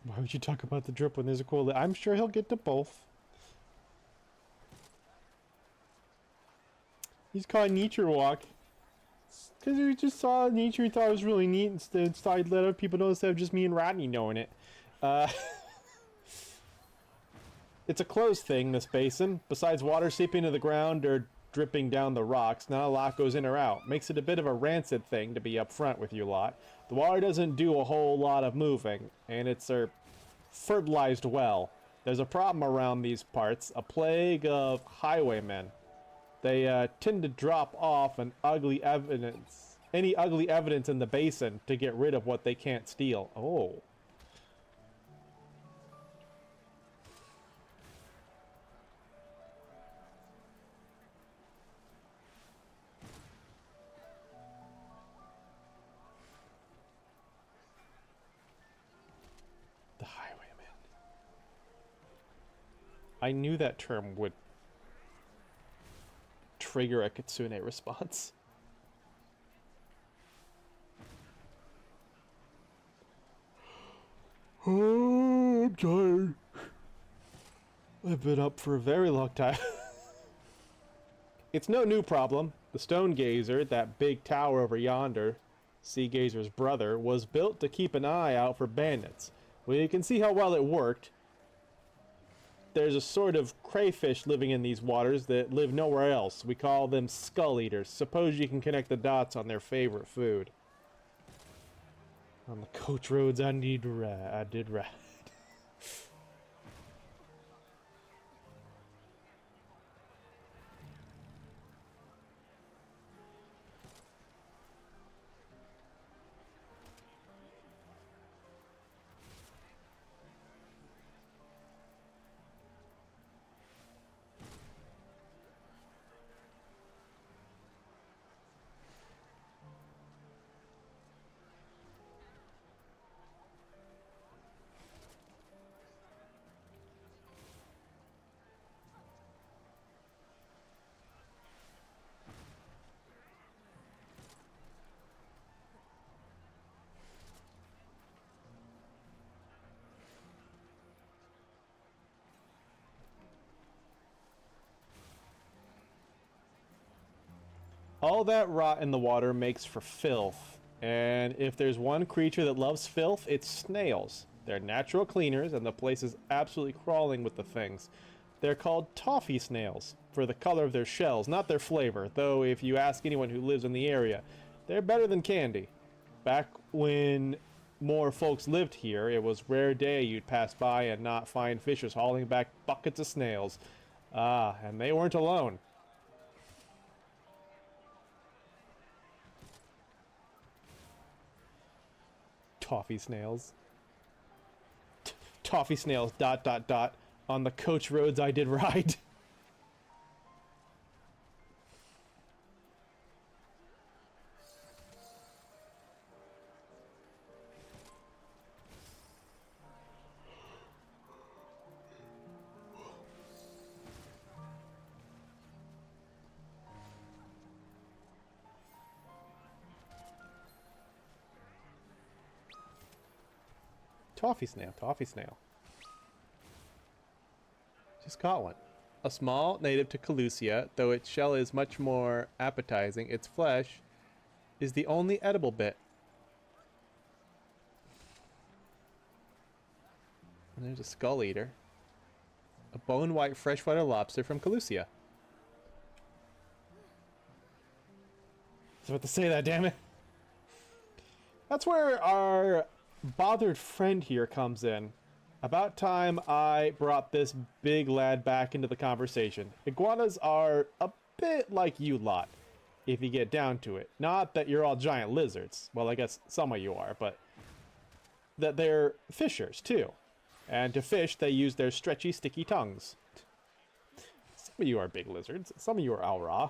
Speaker 1: Why would you talk about the drip when there's a cool... I'm sure he'll get to both. He's called Nature Walk. Because we just saw nature, he thought it was really neat, instead started letting people know instead of just me and Rodney knowing it. It's a closed thing, this basin. Besides water seeping to the ground or dripping down the rocks, not a lot goes in or out. Makes it a bit of a rancid thing, to be upfront with you lot. The water doesn't do a whole lot of moving, and it's a fertilized well. There's a problem around these parts, a plague of highwaymen. They tend to drop off any ugly evidence in the basin to get rid of what they can't steal. Oh. The highwayman. I knew that term would trigger a Kitsune response. Oh, I'm tired. I've been up for a very long time. It's no new problem. The Stone Gazer, that big tower over yonder, Sea Gazer's brother, was built to keep an eye out for bandits. Well, you can see how well it worked. There's a sort of crayfish living in these waters that live nowhere else. We call them skull eaters. Suppose you can connect the dots on their favorite food. On the coach roads I did ride. All that rot in the water makes for filth, and if there's one creature that loves filth, it's snails. They're natural cleaners, and the place is absolutely crawling with the things. They're called toffee snails, for the color of their shells, not their flavor, though if you ask anyone who lives in the area, they're better than candy. Back when more folks lived here, it was rare day you'd pass by and not find fishers hauling back buckets of snails. Ah, and they weren't alone. Toffee snails. Toffee snails, ... on the coach roads I did ride. Toffee snail, toffee snail. Just caught one. A small native to Calusia, though its shell is much more appetizing, its flesh is the only edible bit. And there's a skull eater. A bone white freshwater lobster from Calusia. I was about to say that, damn it. That's where our bothered friend here comes in. About time I brought this big lad back into the conversation. Iguanas are a bit like you lot, if you get down to it. Not that you're all giant lizards. Well, I guess some of you are, but that they're fishers too. And to fish, they use their stretchy, sticky tongues. Some of you are big lizards. Some of you are Aura.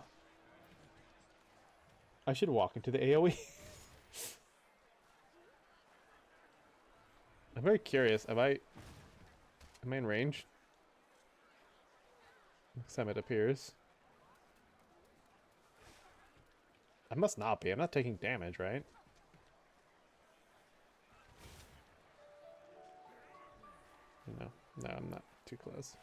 Speaker 1: I should walk into the AoE. I'm very curious. Am I in range? Next time it appears. I must not be. I'm not taking damage, right? No, I'm not too close.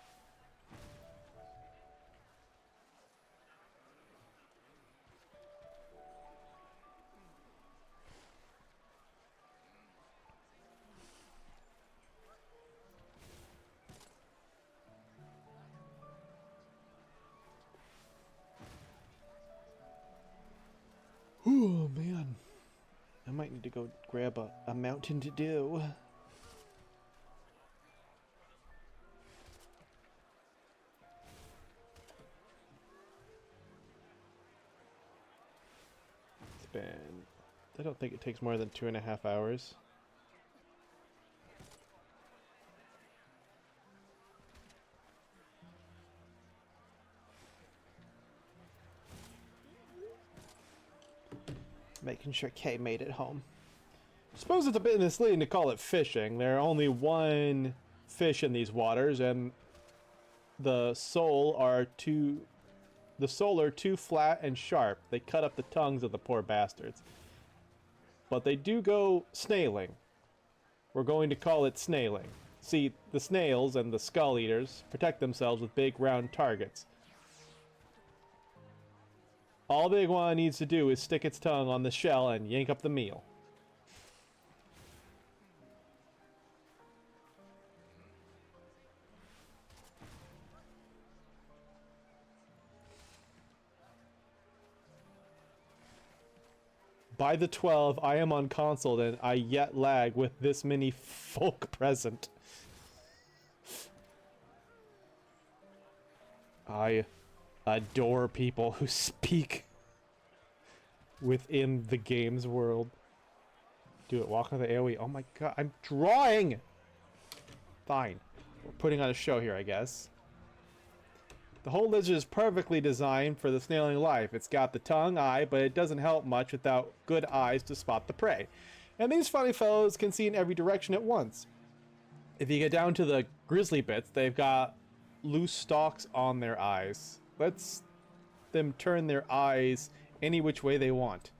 Speaker 1: Oh man, I might need to go grab a mountain to do. It's been, I don't think it takes more than 2.5 hours. Making sure Kay made it home. Suppose it's a bit misleading to call it fishing. There are only one fish in these waters, and the sole are two The sole are too flat and sharp. They cut up the tongues of the poor bastards. But they do go snailing. We're going to call it snailing. See, the snails and the skull eaters protect themselves with big round targets. All the iguana needs to do is stick its tongue on the shell and yank up the meal. By the 12, I am on console and I yet lag with this many folk present. I adore people who speak within the game's world. Do it, walk on the AoE. Oh my god, I'm drawing! Fine. We're putting on a show here, I guess. The whole lizard is perfectly designed for the snailing life. It's got the tongue, eye, but it doesn't help much without good eyes to spot the prey. And these funny fellows can see in every direction at once. If you get down to the grizzly bits, they've got loose stalks on their eyes. Lets them turn their eyes any which way they want.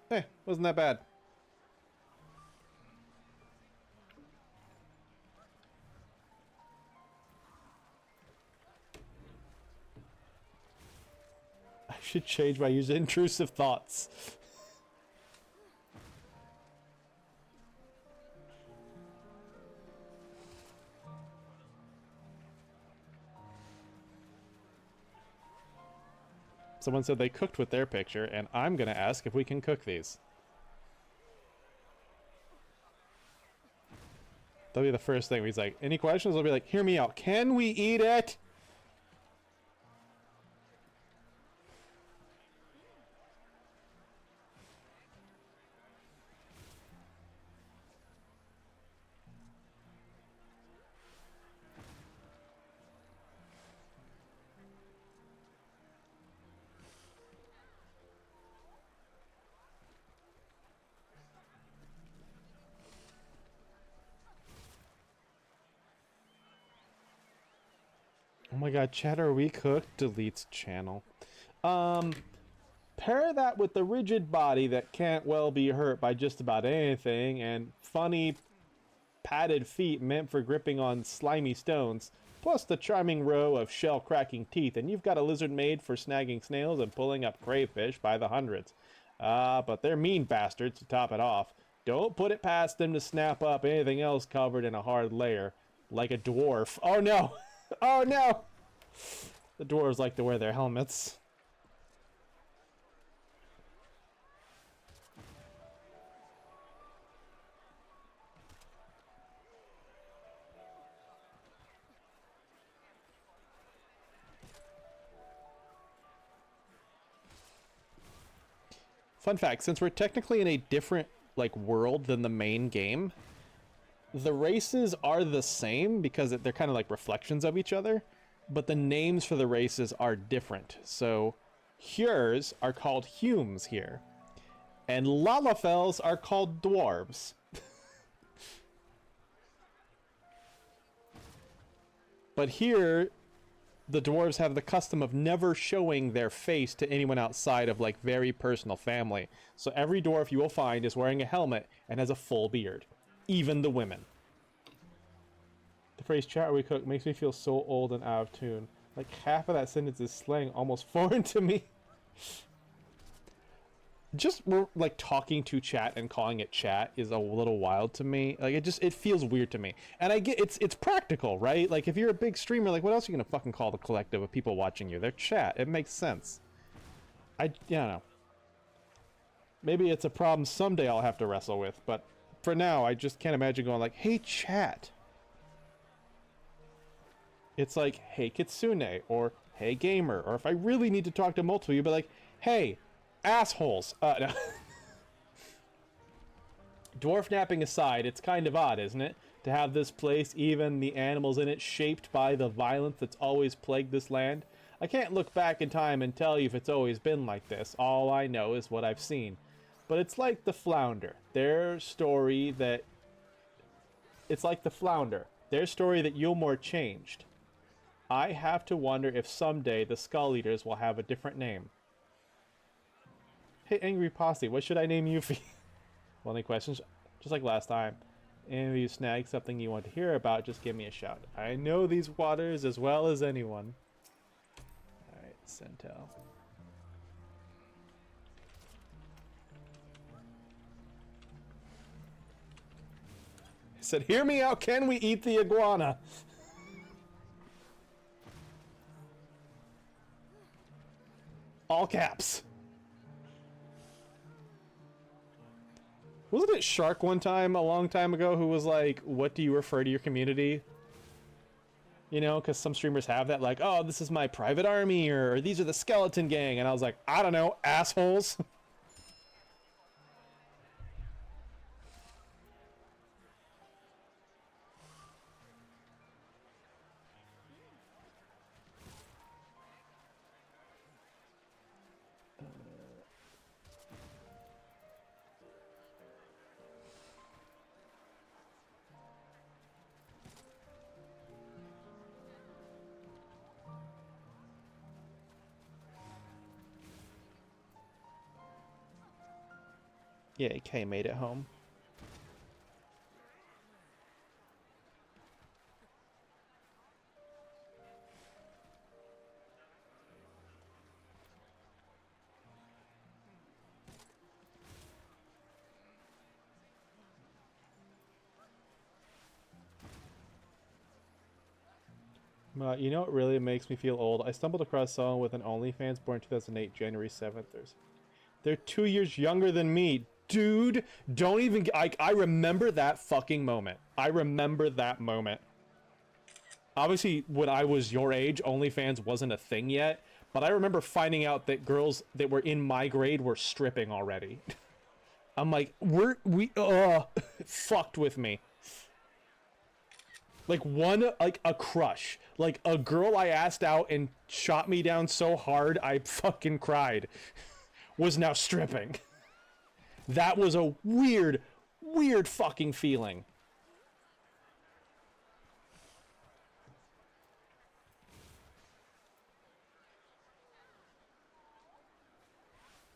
Speaker 1: Hey, wasn't that bad. I should change my use intrusive thoughts. Someone said they cooked with their picture, and I'm gonna ask if we can cook these. That'll be the first thing. He's like, any questions? I'll be like, hear me out. Can we eat it? Oh my god, chat, are we cooked? Deletes channel. Pair that with the rigid body that can't well be hurt by just about anything, and funny padded feet meant for gripping on slimy stones, plus the charming row of shell-cracking teeth, and you've got a lizard made for snagging snails and pulling up crayfish by the hundreds. But they're mean bastards to top it off. Don't put it past them to snap up anything else covered in a hard layer, like a dwarf. Oh no! Oh no! The dwarves like to wear their helmets. Fun fact, since we're technically in a different world than the main game, the races are the same because they're kind of like reflections of each other, but the names for the races are different. So Hures are called Humes here, and Lalafels are called dwarves. But here, the dwarves have the custom of never showing their face to anyone outside of very personal family. So every dwarf you will find is wearing a helmet and has a full beard. Even the women. The phrase chat we cook makes me feel so old and out of tune. Like half of that sentence is slang almost foreign to me. Just talking to chat and calling it chat is a little wild to me. It feels weird to me. And I get it's practical, right? Like if you're a big streamer, what else are you gonna fucking call the collective of people watching you? They're chat. It makes sense. I don't know. Maybe it's a problem someday I'll have to wrestle with, but for now, I just can't imagine going hey, chat. It's like, hey, Kitsune, or hey, gamer, or if I really need to talk to multiple, you'd be like, hey, assholes. No. Dwarf napping aside, it's kind of odd, isn't it? To have this place, even the animals in it, shaped by the violence that's always plagued this land. I can't look back in time and tell you if it's always been like this. All I know is what I've seen. But it's like the Flounder. Their story that... It's like the Flounder. Their story that Yulmore changed. I have to wonder if someday the Skull Eaters will have a different name. Hey, Angry Posse, what should I name Yuffie? Well, any questions? Just like last time. And if you snag something you want to hear about, just give me a shout. I know these waters as well as anyone. Alright, Centel. He said, hear me out, can we eat the iguana? All caps. Wasn't it Shark one time, a long time ago, who was like, what do you refer to your community? You know, because some streamers have that, like, oh, this is my private army, or these are the skeleton gang. And I was like, I don't know, assholes. Yeah, Kay made it home. You know what really makes me feel old? I stumbled across someone with an OnlyFans born 2008, January 7th. They're 2 years younger than me. Dude, don't even... I remember that fucking moment. I remember that moment. Obviously, when I was your age, OnlyFans wasn't a thing yet. But I remember finding out that girls that were in my grade were stripping already. I'm like, fucked with me. Like a crush. Like a girl I asked out and shot me down so hard I fucking cried. Was now stripping. That was a weird, weird fucking feeling.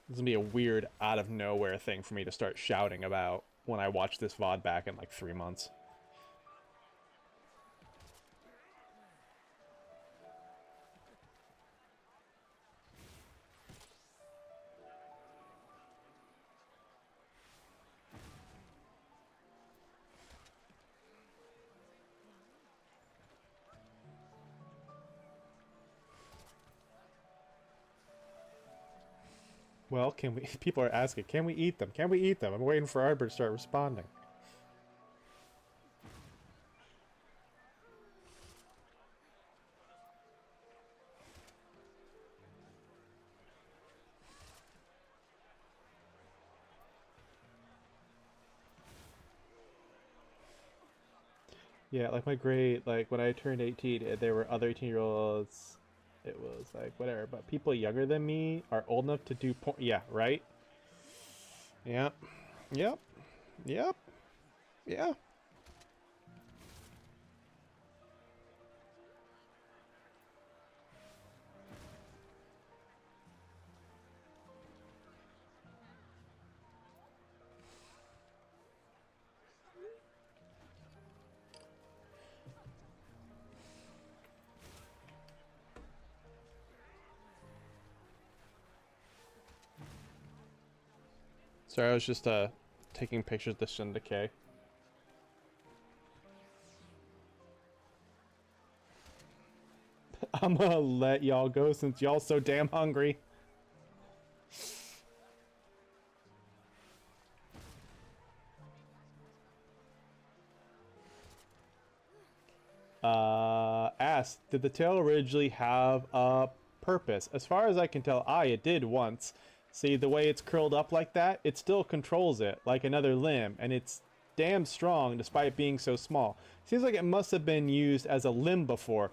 Speaker 1: This is gonna be a weird, out of nowhere thing for me to start shouting about when I watch this VOD back in like 3 months. Well, can we... People are asking, can we eat them? Can we eat them? I'm waiting for Arbor to start responding. Yeah, like my grade, like when I turned 18, there were other 18-year-olds... It was like, whatever, but people younger than me are old enough to do porn. Yeah, right? Yep. Yep. Yep. Yeah. Sorry, I was just taking pictures of the Syndicate. I'm gonna let y'all go since y'all so damn hungry. Asked, did the tail originally have a purpose? As far as I can tell, it did once. See, the way it's curled up like that, it still controls it, like another limb, and it's damn strong despite being so small. Seems like it must have been used as a limb before,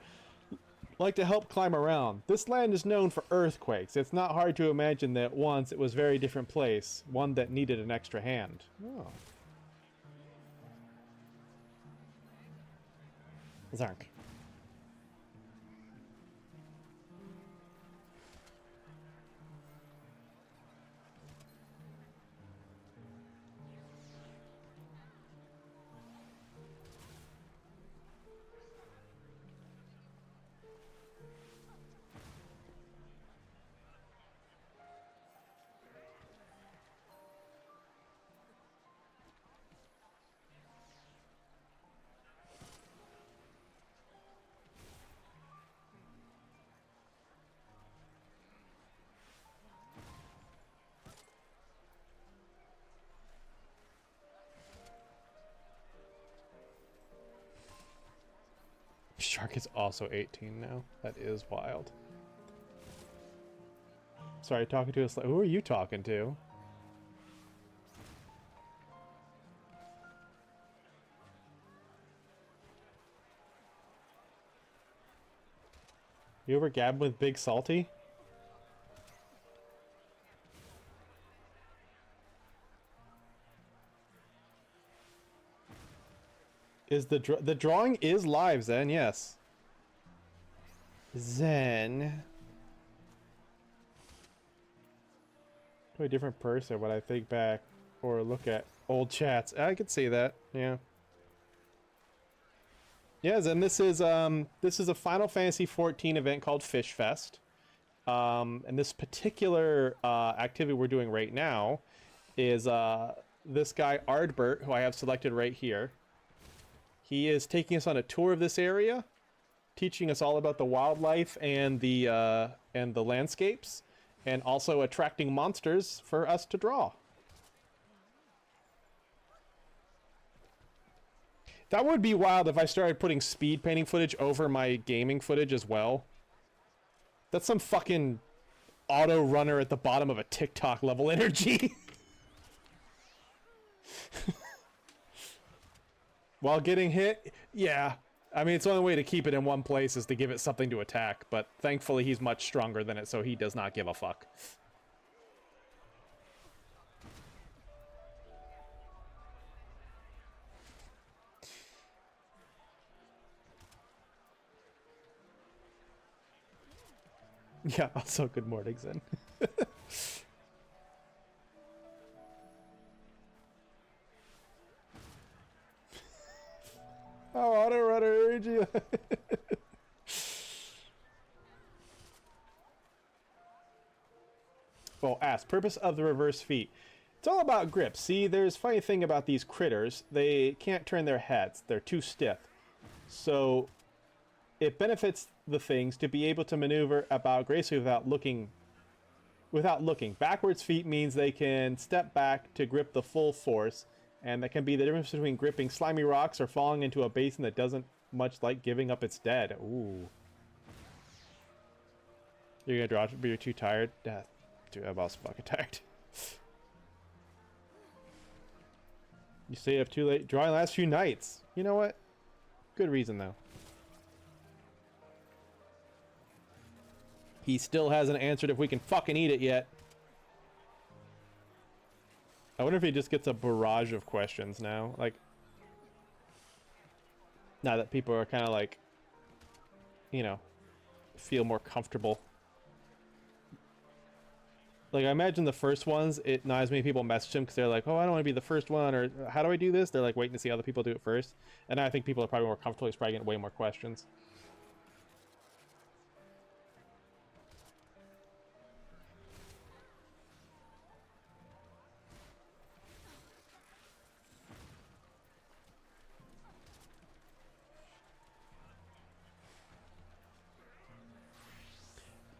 Speaker 1: like to help climb around. This land is known for earthquakes. It's not hard to imagine that once it was a very different place, one that needed an extra hand. Oh. Zark. Shark is also 18 now. That is wild. Sorry, talking to us. Who are you talking to? You ever gabbed with Big Salty? Is the drawing is live, Zen? Yes. Zen. To a different person when I think back or look at old chats. I could see that. Yeah. Yeah, Zen. This is a Final Fantasy XIV event called Fish Fest. And this particular activity we're doing right now is this guy Ardbert, who I have selected right here. He is taking us on a tour of this area, teaching us all about the wildlife and the landscapes, and also attracting monsters for us to draw. That would be wild if I started putting speed painting footage over my gaming footage as well. That's some fucking auto runner at the bottom of a TikTok level energy. While getting hit, yeah. I mean, it's the only way to keep it in one place is to give it something to attack, but thankfully he's much stronger than it, so he does not give a fuck. Yeah, also good morning, Zen. Oh, auto runner energy. Well, ask purpose of the reverse feet. It's all about grip. See, there's a funny thing about these critters. They can't turn their heads. They're too stiff. So it benefits the things to be able to maneuver about gracefully without looking. Backwards feet means they can step back to grip the full force. And that can be the difference between gripping slimy rocks or falling into a basin that doesn't much like giving up its dead. Ooh. You're gonna draw, but you're too tired? Dude, I'm also fucking tired. You stayed up too late. Drawing last few nights. You know what? Good reason, though. He still hasn't answered if we can fucking eat it yet. I wonder if he just gets a barrage of questions now. Like, now that people are kind of like, you know, feel more comfortable. Like, I imagine the first ones, not as many people message him because they're like, oh, I don't want to be the first one, or how do I do this? They're like waiting to see other people do it first. And I think people are probably more comfortable. He's probably getting way more questions.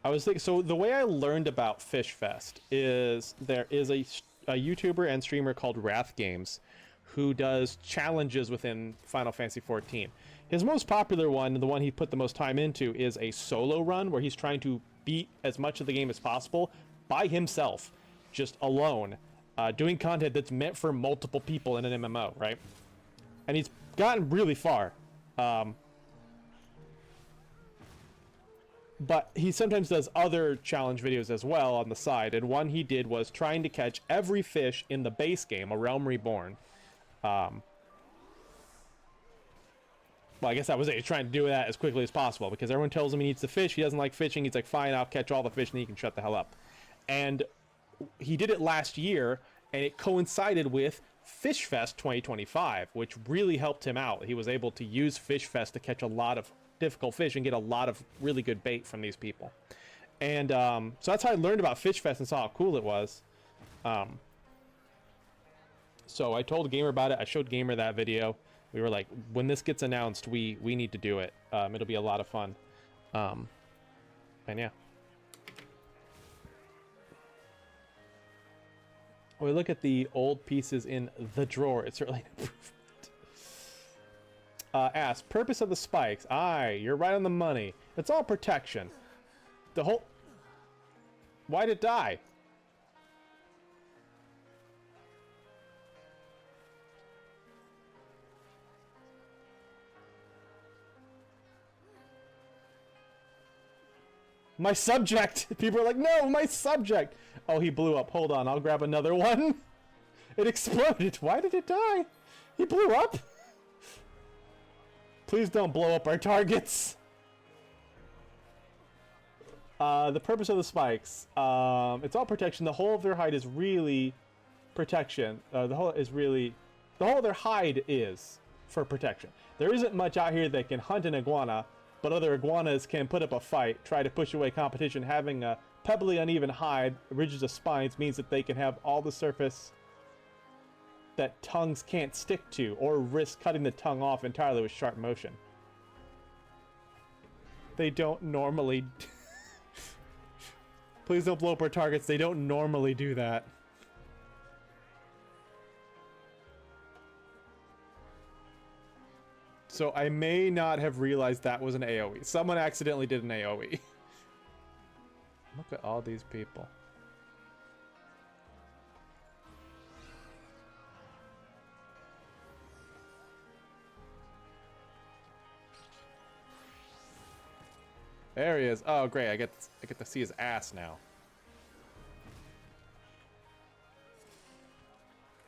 Speaker 1: I was thinking, so the way I learned about Fish Fest is there is a YouTuber and streamer called Wrath Games who does challenges within Final Fantasy XIV. His most popular one, and the one he put the most time into, is a solo run where he's trying to beat as much of the game as possible by himself, just alone. doing content that's meant for multiple people in an MMO, right? And he's gotten really far. But he sometimes does other challenge videos as well on the side, and one he did was trying to catch every fish in the base game, A Realm Reborn. Well, I guess that was it. He's trying to do that as quickly as possible, because everyone tells him he needs to fish. He doesn't like fishing. He's like, fine, I'll catch all the fish, and then he can shut the hell up. And he did it last year, and it coincided with Fish Fest 2025, which really helped him out. He was able to use Fish Fest to catch a lot of difficult fish and get a lot of really good bait from these people. And so that's how I learned about Fish Fest and saw how cool it was. So I told Gamer about it. I showed Gamer that video. We were like, when this gets announced, we need to do it. It'll be a lot of fun. And yeah. We look at the old pieces in the drawer. It's certainly an improvement. Ask, purpose of the spikes. Aye, you're right on the money. It's all protection. The whole... Why'd it die? My subject! People are like, no, my subject! Oh, he blew up. Hold on, I'll grab another one. It exploded. Why did it die? He blew up? Please don't blow up our targets. The purpose of the spikes. It's all protection. The whole of their hide is really protection. The whole of their hide is for protection. There isn't much out here that can hunt an iguana, but other iguanas can put up a fight, try to push away competition. Having a pebbly, uneven hide, ridges of spines, means that they can have all the surface that tongues can't stick to, or risk cutting the tongue off entirely with sharp motion. They don't normally... Please don't blow up our targets. They don't normally do that. So I may not have realized that was an AoE. Someone accidentally did an AoE. Look at all these people. There he is. Oh, great. I get to see his ass now.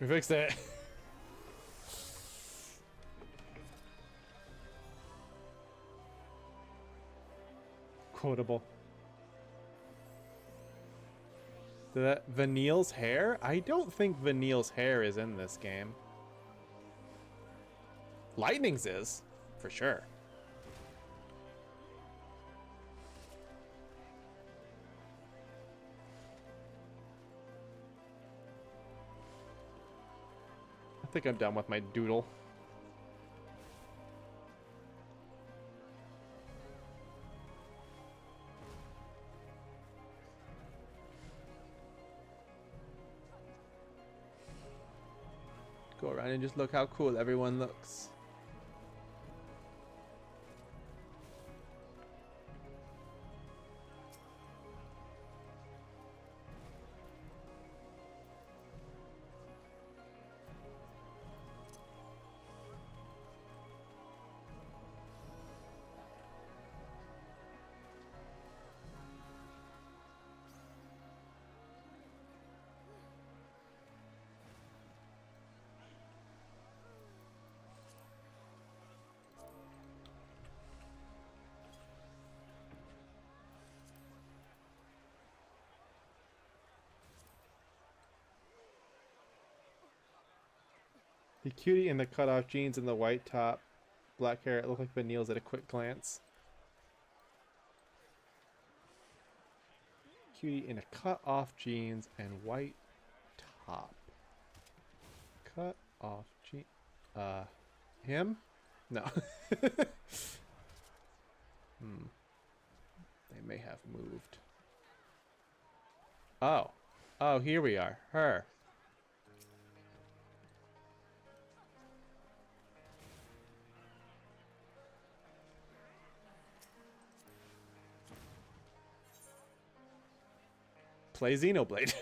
Speaker 1: We fixed it. Quotable. That Vanille's hair? I don't think Vanille's hair is in this game. Lightning's is, for sure. I think I'm done with my doodle. Go around and just look how cool everyone looks. The cutie in the cutoff jeans and the white top, black hair, it looked like Vanille's at a quick glance. Cutie in a cut-off jeans and white top. Cut-off jeans. Him? No. They may have moved. Oh. Oh, here we are. Her. Play Xenoblade.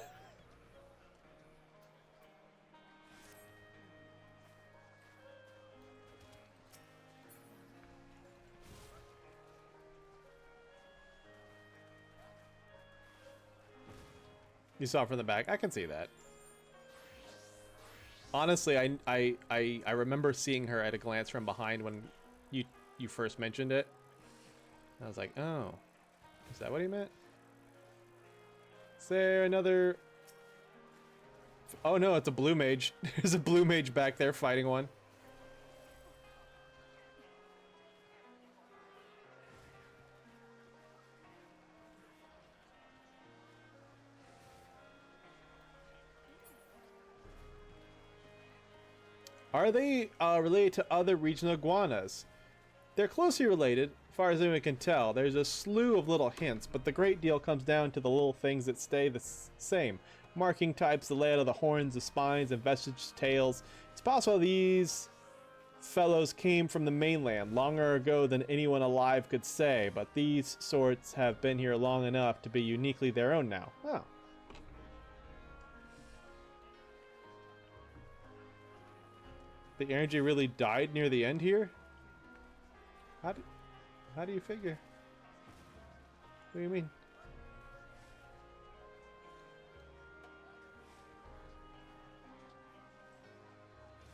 Speaker 1: You saw it from the back. I can see that. Honestly, I remember seeing her at a glance from behind when you first mentioned it. I was like, oh, is that what he meant? Is there another? Oh no, it's a blue mage. There's a blue mage back there fighting one. Are they related to other regional iguanas? They're closely related, as far as anyone can tell. There's a slew of little hints, but the great deal comes down to the little things that stay the same. Marking types, the layout of the horns, the spines, and vestige tails. It's possible these fellows came from the mainland longer ago than anyone alive could say, but these sorts have been here long enough to be uniquely their own now. Oh. The energy really died near the end here? How do you figure? What do you mean?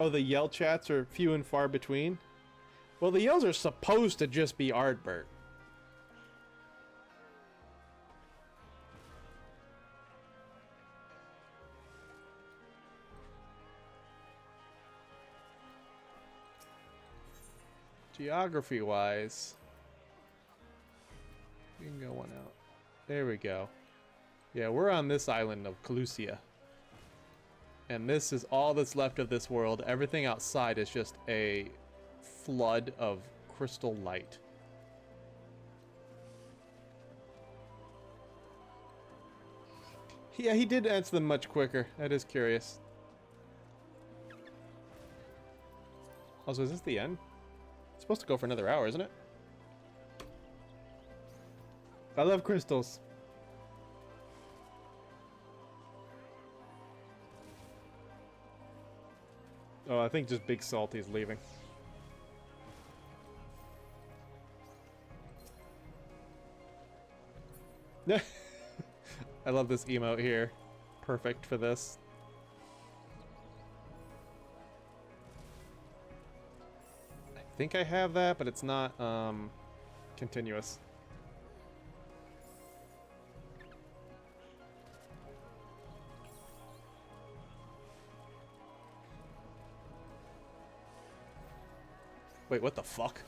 Speaker 1: Oh, the yell chats are few and far between? Well, the yells are supposed to just be Ardbert. Geography-wise, we can go one out. There we go. Yeah, we're on this island of Calusia. And this is all that's left of this world. Everything outside is just a flood of crystal light. Yeah, he did answer them much quicker. That is curious. Also, is this the end? It's supposed to go for another hour, isn't it? I love crystals. Oh, I think just Big Salty's leaving. I love this emote here. Perfect for this. I think I have that, but it's not continuous. Wait, what the fuck?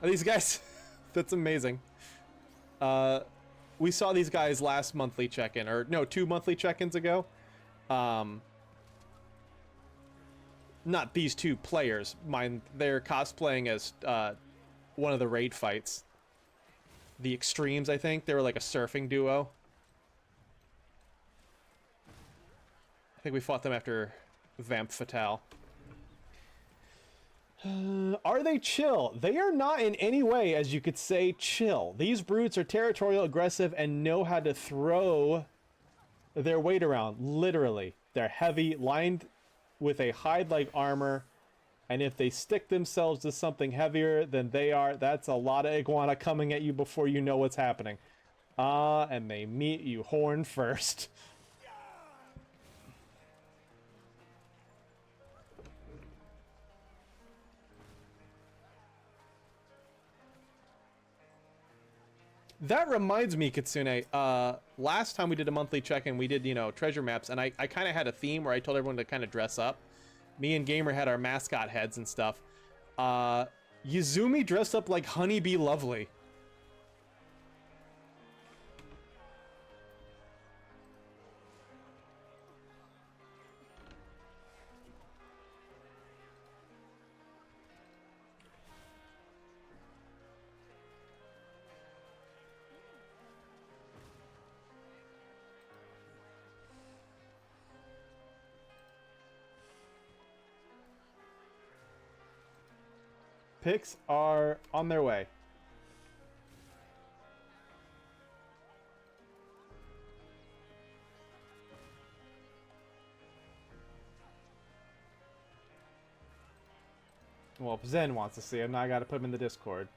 Speaker 1: Are these guys? That's amazing. We saw these guys last monthly check-in, or no, 2 monthly check-ins ago. Not these two players, mind. They're cosplaying as one of the raid fights. The Extremes, I think. They were like a surfing duo. I think we fought them after Vamp Fatale. Are they chill? They are not in any way, as you could say, chill. These brutes are territorial, aggressive, and know how to throw their weight around, literally. They're heavy, lined with a hide-like armor, and if they stick themselves to something heavier than they are, that's a lot of iguana coming at you before you know what's happening. And they meet you horn first. That reminds me, Kitsune, last time we did a monthly check-in, we did, you know, treasure maps, and I kind of had a theme where I told everyone to kind of dress up. Me and Gamer had our mascot heads and stuff. Yuzumi dressed up like Honeybee Lovely. Picks are on their way. Well, if Zen wants to see him, now I gotta put him in the Discord.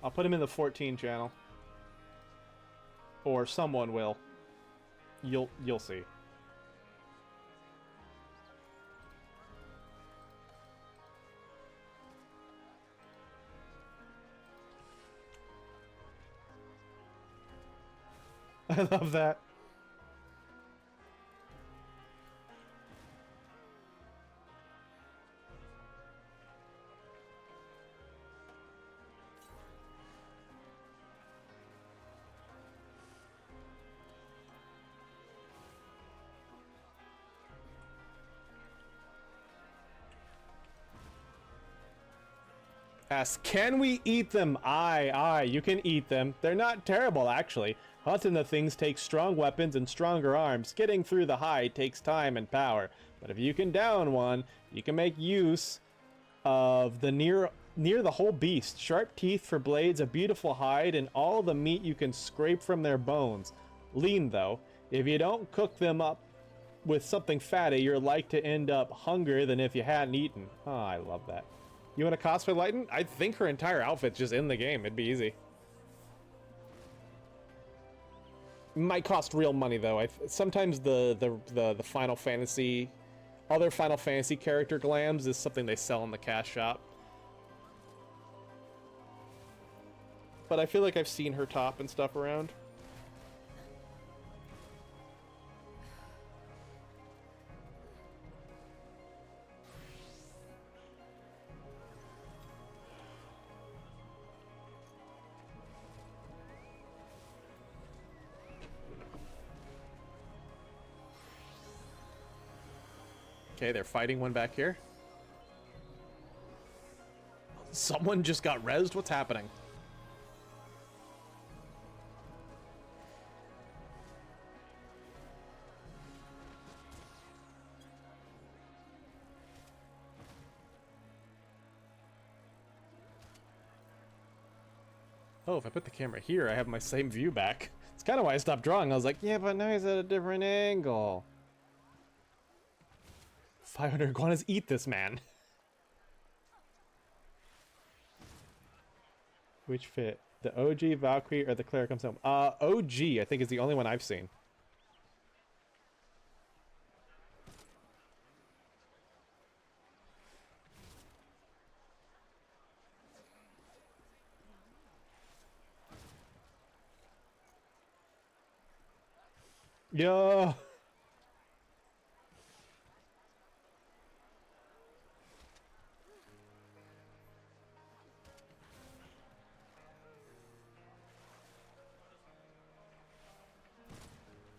Speaker 1: I'll put him in the 14 channel. Or someone will. You'll see. I love that. Asks, can we eat them? Aye, you can eat them. They're not terrible, actually. Hunting the things takes strong weapons and stronger arms. Getting through the hide takes time and power. But if you can down one, you can make use of the near the whole beast. Sharp teeth for blades, a beautiful hide, and all the meat you can scrape from their bones. Lean, though. If you don't cook them up with something fatty, you're like to end up hungrier than if you hadn't eaten. Oh, I love that. You want to cosplay Lighten? I think her entire outfit's just in the game. It'd be easy. Might cost real money though. Sometimes the Final Fantasy, other Final Fantasy character glams is something they sell in the cash shop. But I feel like I've seen her top and stuff around. Okay, they're fighting one back here. Someone just got rezzed. What's happening? Oh, if I put the camera here, I have my same view back. It's kind of why I stopped drawing. I was like, yeah, but now he's at a different angle. 500 iguanas, eat this man. Which fit? The OG, Valkyrie, or the Cleric comes home? OG, I think is the only one I've seen. Yo.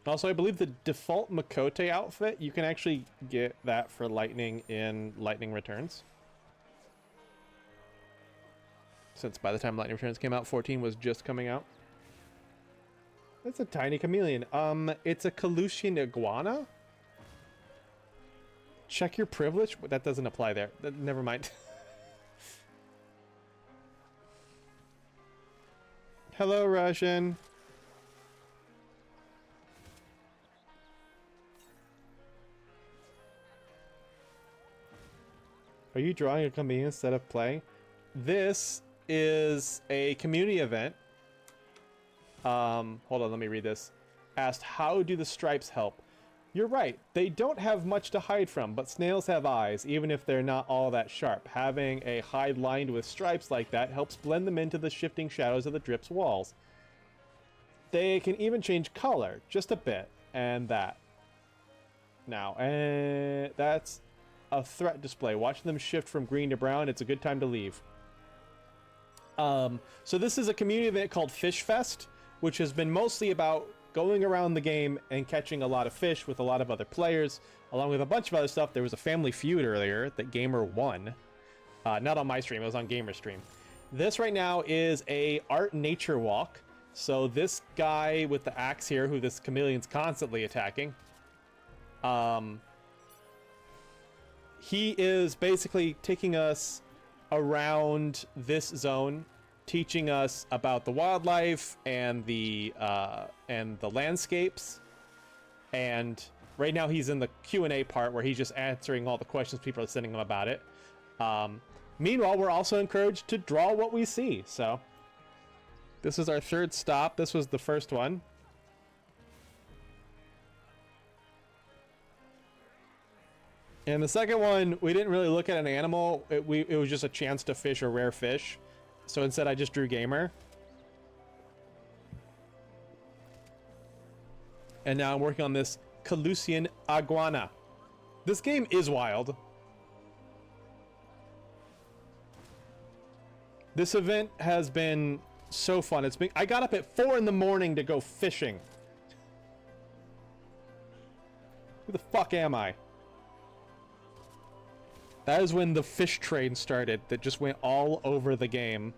Speaker 1: Also, I believe the default Makote outfit, you can actually get that for Lightning in Lightning Returns. Since by the time Lightning Returns came out, 14 was just coming out. That's a tiny chameleon. It's a Kalushian iguana? Check your privilege? That doesn't apply there. Never mind. Hello, Russian. Are you drawing a chameleon instead of playing? This is a community event. Hold on, let me read this. Asked, how do the stripes help? You're right, they don't have much to hide from, but snails have eyes, even if they're not all that sharp. Having a hide lined with stripes like that helps blend them into the shifting shadows of the drip's walls. They can even change color, just a bit, and that. Now, that's a threat display. Watching them shift from green to brown, it's a good time to leave. So this is a community event called Fish Fest, which has been mostly about going around the game and catching a lot of fish with a lot of other players, along with a bunch of other stuff. There was a Family Feud earlier that Gamer won. Not on my stream, it was on Gamer's stream. This right now is a art nature walk. So this guy with the axe here, who this chameleon's constantly attacking, he is basically taking us around this zone, teaching us about the wildlife and the landscapes. And right now he's in the Q&A part where he's just answering all the questions people are sending him about it. Meanwhile, we're also encouraged to draw what we see. So this is our third stop. This was the first one. And the second one, we didn't really look at an animal. It was just a chance to fish a rare fish. So instead I just drew gamer. And now I'm working on this Calusian iguana. This game is wild. This event has been so fun. I got up at 4 in the morning to go fishing. Who the fuck am I? That is when the fish train started that just went all over the game,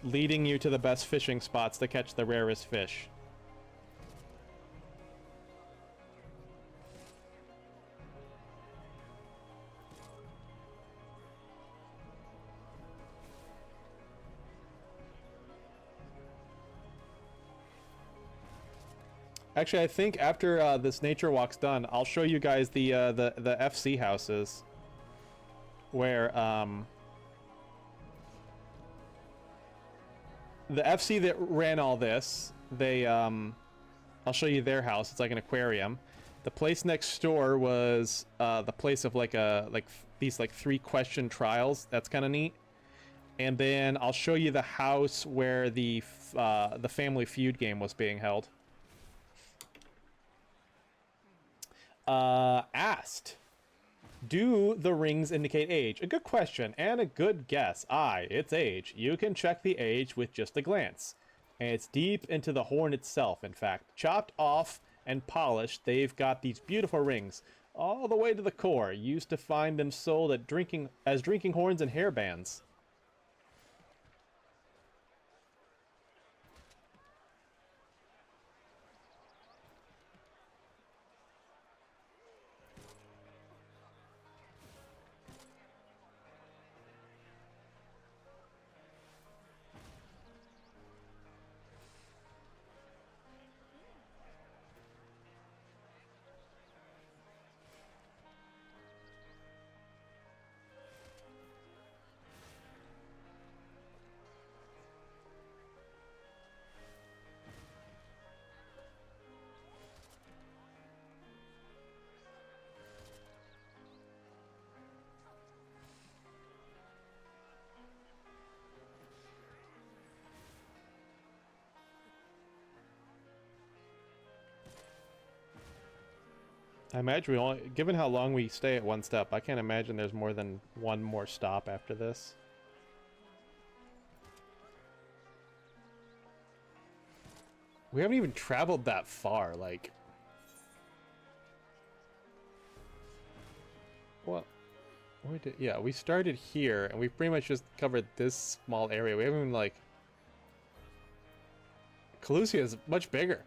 Speaker 1: leading you to the best fishing spots to catch the rarest fish. Actually, I think after this nature walk's done, I'll show you guys the FC houses, where the FC that ran all this, they I'll show you their house. It's like an aquarium. The place next door was the place of these 3 question trials. That's kind of neat. And then I'll show you the house where the Family Feud game was being held. Asked, do the rings indicate age? A good question and a good guess. Aye, it's age. You can check the age with just a glance. And it's deep into the horn itself, in fact. Chopped off and polished, they've got these beautiful rings, all the way to the core. Used to find them sold at drinking horns and hairbands. I imagine given how long we stay at one step, I can't imagine there's more than one more stop after this. We haven't even traveled that far, like... What? Yeah, we started here, and we've pretty much just covered this small area. We haven't even, like... Calusia is much bigger.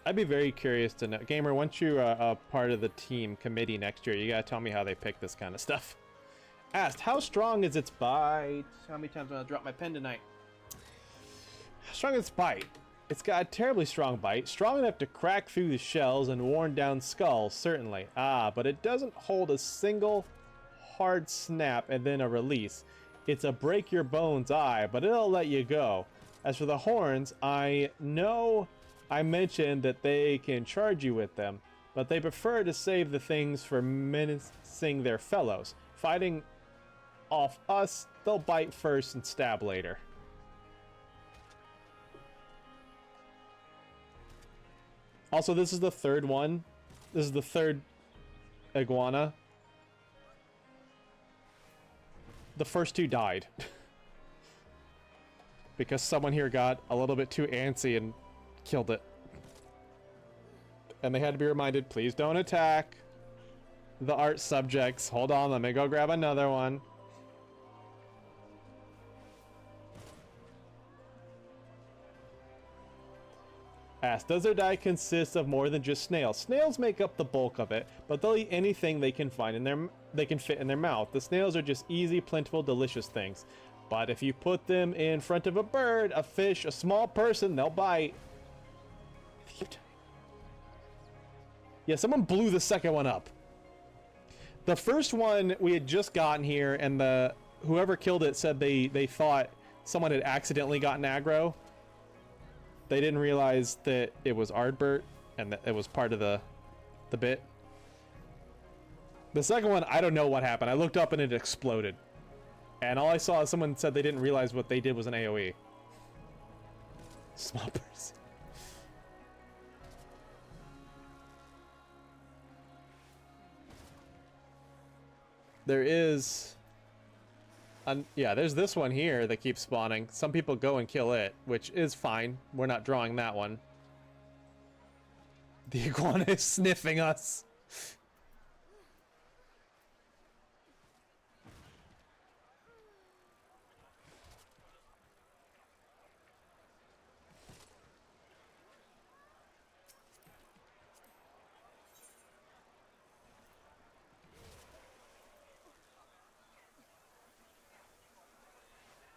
Speaker 1: I'd be very curious to know. Gamer, once you're a part of the team committee next year, you gotta tell me how they pick this kind of stuff. Asked, how strong is its bite? How many times am I gonna drop my pen tonight? How strong is its bite? It's got a terribly strong bite, strong enough to crack through the shells and worn down skulls, certainly. Ah, but it doesn't hold a single hard snap and then a release. It's a break your bones eye, but it'll let you go. As for the horns, I know I mentioned that they can charge you with them, but they prefer to save the things for menacing their fellows. Fighting off us, they'll bite first and stab later. Also, this is the third one. This is the third iguana. The first 2 died. Because someone here got a little bit too antsy and killed it. And they had to be reminded, please don't attack the art subjects. Hold on, let me go grab another one. Asked, does their diet consist of more than just snails? Snails make up the bulk of it, but they'll eat anything they can find they can fit in their mouth. The snails are just easy, plentiful, delicious things. But if you put them in front of a bird, a fish, a small person, they'll bite. Yeah, someone blew the second one up. The first one we had just gotten here, and whoever killed it said they thought someone had accidentally gotten aggro. They didn't realize that it was Ardbert and that it was part of the bit. The second one, I don't know what happened. I looked up and it exploded. And all I saw is someone said they didn't realize what they did was an AoE. Small person. There is... yeah, there's this one here that keeps spawning. Some people go and kill it, which is fine. We're not drawing that one. The iguana is sniffing us.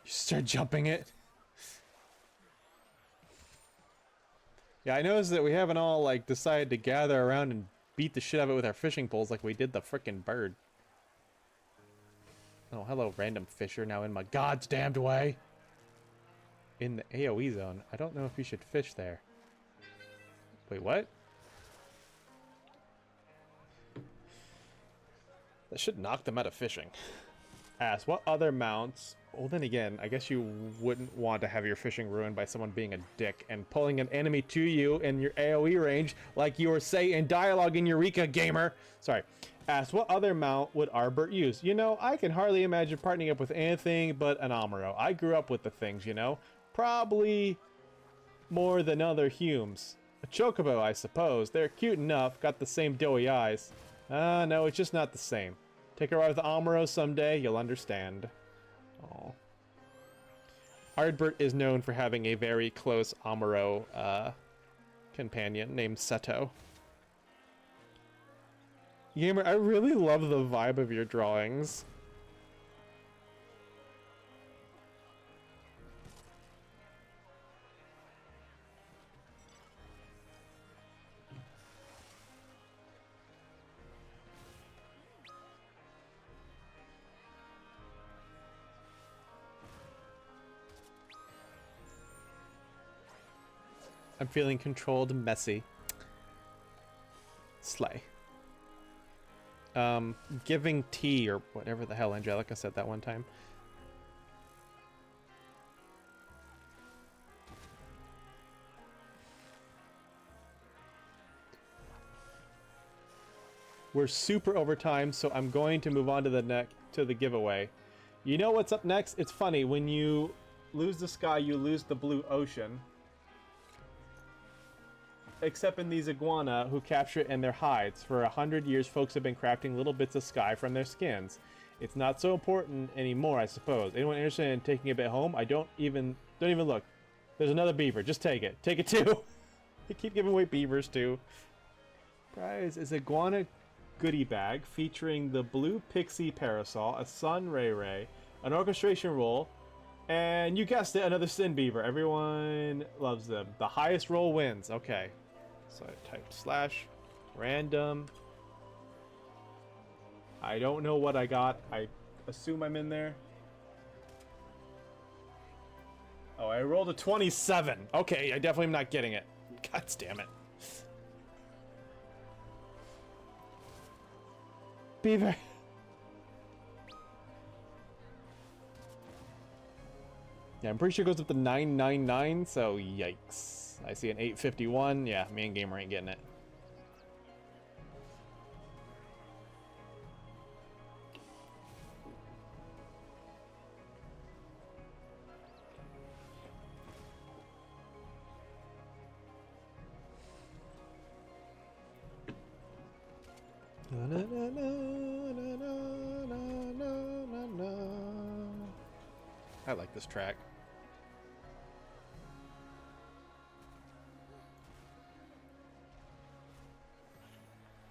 Speaker 1: You start jumping it. Yeah, I noticed that we haven't all, like, decided to gather around and beat the shit out of it with our fishing poles like we did the frickin' bird. Oh, hello, random fisher, now in my god's damned way. In the AoE zone. I don't know if you should fish there. Wait, what? That should knock them out of fishing. Ask, what other mounts... Well, then again, I guess you wouldn't want to have your fishing ruined by someone being a dick and pulling an enemy to you in your AoE range, like you were saying in dialogue in Eureka, gamer. Sorry. Asked, what other mount would Ardbert use? You know, I can hardly imagine partnering up with anything but an Amuro. I grew up with the things, you know. Probably more than other Humes. A Chocobo, I suppose. They're cute enough, got the same doughy eyes. No, it's just not the same. Take a ride with Amuro someday, you'll understand. Oh. Ardbert is known for having a very close Amuro companion named Seto. Gamer, I really love the vibe of your drawings. I'm feeling controlled, messy. Slay. Giving tea, or whatever the hell Angelica said that one time. We're super over time, so I'm going to move on to the giveaway. You know what's up next? It's funny, when you lose the sky, you lose the blue ocean. Except in these iguana who capture it in their hides. For 100 years, folks have been crafting little bits of sky from their skins. It's not so important anymore, I suppose. Anyone interested in taking a bit home? Don't even look. There's another beaver. Just take it. Take it too. They keep giving away beavers too. Prize is iguana goodie bag featuring the blue pixie parasol, a sun ray ray, an orchestration roll, and you guessed it, another sin beaver. Everyone loves them. The highest roll wins. Okay. So I typed /random. I don't know what I got. I assume I'm in there. Oh, I rolled a 27. Okay, I definitely am not getting it. God damn it. Beaver. Yeah, I'm pretty sure it goes up to 999, so yikes. I see an 851. Yeah, me and Gamer ain't getting it. I like this track.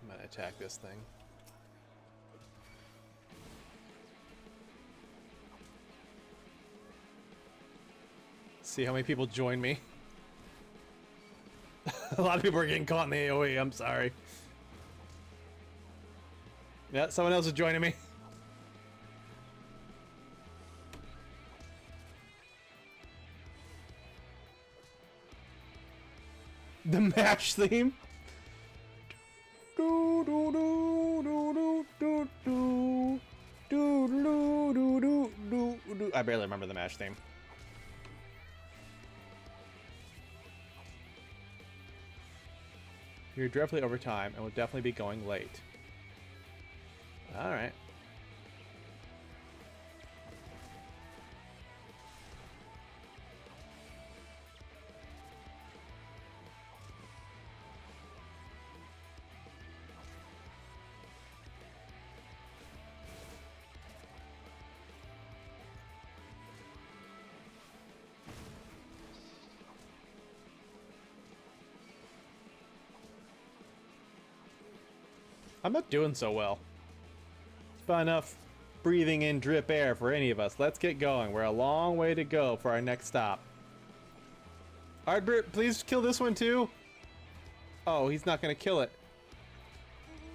Speaker 1: I'm gonna attack this thing. See how many people join me. A lot of people are getting caught in the AoE, I'm sorry. Yeah, someone else is joining me. The MASH theme. Do do do do do do do do do do do do. I barely remember the MASH theme. You're definitely over time and will definitely be going late. All right. I'm not doing so well. It's not enough breathing in drip air for any of us. Let's get going. We're a long way to go for our next stop. Ardbert, please kill this one too. Oh, he's not gonna kill it.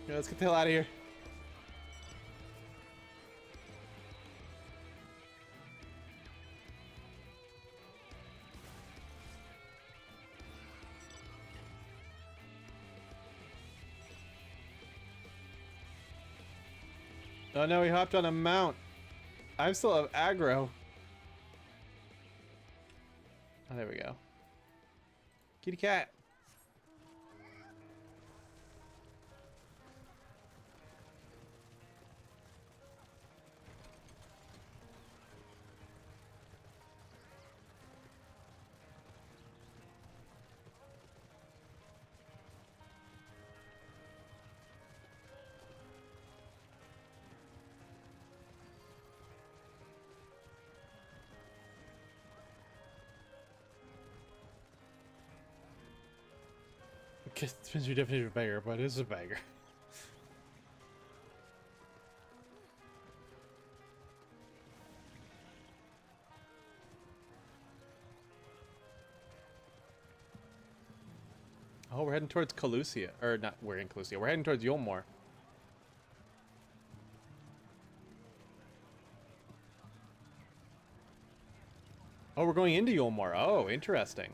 Speaker 1: Yeah, let's get the hell out of here. Oh no, he hopped on a mount. I still have aggro. Oh, there we go. Kitty cat. Depends your definition of beggar, but it's a beggar. Oh, we're heading towards Calusia. Or not, we're in Calusia. We're heading towards Yulmore. Oh, we're going into Yulmore. Oh, interesting.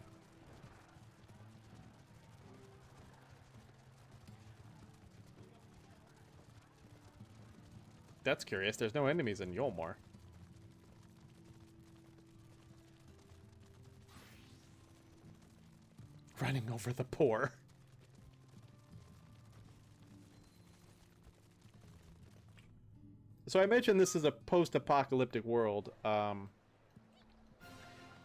Speaker 1: That's curious. There's no enemies in Yulmore. Running over the poor. So I mentioned this is a post-apocalyptic world.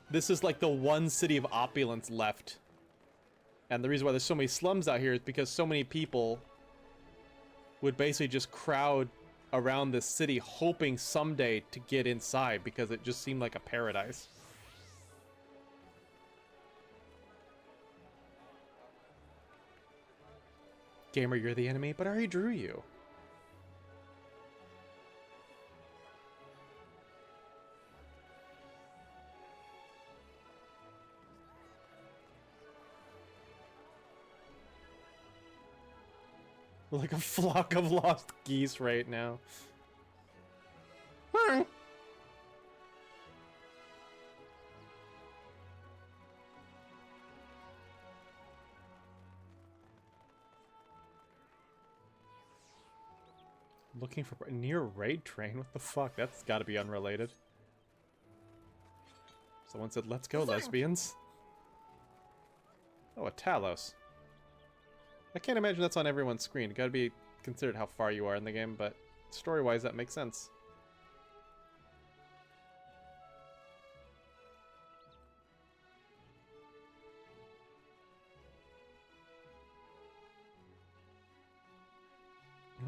Speaker 1: This is like the one city of opulence left. And the reason why there's so many slums out here is because so many people would basically just crowd around this city hoping someday to get inside because it just seemed like a paradise. Gamer, you're the enemy, but I already drew you. We're like a flock of lost geese right now. Looking for near raid train? What the fuck? That's gotta be unrelated. Someone said, let's go, lesbians. Oh, a Talos. I can't imagine that's on everyone's screen. It gotta be considered how far you are in the game, but story-wise that makes sense.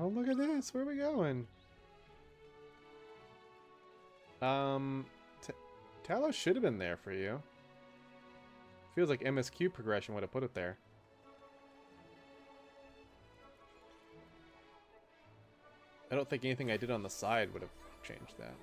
Speaker 1: Oh, look at this. Where are we going? Talos should have been there for you. Feels like MSQ progression would have put it there. I don't think anything I did on the side would have changed that.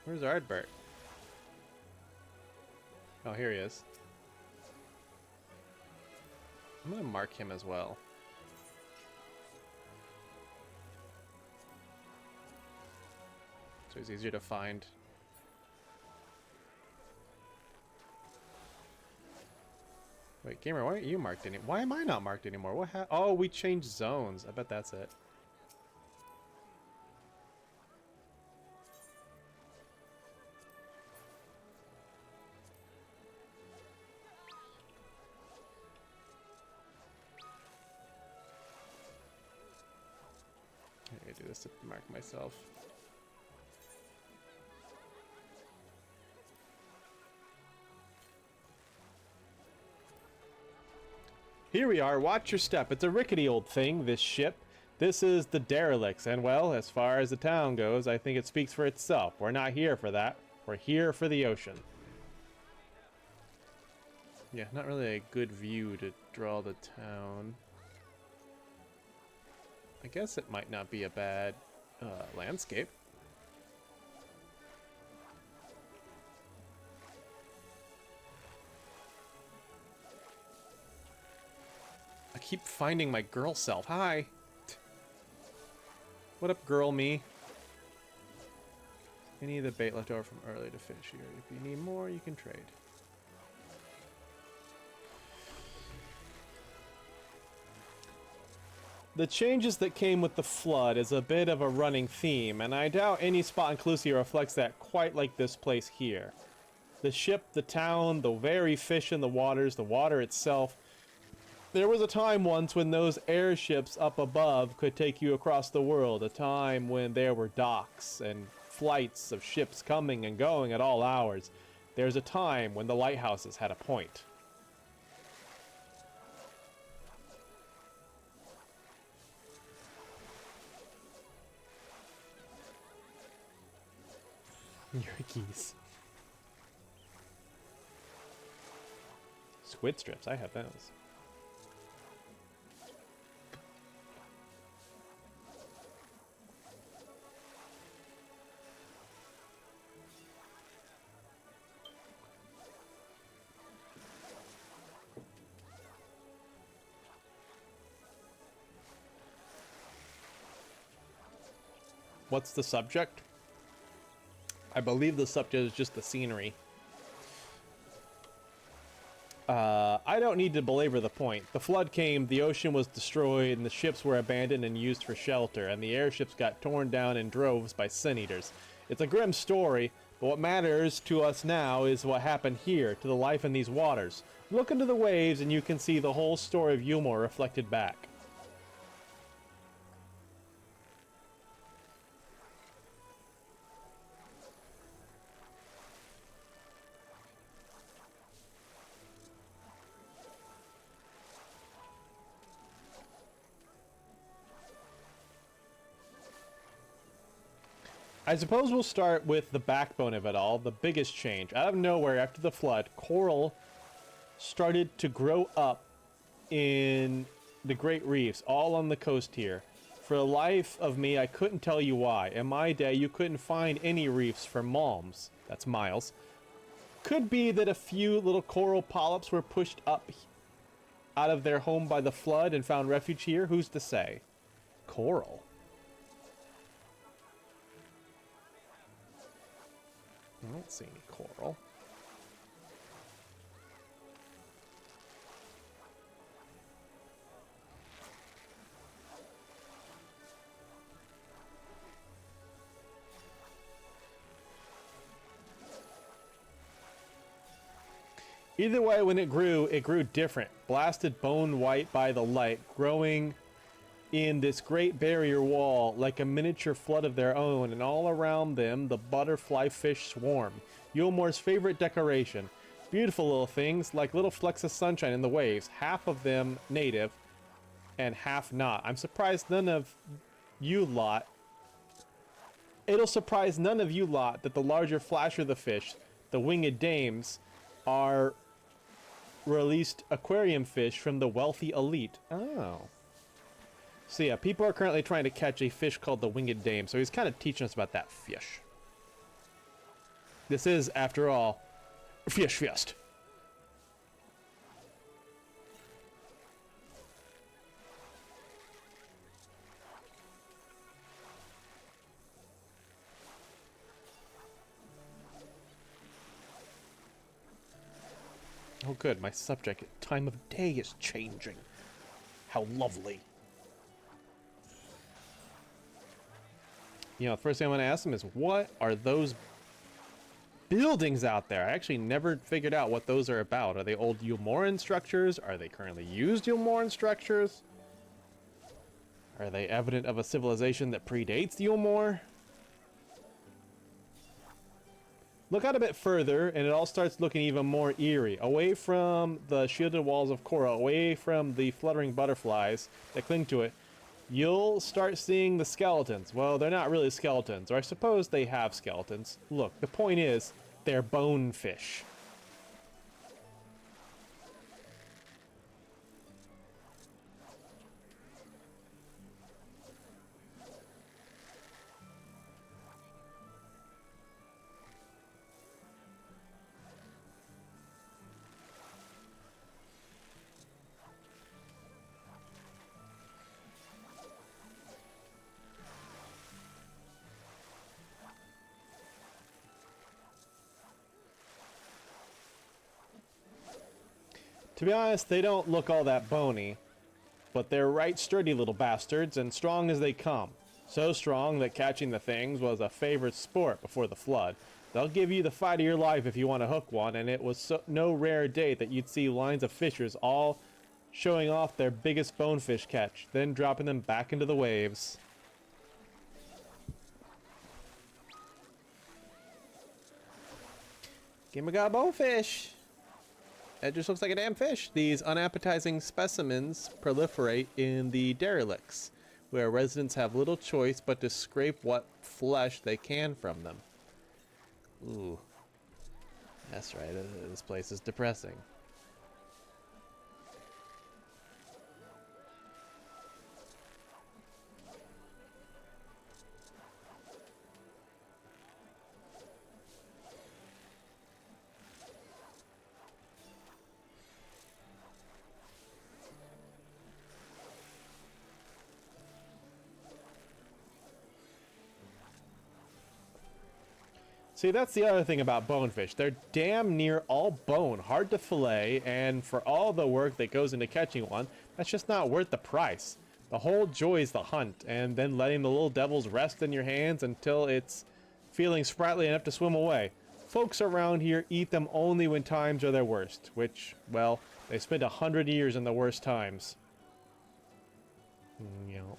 Speaker 1: Where's Ardbert? Oh, here he is. I'm gonna mark him as well. So he's easier to find. Wait, gamer, why aren't you marked any? Why am I not marked anymore? What oh, we changed zones. I bet that's it. I gotta do this to mark myself. Here we are, watch your step. It's a rickety old thing, this ship. This is the Derelicts, and well, as far as the town goes, I think it speaks for itself. We're not here for that. We're here for the ocean. Yeah, not really a good view to draw the town. I guess it might not be a bad landscape. I keep finding my girl self. Hi. What up, girl me? Any of the bait left over from earlier to fish here. If you need more, you can trade. The changes that came with the flood is a bit of a running theme, and I doubt any spot in Clusia reflects that quite like this place here. The ship, the town, the very fish in the waters, the water itself. There was a time once when those airships up above could take you across the world, a time when there were docks and flights of ships coming and going at all hours. There's a time when the lighthouses had a point. Yerkes. Squid strips, I have those. What's the subject? I believe the subject is just the scenery. I don't need to belabor the point. The flood came, the ocean was destroyed, and the ships were abandoned and used for shelter, and the airships got torn down in droves by sin eaters. It's a grim story, but what matters to us now is what happened here, to the life in these waters. Look into the waves and you can see the whole story of Yulmore reflected back. I suppose we'll start with the backbone of it all, the biggest change. Out of nowhere, after the flood, coral started to grow up in the Great Reefs, all on the coast here. For the life of me, I couldn't tell you why. In my day, you couldn't find any reefs for malms. That's miles. Could be that a few little coral polyps were pushed up out of their home by the flood and found refuge here. Who's to say? Coral. I don't see any coral. Either way, when it grew different. Blasted bone white by the light, growing in this great barrier wall like a miniature flood of their own, and all around them the butterfly fish swarm. Yulmore's favorite decoration. Beautiful little things, like little flecks of sunshine in the waves, half of them native and half not. I'm surprised none of you lot... It'll surprise none of you lot that the larger flasher of the fish, the winged dames, are released aquarium fish from the wealthy elite. Oh. So yeah, people are currently trying to catch a fish called the winged dame, so he's kind of teaching us about that fish. This is, after all, Fish Fest. Oh good, my subject time of day is changing. How lovely. You know, the first thing I'm going to ask them is, what are those buildings out there? I actually never figured out what those are about. Are they old Yulmoran structures? Are they currently used Yulmoran structures? Are they evident of a civilization that predates Yulmor? Look out a bit further, and it all starts looking even more eerie. Away from the shielded walls of Korra, away from the fluttering butterflies that cling to it, you'll start seeing the skeletons. Well, they're not really skeletons, or I suppose they have skeletons. Look, the point is, they're bonefish. To be honest, they don't look all that bony, but they're right sturdy little bastards, and strong as they come. So strong that catching the things was a favorite sport before the flood. They'll give you the fight of your life if you want to hook one, and it was no rare day that you'd see lines of fishers all showing off their biggest bonefish catch, then dropping them back into the waves. Game got bonefish! It just looks like a damn fish. These unappetizing specimens proliferate in the derelicts, where residents have little choice but to scrape what flesh they can from them. Ooh. That's right, this place is depressing. See, that's the other thing about bonefish. They're damn near all bone, hard to fillet, and for all the work that goes into catching one, that's just not worth the price. The whole joy is the hunt, and then letting the little devils rest in your hands until it's feeling sprightly enough to swim away. Folks around here eat them only when times are their worst, which, well, they spent 100 years in the worst times. You know.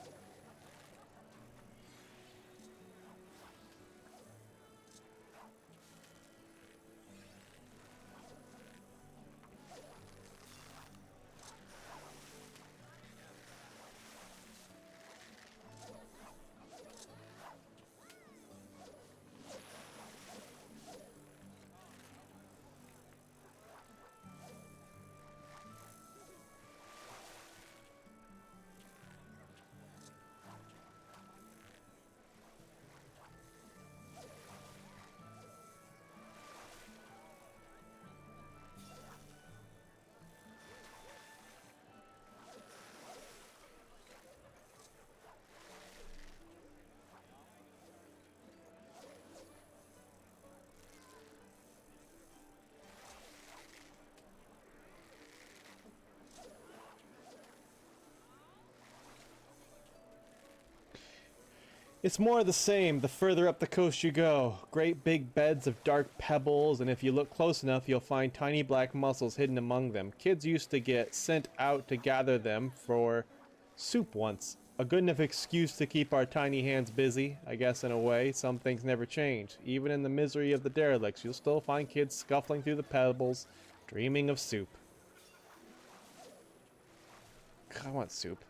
Speaker 1: It's more of the same the further up the coast you go. Great big beds of dark pebbles, and if you look close enough, you'll find tiny black mussels hidden among them. Kids used to get sent out to gather them for soup once. A good enough excuse to keep our tiny hands busy. I guess in a way, some things never change. Even in the misery of the derelicts, you'll still find kids scuffling through the pebbles, dreaming of soup. God, I want soup.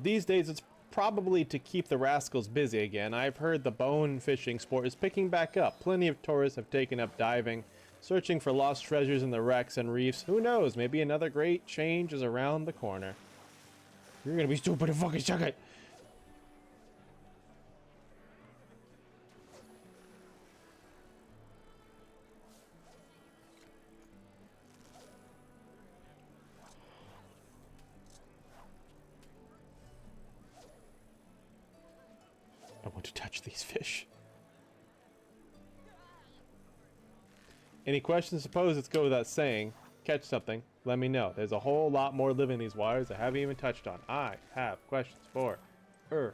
Speaker 1: These days it's probably to keep the rascals busy again. I've heard the bone fishing sport is picking back up. Plenty of tourists have taken up diving, searching for lost treasures in the wrecks and reefs. Who knows, maybe another great change is around the corner. You're gonna be stupid and fucking chuck it! I want to touch these fish. Any questions? Suppose let's go without saying. Catch something, let me know. There's a whole lot more living in these waters I haven't even touched on. I have questions for her.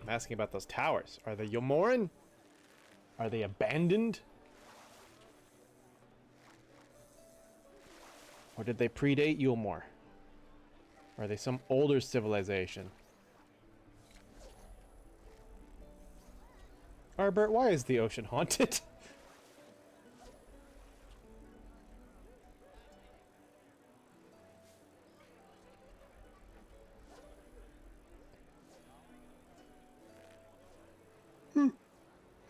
Speaker 1: I'm asking about those towers. Are they Yomoran? Are they abandoned? Or did they predate Yulmore? Are they some older civilization? Arbert, why is the ocean haunted?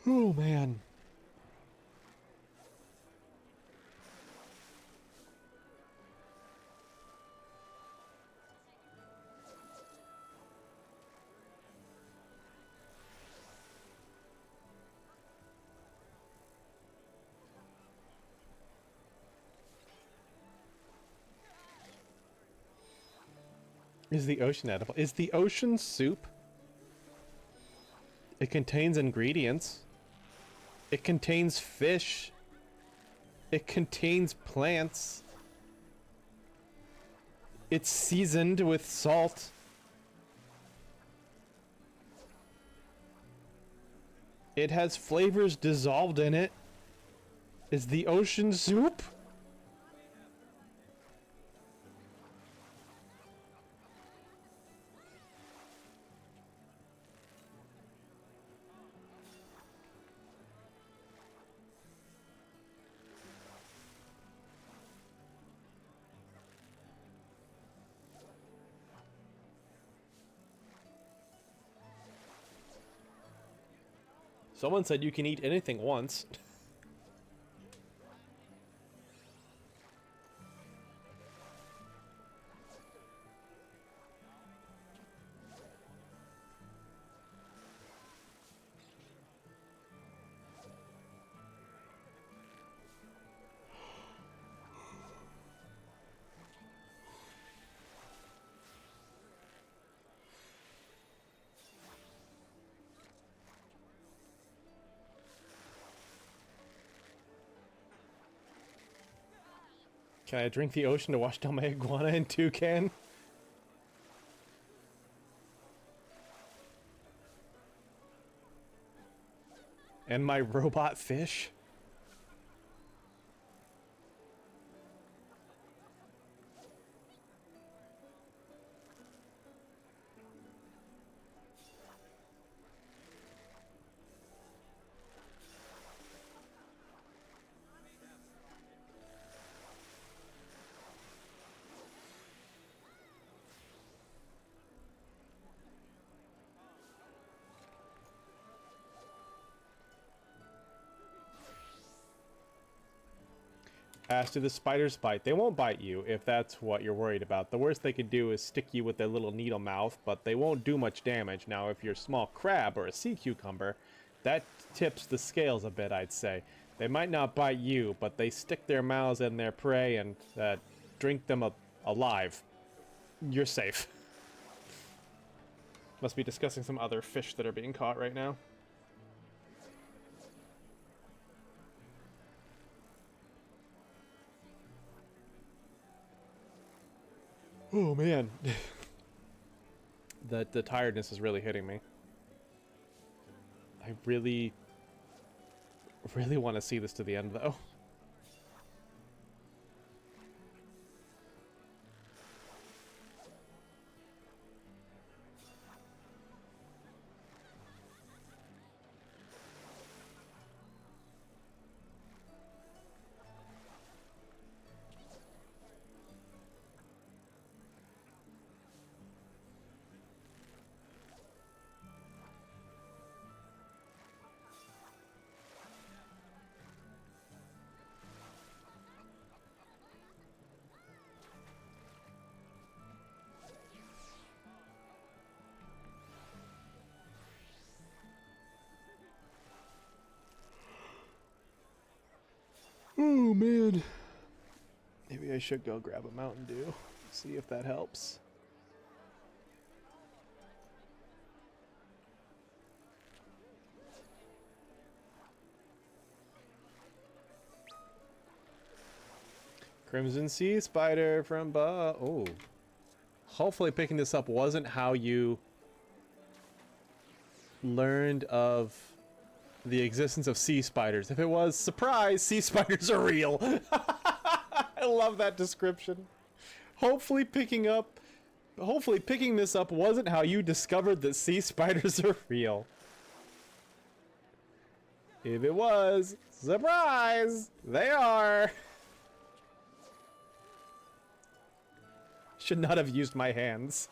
Speaker 1: Oh, man. Is the ocean edible? Is the ocean soup? It contains ingredients. It contains fish. It contains plants. It's seasoned with salt. It has flavors dissolved in it. Is the ocean soup? Someone said you can eat anything once. Can I drink the ocean to wash down my iguana and toucan? And my robot fish? As to the spider's bite, they won't bite you if that's what you're worried about. The worst they can do is stick you with their little needle mouth, but they won't do much damage. Now, if you're a small crab or a sea cucumber, that tips the scales a bit, I'd say. They might not bite you, but they stick their mouths in their prey and drink them alive. You're safe. Must be discussing some other fish that are being caught right now. Oh man, the tiredness is really hitting me. I really want to see this to the end though. Oh man. Maybe I should go grab a Mountain Dew. See if that helps. Crimson Sea Spider from Oh. Hopefully picking this up wasn't how you learned of the existence of sea spiders. If it was, surprise, sea spiders are real. I love that description. Hopefully picking this up wasn't how you discovered that sea spiders are real. If it was, surprise, they are. Should not have used my hands.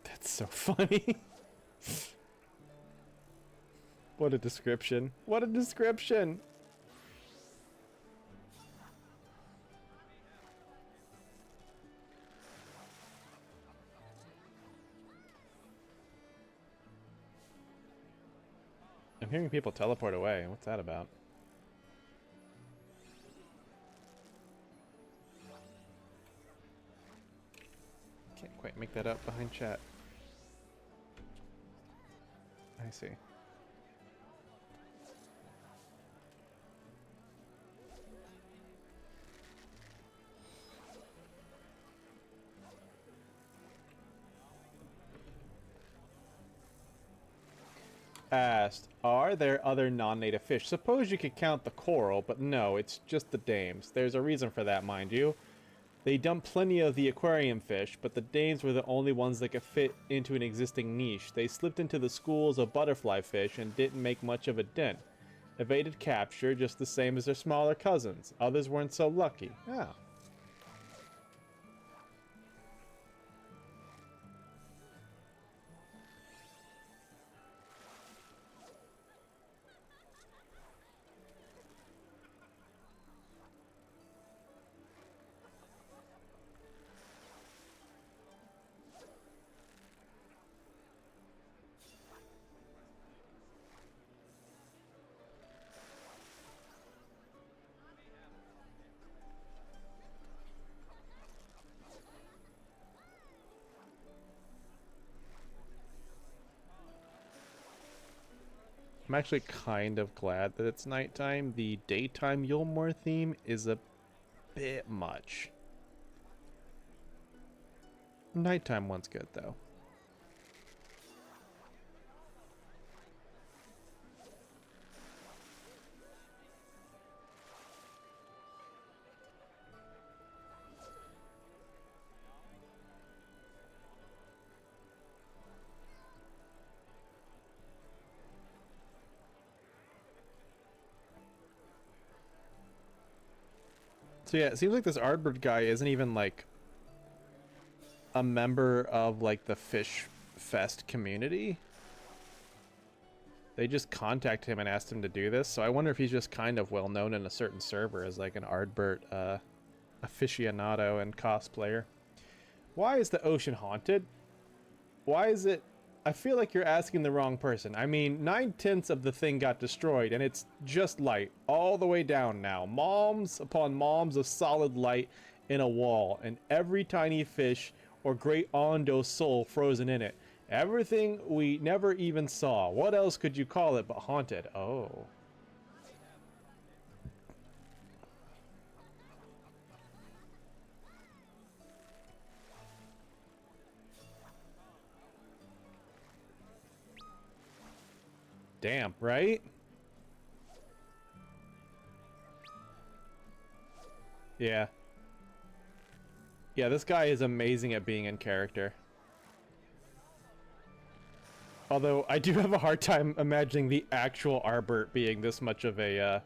Speaker 1: That's so funny. What a description. What a description. I'm hearing people teleport away. What's that about? Can't quite make that out behind chat. I see. Asked, are there other non-native fish? Suppose you could count the coral, but no, it's just the dames. There's a reason for that, mind you. They dumped plenty of the aquarium fish, but the dames were the only ones that could fit into an existing niche. They slipped into the schools of butterfly fish and didn't make much of a dent. Evaded capture just the same as their smaller cousins. Others weren't so lucky. Oh. I'm actually kind of glad that it's nighttime. The daytime Yulmore theme is a bit much. Nighttime one's good, though. So yeah, it seems like this Ardbird guy isn't even like a member of like the Fish Fest community. They just contacted him and asked him to do this, so I wonder if he's just kind of well known in a certain server as like an Ardbird aficionado and cosplayer. Why is the ocean haunted? Why is it? I feel like you're asking the wrong person. I mean, 9/10 of the thing got destroyed, and it's just light all the way down now. Moms upon moms of solid light in a wall, and every tiny fish or great Ondo soul frozen in it. Everything we never even saw. What else could you call it but haunted? Oh. Damn, right? Yeah. Yeah, this guy is amazing at being in character. Although, I do have a hard time imagining the actual Arbert being this much of a,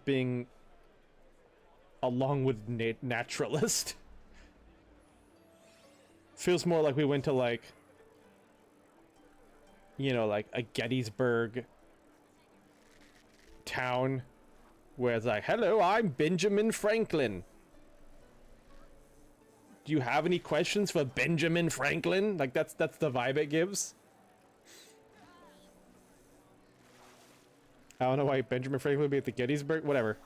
Speaker 1: being along with naturalist. Feels more like we went to, like, you know, like a Gettysburg town where it's like, hello, I'm Benjamin Franklin. Do you have any questions for Benjamin Franklin? Like, that's the vibe it gives. I don't know why Benjamin Franklin would be at the Gettysburg. Whatever.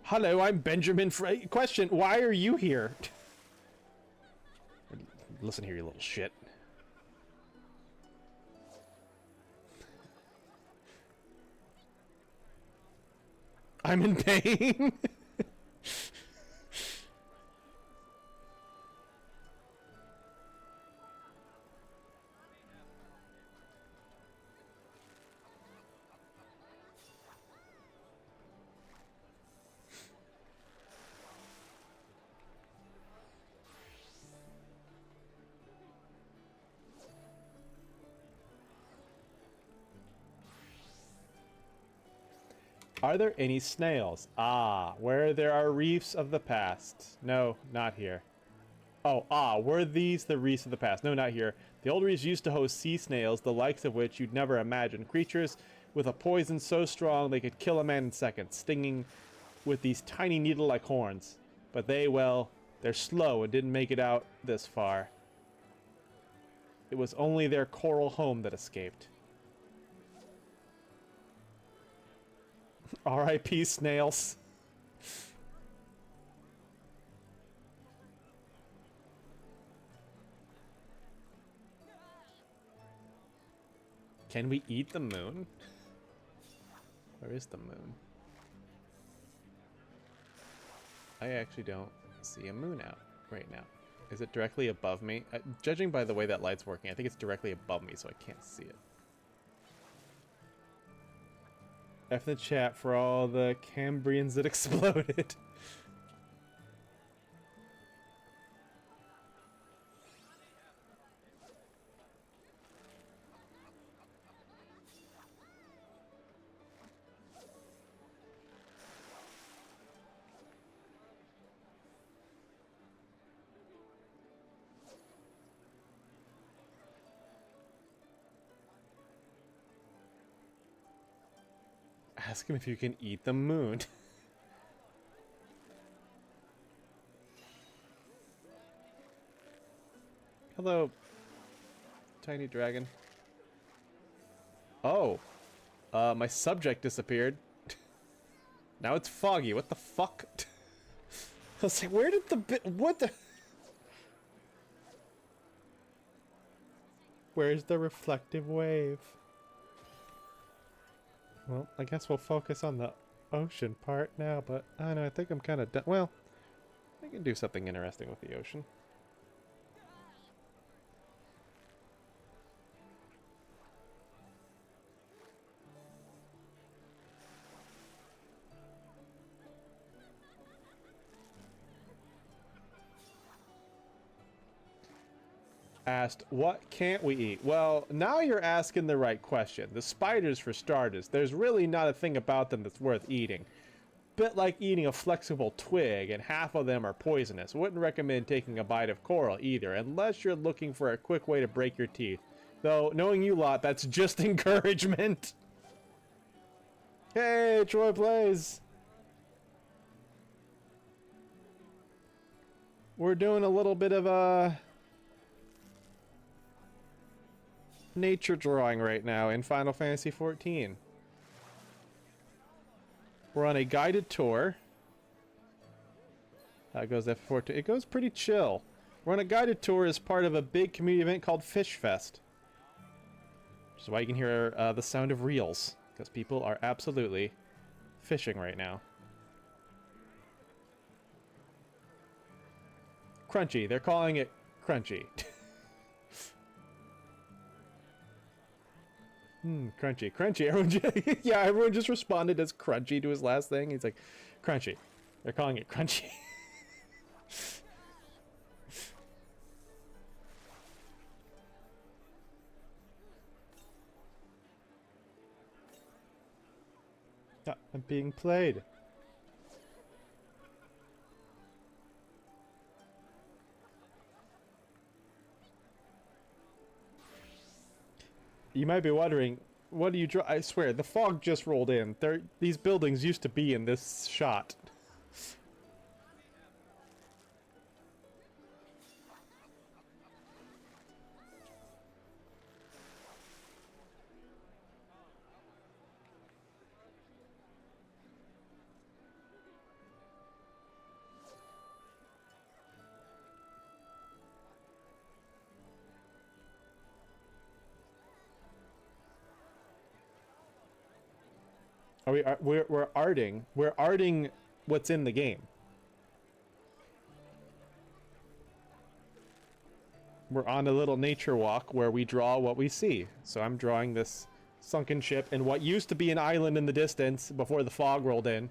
Speaker 1: Hello, I'm Benjamin Franklin. Question, why are you here? Listen here, you little shit. I'm in pain. Are there any snails? Ah, where there are reefs of the past. No, not here. Oh, were these the reefs of the past? No, not here. The old reefs used to host sea snails, the likes of which you'd never imagine. Creatures with a poison so strong they could kill a man in seconds, stinging with these tiny needle-like horns. But they're slow and didn't make it out this far. It was only their coral home that escaped. R.I.P. snails. Can we eat the moon? Where is the moon? I actually don't see a moon out right now. Is it directly above me? Judging by the way that light's working, I think it's directly above me, so I can't see it. F in the chat for all the Cambrians that exploded. Ask him if you can eat the moon. Hello, tiny dragon. Oh, my subject disappeared. Now it's foggy. What the fuck? I was like, where did what the? Where's the reflective wave? Well, I guess we'll focus on the ocean part now, but I don't know, I think I'm kind of done. Well, I can do something interesting with the ocean. Asked, what can't we eat? Well, now you're asking the right question. The spiders, for starters, there's really not a thing about them that's worth eating. Bit like eating a flexible twig, and half of them are poisonous. Wouldn't recommend taking a bite of coral either, unless you're looking for a quick way to break your teeth. Though, knowing you lot, that's just encouragement. Hey, Troy Plays! We're doing a little bit of a nature drawing right now in Final Fantasy XIV. We're on a guided tour. How goes that for? It goes pretty chill. We're on a guided tour as part of a big community event called Fish Fest. Which is why you can hear the sound of reels, because people are absolutely fishing right now. Crunchy. They're calling it crunchy. Crunchy. Crunchy. Everyone just, yeah, everyone just responded as crunchy to his last thing. He's like, crunchy. They're calling it crunchy. Yeah, I'm being played. You might be wondering, what do you draw? I swear, the fog just rolled in. These buildings used to be in this shot. Are we? We're arting. We're arting what's in the game. We're on a little nature walk where we draw what we see. So I'm drawing this sunken ship and what used to be an island in the distance before the fog rolled in.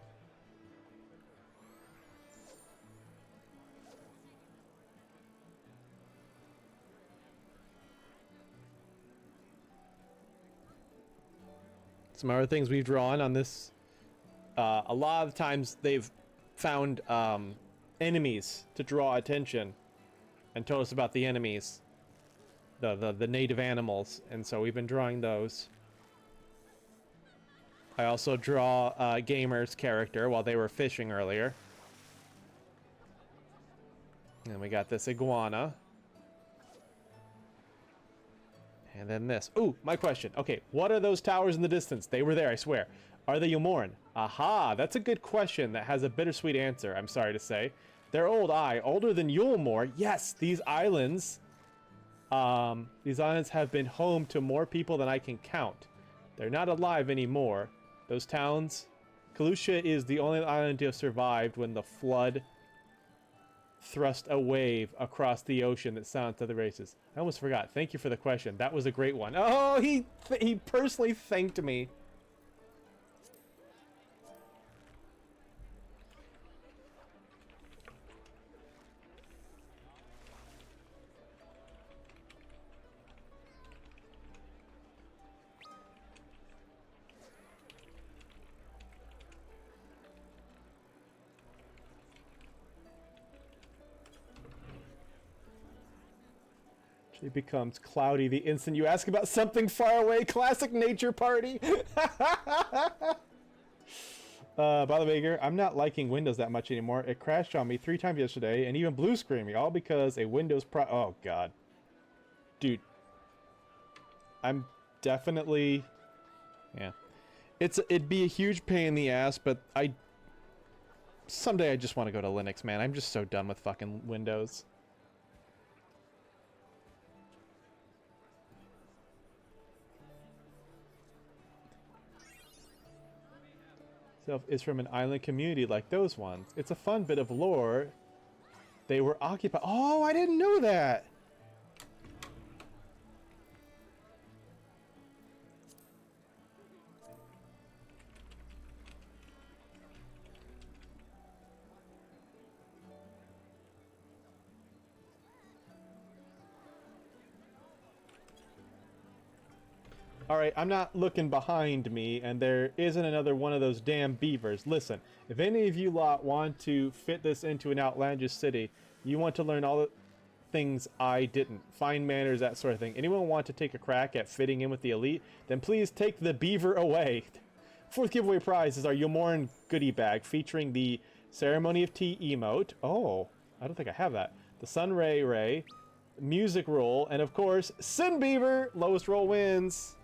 Speaker 1: Some other things we've drawn on this. A lot of times they've found enemies to draw attention and told us about the enemies, the native animals, and so we've been drawing those. I also draw Gamer's character while they were fishing earlier. And we got this iguana. And then this. Ooh, my question. Okay, what are those towers in the distance? They were there, I swear. Are they Yomoran? Aha, that's a good question that has a bittersweet answer, I'm sorry to say. They're old, older than Yulmore. Yes, these islands have been home to more people than I can count. They're not alive anymore. Those towns, Kalusha is the only island to have survived when the flood thrust a wave across the ocean that sounds to the races. I almost forgot. Thank you for the question. That was a great one. Oh, he personally thanked me. It becomes cloudy the instant you ask about something far away. Classic nature party. By the way, Baker, I'm not liking Windows that much anymore. It crashed on me 3 times yesterday and even blue screened me, all because a Windows oh god. Dude. I'm definitely... Yeah. It'd be a huge pain in the ass, but someday I just want to go to Linux, man. I'm just so done with fucking Windows. Is from an island community like those ones. It's a fun bit of lore. They were occupied. Oh, I didn't know that. Alright, I'm not looking behind me, and there isn't another one of those damn beavers. Listen, if any of you lot want to fit this into an outlandish city, you want to learn all the things I didn't, fine manners, that sort of thing. Anyone want to take a crack at fitting in with the elite, then please take the beaver away. 4th giveaway prize is our Yomoran goodie bag featuring the Ceremony of Tea emote. Oh, I don't think I have that. The Sun Ray, music roll, and of course, Sin Beaver, lowest roll wins.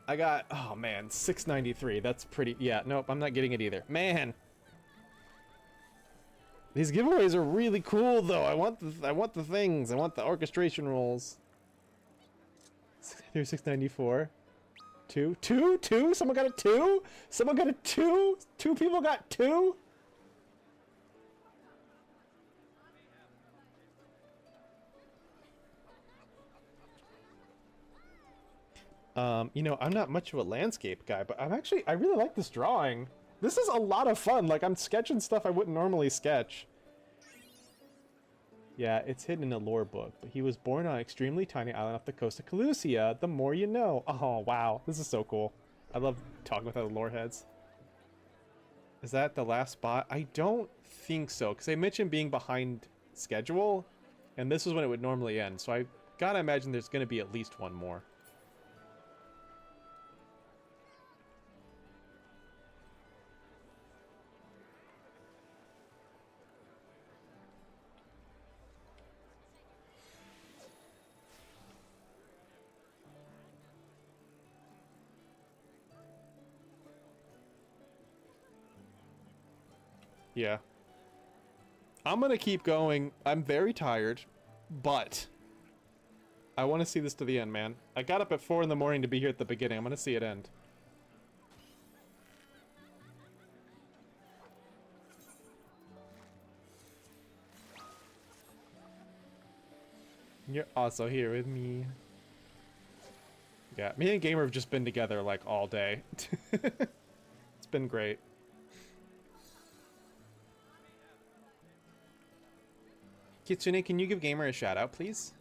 Speaker 1: I got, oh man, 693. That's pretty, yeah, nope, I'm not getting it either. Man. These giveaways are really cool though. I want the things. I want the orchestration rolls. 694. 2? Someone got a 2? Someone got a 2? 2 people got 2? You know, I'm not much of a landscape guy, but I really like this drawing. This is a lot of fun. Like, I'm sketching stuff I wouldn't normally sketch. Yeah, it's hidden in a lore book, but he was born on an extremely tiny island off the coast of Calusia. The more you know. Oh, wow. This is so cool. I love talking with other lore heads. Is that the last spot? I don't think so, because they mentioned being behind schedule, and this is when it would normally end, so I gotta imagine there's gonna be at least one more. Yeah. I'm gonna keep going. I'm very tired. But I want to see this to the end, man. I got up at 4 in the morning to be here at the beginning. I'm going to see it end. You're also here with me. Yeah, me and Gamer have just been together like all day. It's been great. Kitsune, can you give Gamer a shout out, please?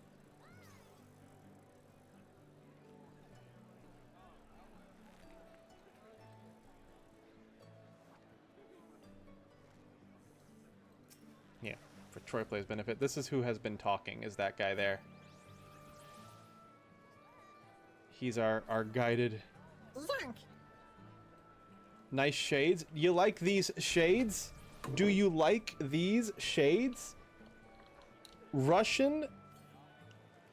Speaker 1: Yeah, for Troy Play's benefit. This is who has been talking, is that guy there. He's our guided...
Speaker 2: Zunk!
Speaker 1: Nice shades. You like these shades? Do you like these shades? Russian,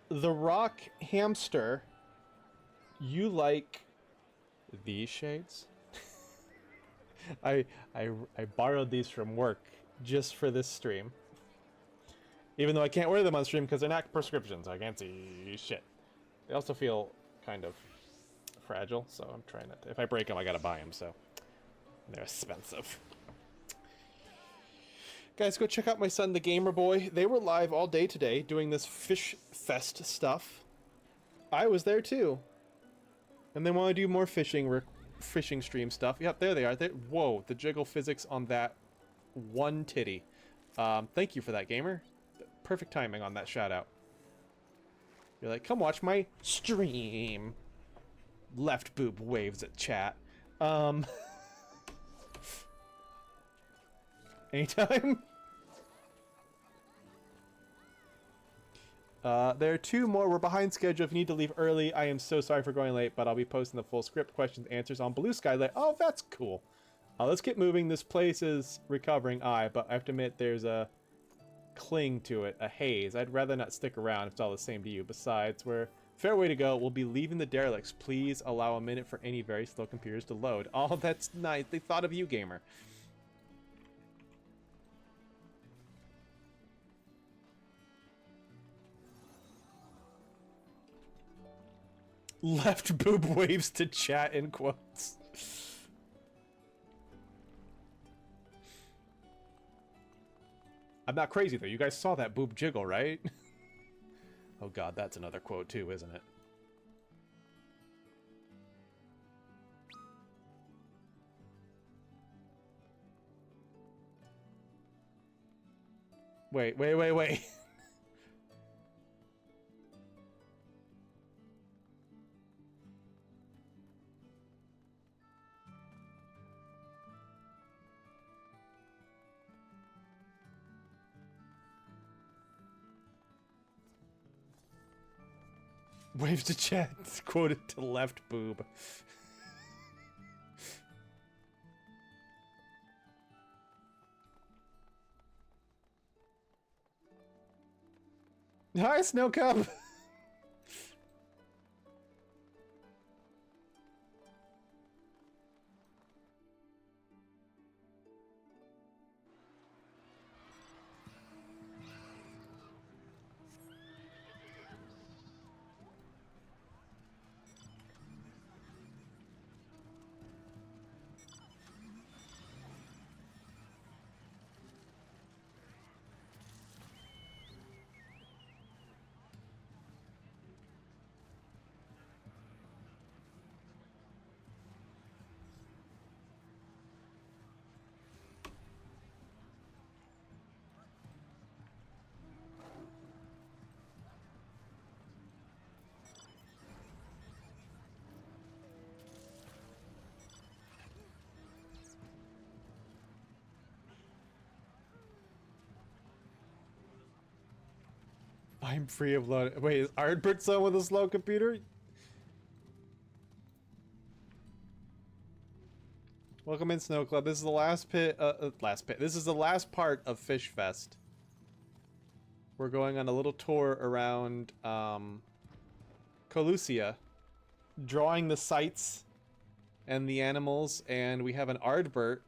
Speaker 1: the Rock Hamster, you like these shades? I borrowed these from work just for this stream. Even though I can't wear them on stream because they're not prescriptions, I can't see shit. They also feel kind of fragile, so I'm trying not to. If I break them, I gotta buy them, so they're expensive. Guys, go check out my son, the Gamer Boy. They were live all day today doing this Fish Fest stuff. I was there too. And they want to do more fishing stream stuff. Yep, there they are. Whoa, the jiggle physics on that one titty. Thank you for that, Gamer. Perfect timing on that shout out. You're like, come watch my stream. Left boob waves at chat. Anytime? There are 2 more. We're behind schedule. If you need to leave early, I am so sorry for going late, but I'll be posting the full script, questions, answers on Blue Sky later. Oh, that's cool. Let's get moving. This place is recovering. But I have to admit there's a cling to it, a haze. I'd rather not stick around if it's all the same to you. Besides, fair way to go. We'll be leaving the derelicts. Please allow a minute for any very slow computers to load. Oh, that's nice. They thought of you, Gamer. Left boob waves to chat in quotes. I'm not crazy though. You guys saw that boob jiggle, right? Oh god, that's another quote too, isn't it? Wait. Waves to chat, quoted to left boob. Hi, Snow Cub. I'm free of load. Wait, is Ardbert son with a slow computer? Welcome in, Snow Club. This is the last pit. This is the last part of Fish Fest. We're going on a little tour around Colusia, drawing the sights and the animals, and we have an Ardbert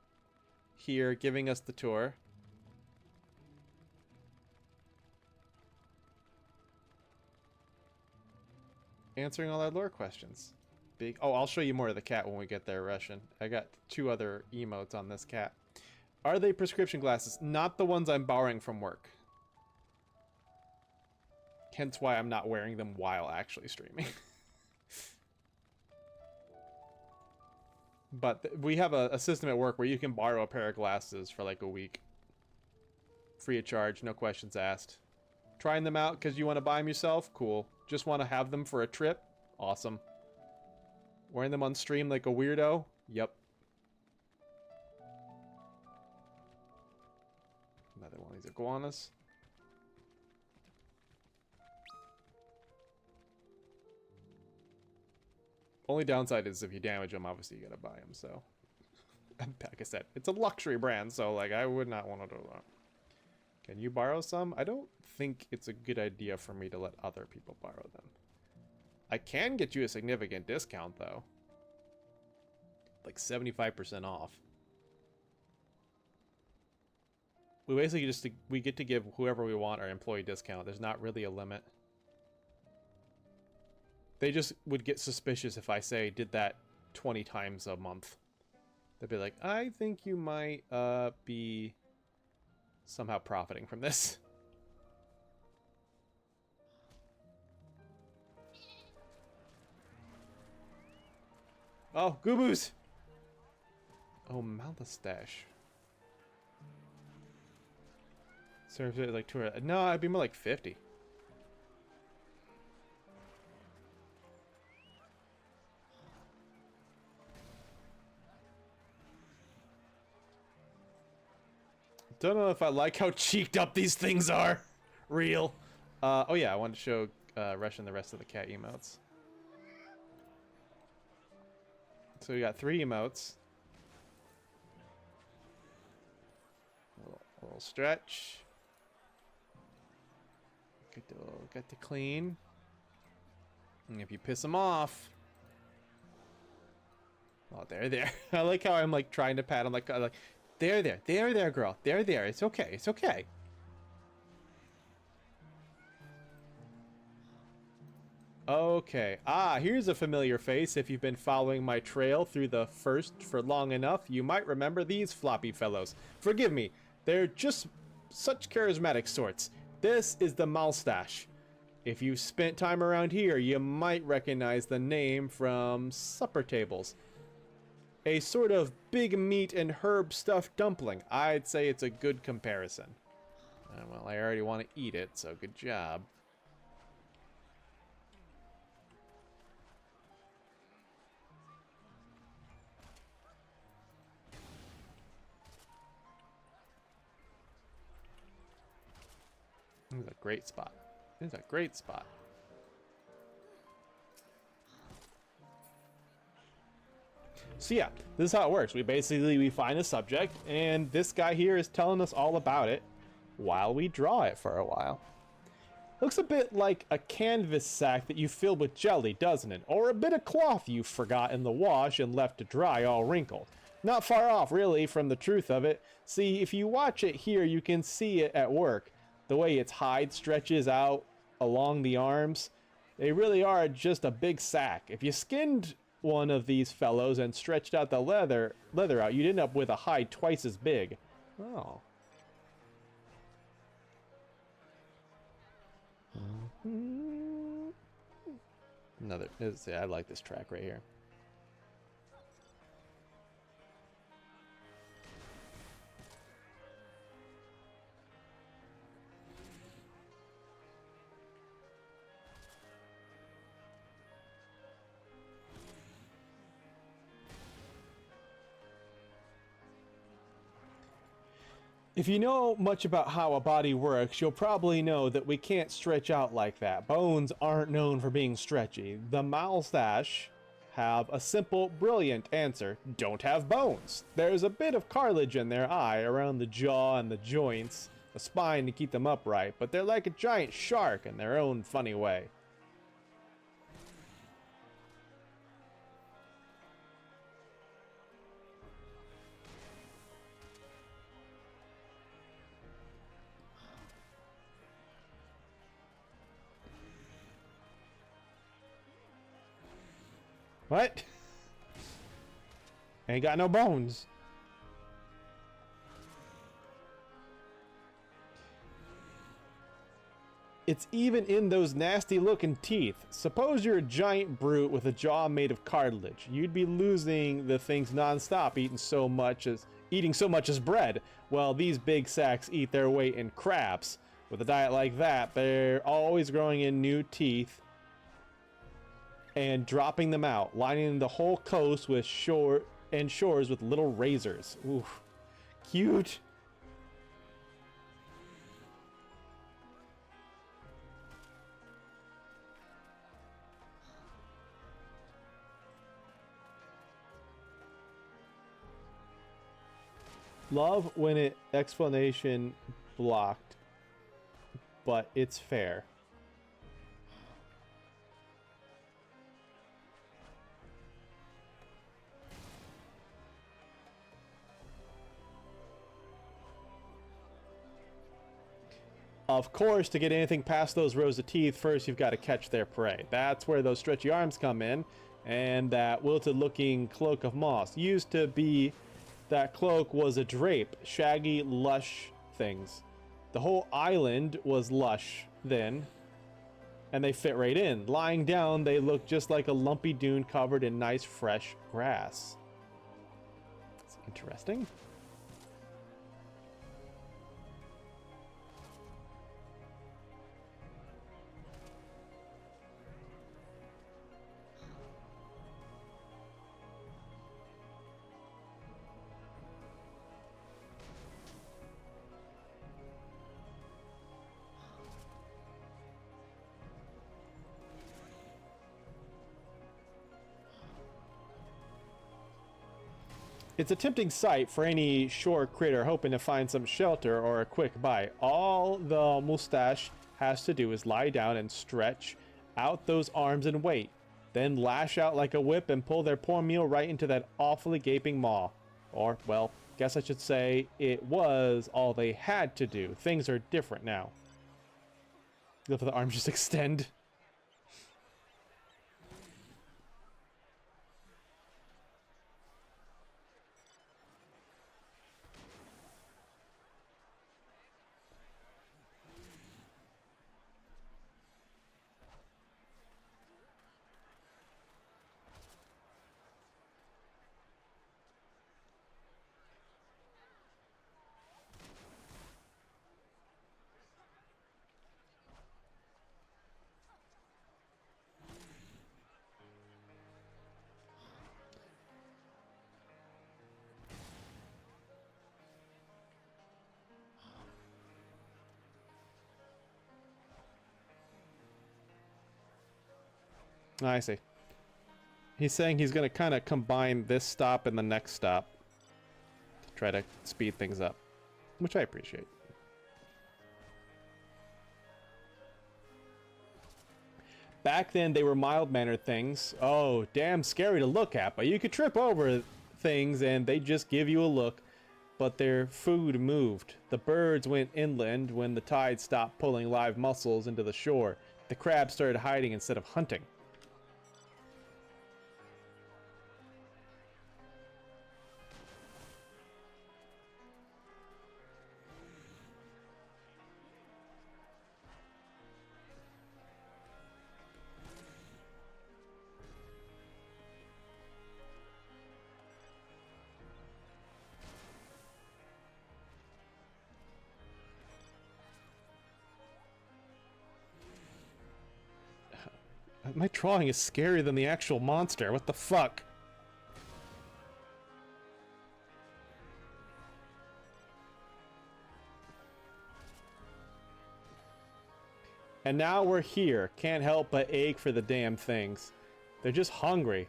Speaker 1: here giving us the tour. answering all our lore questions. Big. Oh, I'll show you more of the cat when we get there, Russian. I got 2 other emotes on this cat. Are they prescription glasses? Not the ones I'm borrowing from work. Hence why I'm not wearing them while actually streaming. But we have a system at work where you can borrow a pair of glasses for like a week. Free of charge, no questions asked. Trying them out because you want to buy them yourself? Cool. Just want to have them for a trip? Awesome. Wearing them on stream like a weirdo? Yep. Another one of these iguanas. Only downside is if you damage them, obviously you gotta buy them, so. Like I said, it's a luxury brand, so like I would not want to do that. Can you borrow some? I don't think it's a good idea for me to let other people borrow them. I can get you a significant discount, though. Like 75% off. We basically we get to give whoever we want our employee discount. There's not really a limit. They just would get suspicious if I say did that 20 times a month. They'd be like, I think you might be somehow profiting from this. Oh, Gooboos! Oh, Malmustache. Serves it like 200. No, I'd be more like 50. Don't know if I like how cheeked up these things are. Real. Oh yeah, I wanted to show Russian the rest of the cat emotes. So we got 3 emotes. A little stretch. Get to clean. And if you piss them off. Oh, there. I like how I'm like trying to pat him like there, girl. There. It's okay. It's okay. Okay. Ah, here's a familiar face. If you've been following my trail through the first for long enough, you might remember these floppy fellows. Forgive me. They're just such charismatic sorts. This is the Malstache. If you've spent time around here, you might recognize the name from supper tables. A sort of big meat and herb stuffed dumpling. I'd say it's a good comparison. Well, I already want to eat it, so good job. This is a great spot. This is a great spot. So yeah, this is how it works. We find a subject, and this guy here is telling us all about it while we draw it for a while. Looks a bit like a canvas sack that you filled with jelly, doesn't it? Or a bit of cloth you forgot in the wash and left to dry all wrinkled. Not far off, really, from the truth of it. See, if you watch it here, you can see it at work. The way its hide stretches out along the arms. They really are just a big sack. If you skinned one of these fellows and stretched out the leather out, you'd end up with a hide twice as big. Oh. I like this track right here. If you know much about how a body works, you'll probably know that we can't stretch out like that. Bones aren't known for being stretchy. The Malstache have a simple, brilliant answer. Don't have bones. There's a bit of cartilage in their eye around the jaw and the joints, a spine to keep them upright, but they're like a giant shark in their own funny way. What? Ain't got no bones. It's even in those nasty looking teeth. Suppose you're a giant brute with a jaw made of cartilage. You'd be losing the things nonstop, eating so much as bread. Well, these big sacks eat their weight in crabs. With a diet like that, they're always growing in new teeth and dropping them out, lining the whole coast with shores with little razors. Ooh, cute. Love when it explanation blocked, but it's fair. Of course, to get anything past those rows of teeth, first you've got to catch their prey. That's where those stretchy arms come in, and that wilted-looking cloak of moss. Used to be that cloak was a drape, shaggy, lush things. The whole island was lush then, and they fit right in. Lying down, they look just like a lumpy dune covered in nice, fresh grass. That's interesting. It's a tempting sight for any shore critter hoping to find some shelter or a quick bite. All the mustache has to do is lie down and stretch out those arms and wait, then lash out like a whip and pull their poor meal right into that awfully gaping maw. Or, well, guess I should say it was all they had to do. Things are different now. Look for the arms just extend. I see. He's saying he's going to kind of combine this stop and the next stop to try to speed things up, which I appreciate. Back then, they were mild-mannered things. Oh, damn scary to look at, but you could trip over things and they just give you a look. But their food moved. The birds went inland when the tide stopped pulling live mussels into the shore. The crabs started hiding instead of hunting. My drawing is scarier than the actual monster. What the fuck? And now we're here. Can't help but ache for the damn things. They're just hungry.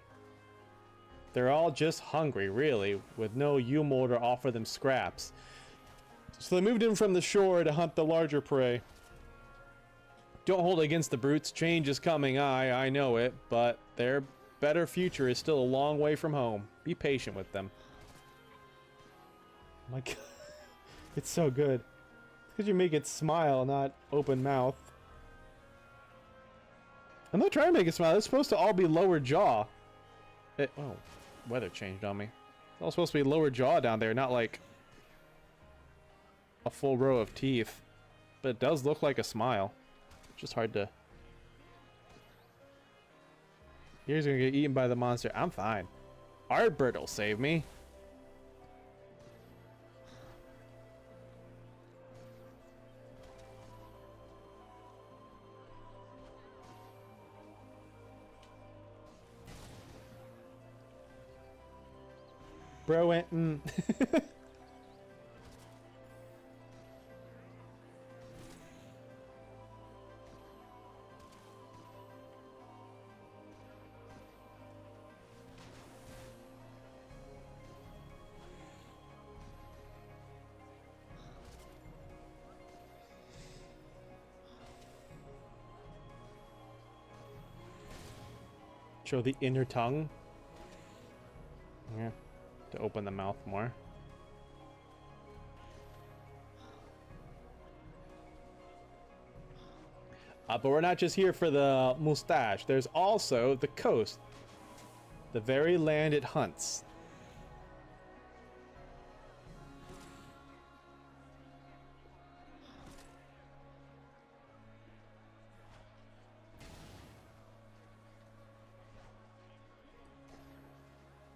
Speaker 1: They're all just hungry, really, with no Yumor to offer them scraps. So they moved in from the shore to hunt the larger prey. Don't hold against the brutes. Change is coming, I know it, but their better future is still a long way from home. Be patient with them. Oh my God. It's so good. Because you make it smile, not open mouth. I'm not trying to make it smile. It's supposed to all be lower jaw. Oh, weather changed on me. It's all supposed to be lower jaw down there, not like a full row of teeth. But it does look like a smile. It's just hard to... Here's gonna get eaten by the monster. I'm fine. Ardbert will save me. Bro went, Show the inner tongue. Yeah, to open the mouth more. But we're not just here for the mustache. There's also the coast. The very land it hunts.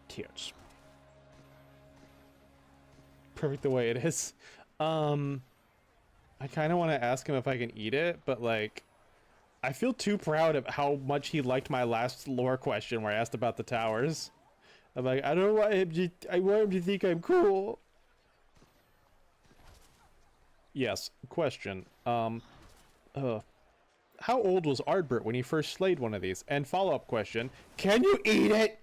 Speaker 1: Tears. Perfect the way it is. I kind of want to ask him if I can eat it, but like, I feel too proud of how much he liked my last lore question where I asked about the towers. I'm like, I don't want him to, I want him to think I'm cool. Yes, question. How old was Ardbert when he first slayed one of these? And follow-up question, can you eat it?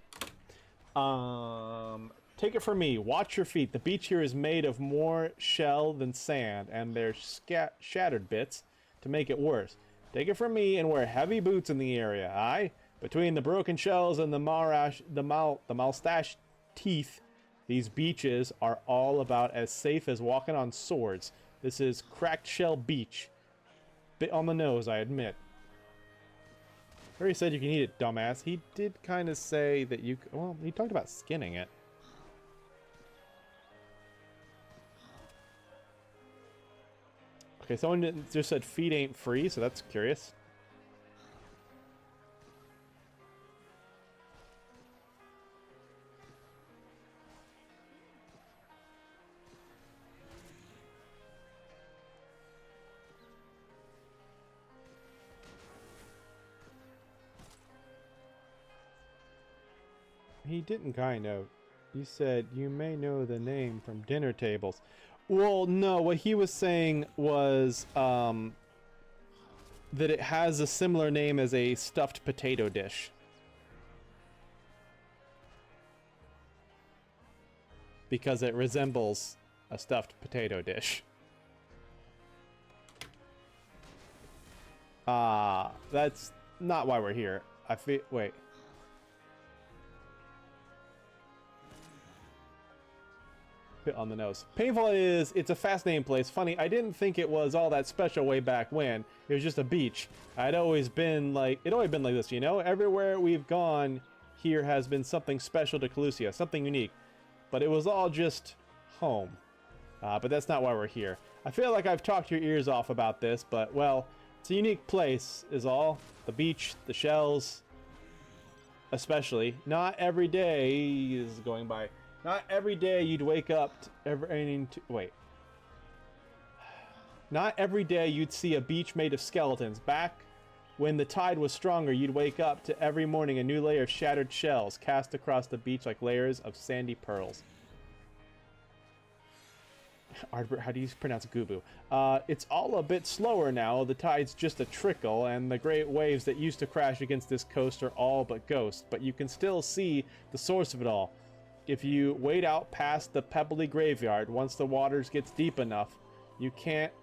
Speaker 1: Take it from me. Watch your feet. The beach here is made of more shell than sand, and there's shattered bits to make it worse. Take it from me and wear heavy boots in the area, aye? Between the broken shells and the moustache teeth, these beaches are all about as safe as walking on swords. This is cracked shell beach. Bit on the nose, I admit. I already said you can eat it, dumbass. He did kind of say that you... Well, he talked about skinning it. Okay, someone just said feet ain't free, so that's curious. He didn't kind of. You said you may know the name from dinner tables. Well, no, what he was saying was that it has a similar name as a stuffed potato dish. Because it resembles a stuffed potato dish. That's not why we're here. I feel... Wait. Bit on the nose. Painful is, it's a fascinating place. Funny, I didn't think it was all that special way back when. It was just a beach. I'd always been like, it'd always been like this, you know? Everywhere we've gone here has been something special to Calusia, something unique. But it was all just home. But that's not why we're here. I feel like I've talked your ears off about this, but well, it's a unique place is all. The beach, the shells, especially. Not every day is going by. Not every day you'd wake up Not every day you'd see a beach made of skeletons. Back when the tide was stronger, you'd wake up to every morning a new layer of shattered shells cast across the beach like layers of sandy pearls. Ardbert, how do you pronounce Gubu? It's all a bit slower now. The tide's just a trickle, and the great waves that used to crash against this coast are all but ghosts. But you can still see the source of it all. If you wade out past the pebbly graveyard, once the waters gets deep enough, you can't,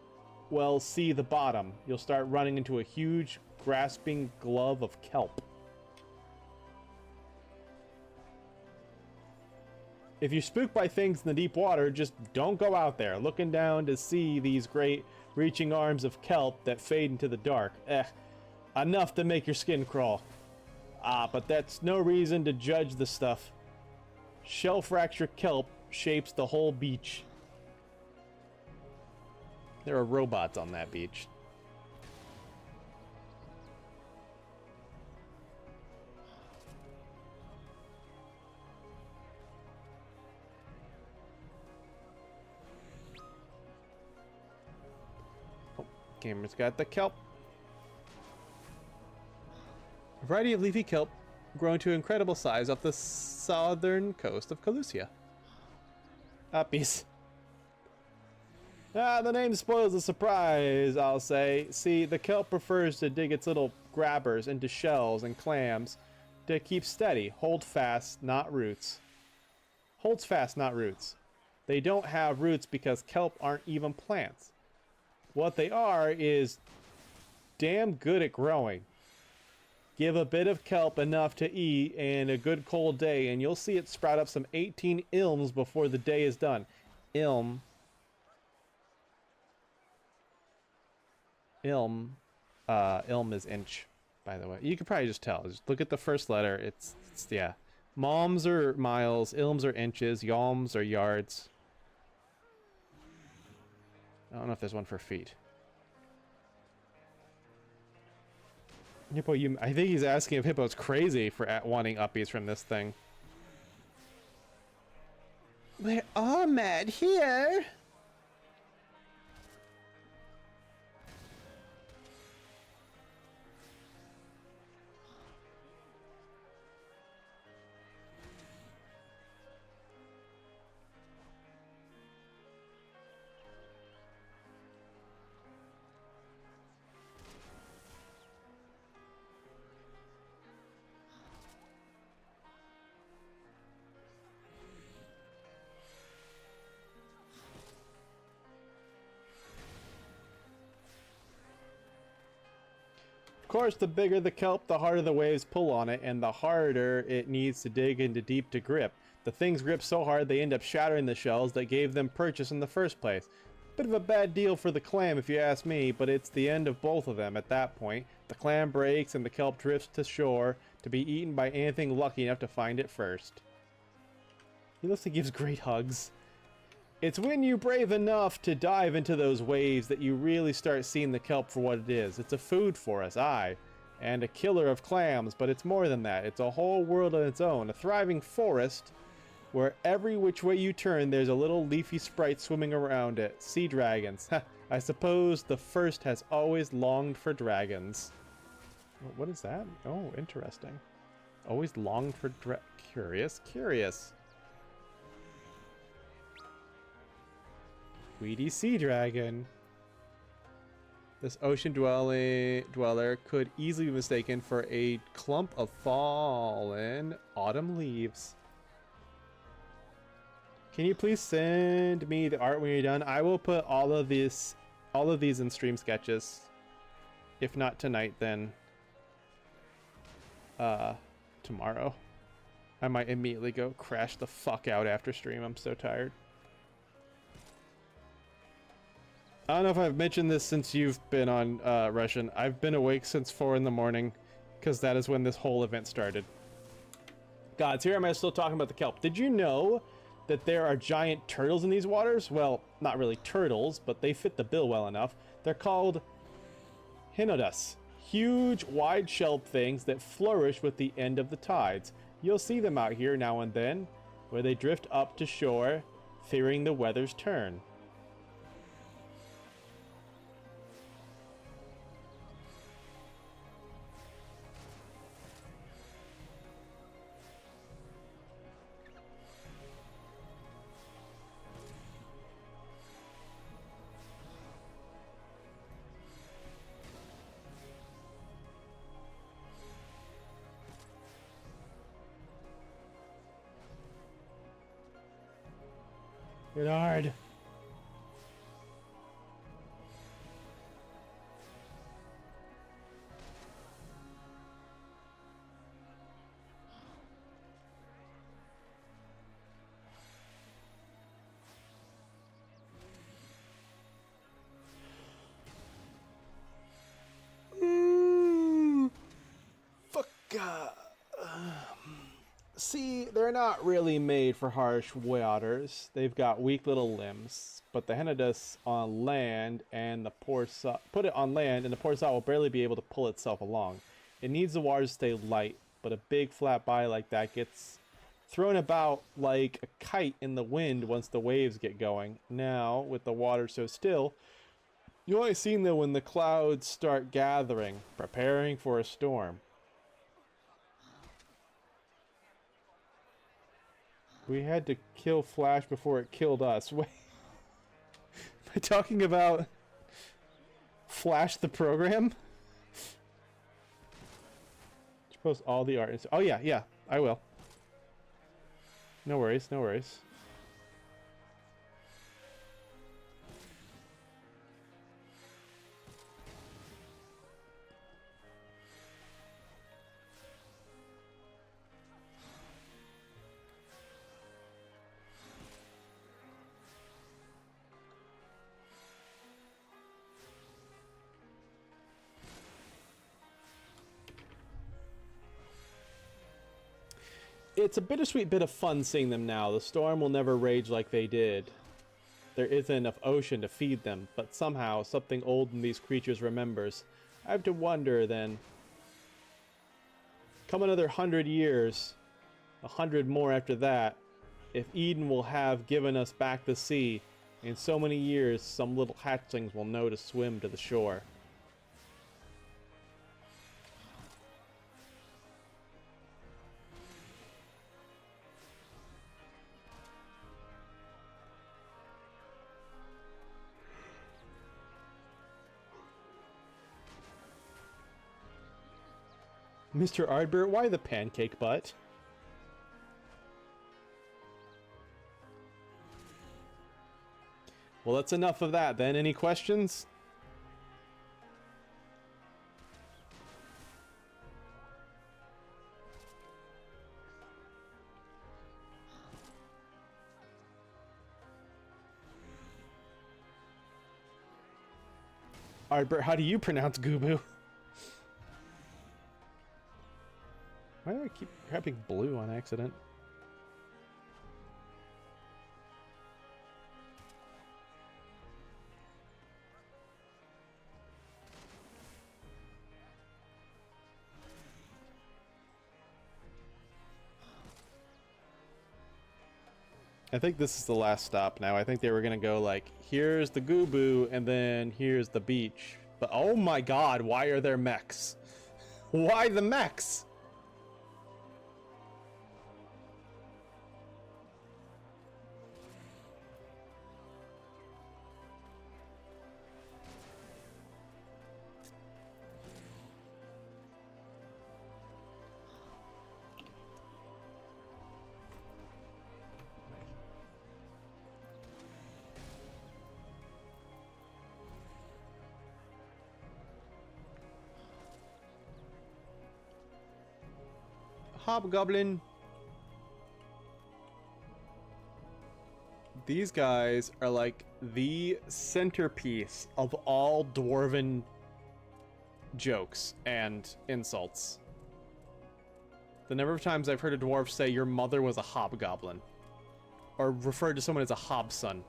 Speaker 1: well, see the bottom. You'll start running into a huge, grasping glove of kelp. If you're spooked by things in the deep water, just don't go out there, looking down to see these great, reaching arms of kelp that fade into the dark. Enough to make your skin crawl. But that's no reason to judge the stuff. Shell fracture kelp shapes the whole beach. There are robots on that beach. Oh, Cameron's got the kelp. A variety of leafy kelp grown to incredible size off the southern coast of Calusia. Uppies. The name spoils the surprise, I'll say. See, the kelp prefers to dig its little grabbers into shells and clams to keep steady. Hold fast, not roots. Holds fast, not roots. They don't have roots because kelp aren't even plants. What they are is damn good at growing. Give a bit of kelp enough to eat and a good cold day, and you'll see it sprout up some 18 ilms before the day is done. Ilm is inch, by the way. You can probably just tell. Just look at the first letter. It's yeah. Moms are miles, ilms are inches, yalms are yards. I don't know if there's one for feet. Hippo, I think he's asking if Hippo's crazy for wanting uppies from this thing. We're all mad here. Of course, the bigger the kelp, the harder the waves pull on it, and the harder it needs to dig into deep to grip. The things grip so hard they end up shattering the shells that gave them purchase in the first place. Bit of a bad deal for the clam if you ask me, but it's the end of both of them at that point. The clam breaks and the kelp drifts to shore to be eaten by anything lucky enough to find it first. He looks like he gives great hugs. It's when you're brave enough to dive into those waves that you really start seeing the kelp for what it is. It's a food for us, aye, and a killer of clams, but it's more than that. It's a whole world on its own, a thriving forest where every which way you turn there's a little leafy sprite swimming around it. Sea dragons. I suppose the first has always longed for dragons. What is that? Oh, interesting. Always longed for Curious. Weedy sea dragon. This ocean dweller could easily be mistaken for a clump of fallen autumn leaves. Can you please send me the art when you're done? I will put all of these in stream sketches. If not tonight, then tomorrow. I might immediately go crash the fuck out after stream. I'm so tired. I don't know if I've mentioned this since you've been on Russian. I've been awake since 4 in the morning because that is when this whole event started. Gods, here am I still talking about the kelp. Did you know that there are giant turtles in these waters? Well, not really turtles, but they fit the bill well enough. They're called hinodas. Huge, wide-shelled things that flourish with the end of the tides. You'll see them out here now and then, where they drift up to shore, fearing the weather's turn. Bernard. Fuck. See, they're not really made for harsh waters. They've got weak little limbs. But the Henadus on land and the poor put it on land and the poor salt will barely be able to pull itself along. It needs the water to stay light, but a big flat body like that gets thrown about like a kite in the wind once the waves get going. Now, with the water so still, you only see them when the clouds start gathering, preparing for a storm. We had to kill Flash before it killed us. Wait, am I talking about Flash the program? Post all the art. Oh yeah, I will. No worries, no worries. It's a bittersweet bit of fun seeing them now. The storm will never rage like they did. There isn't enough ocean to feed them, but somehow something old in these creatures remembers. I have to wonder then. Come another 100 years, 100 more after that, if Eden will have given us back the sea. In so many years, some little hatchlings will know to swim to the shore. Mr. Ardbert, why the pancake butt? Well, that's enough of that then. Any questions? Ardbert, how do you pronounce Gubu? Why do I keep grabbing blue on accident? I think this is the last stop now. I think they were gonna go like, here's the Gubu, and then here's the beach. But oh my god, why are there mechs? Why the mechs? Hobgoblin. These guys are like the centerpiece of all dwarven jokes and insults. The number of times I've heard a dwarf say your mother was a hobgoblin, or referred to someone as a hobson.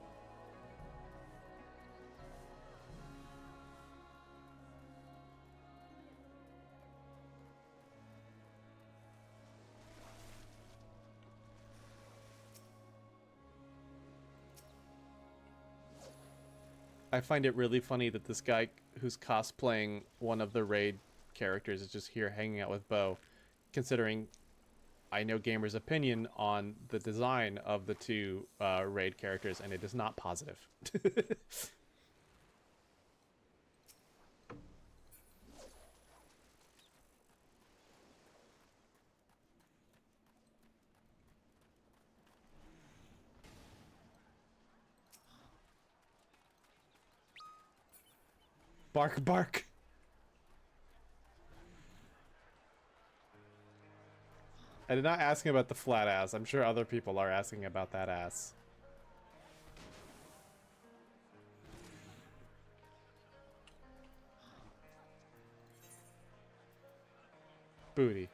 Speaker 1: I find it really funny that this guy who's cosplaying one of the raid characters is just here hanging out with Bo, considering I know gamers' opinion on the design of the two raid characters, and it is not positive. Bark, bark. I did not ask him about the flat ass. I'm sure other people are asking about that ass. Booty.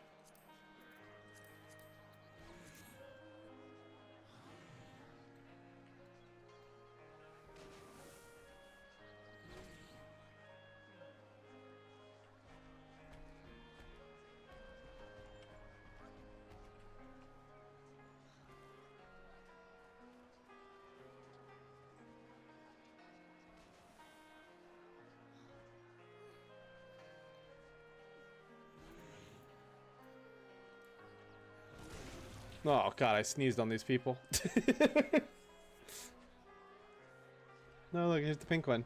Speaker 1: Oh god, I sneezed on these people. No, look, here's the pink one.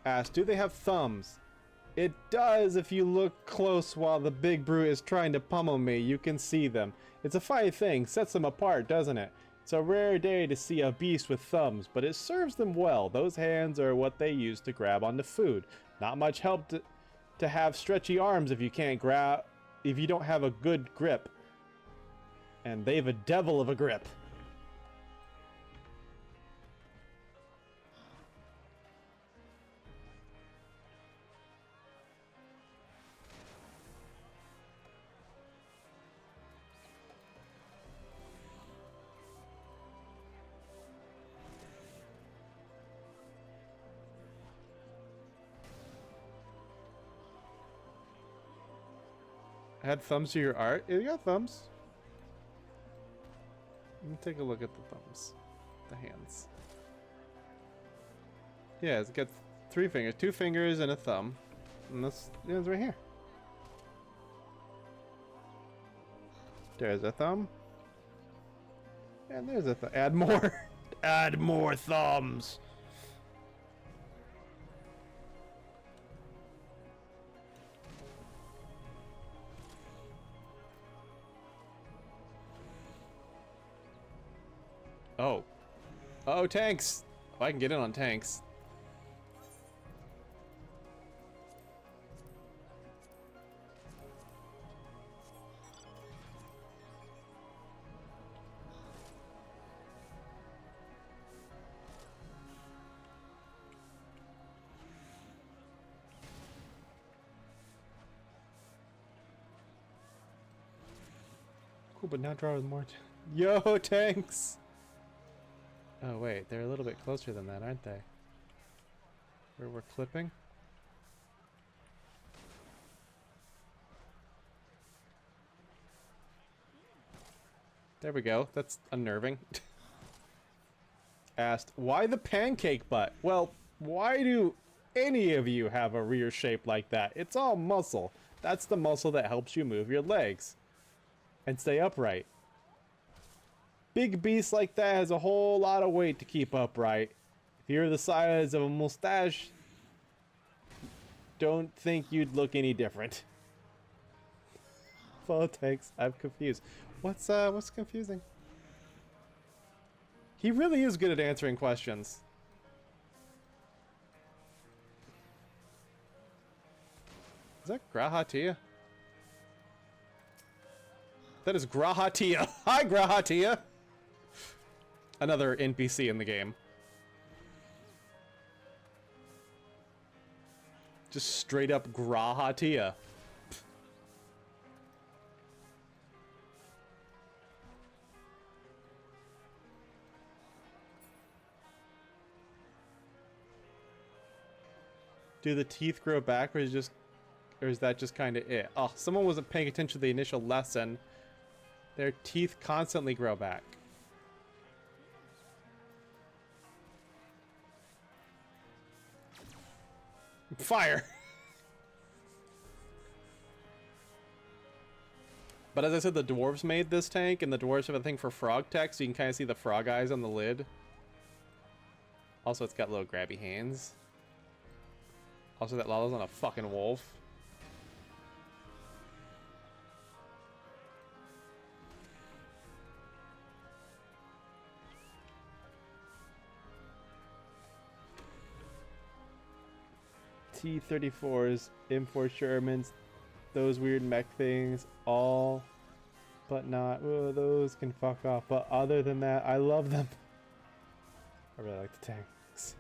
Speaker 1: Asked, do they have thumbs? It does if you look close while the big brute is trying to pummel me. You can see them. It's a funny thing, sets them apart, doesn't it? It's a rare day to see a beast with thumbs, but it serves them well. Those hands are what they use to grab onto food. Not much help to have stretchy arms if you can't grab, if you don't have a good grip. And they've a devil of a grip. Add thumbs to your art? Yeah, you got thumbs. Let me take a look at the thumbs. The hands. Yeah, it's got 3 fingers. 2 fingers and a thumb. And that's, yeah, it's right here. There's a thumb. And there's a thumb. Add more. Add more thumbs. Oh. Uh-oh, tanks! Oh, I can get in on tanks. Cool, but now draw with more. Yo, tanks! Oh wait, they're a little bit closer than that, aren't they? Where we're clipping? There we go. That's unnerving. Asked, why the pancake butt? Well, why do any of you have a rear shape like that? It's all muscle. That's the muscle that helps you move your legs and stay upright. Big beast like that has a whole lot of weight to keep upright. If you're the size of a mustache, don't think you'd look any different. Follow tanks. I'm confused. What's confusing? He really is good at answering questions. Is that Grahatia? That is Grahatia. Hi, Grahatia. Another NPC in the game. Just straight up Grahatia. Do the teeth grow back, or is that just kind of it? Oh, someone wasn't paying attention to the initial lesson. Their teeth constantly grow back. Fire! But as I said, the dwarves made this tank, and the dwarves have a thing for frog text, so you can kind of see the frog eyes on the lid. Also, it's got little grabby hands. Also, that Lala's on a fucking wolf. T-34s, M4 Shermans, those weird mech things, all but not. Oh, those can fuck off. But other than that, I love them. I really like the tanks.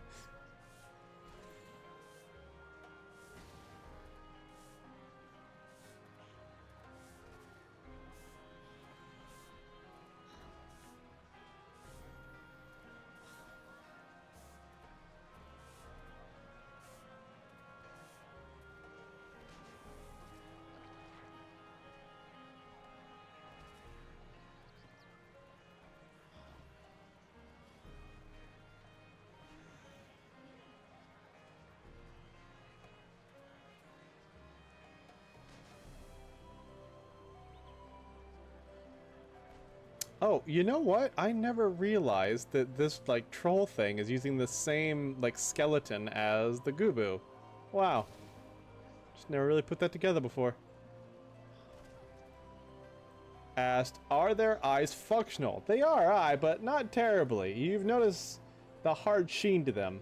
Speaker 1: Oh, you know what? I never realized that this, like, troll thing is using the same, like, skeleton as the Gubu. Wow. Just never really put that together before. Asked, are their eyes functional? They are, but not terribly. You've noticed the hard sheen to them.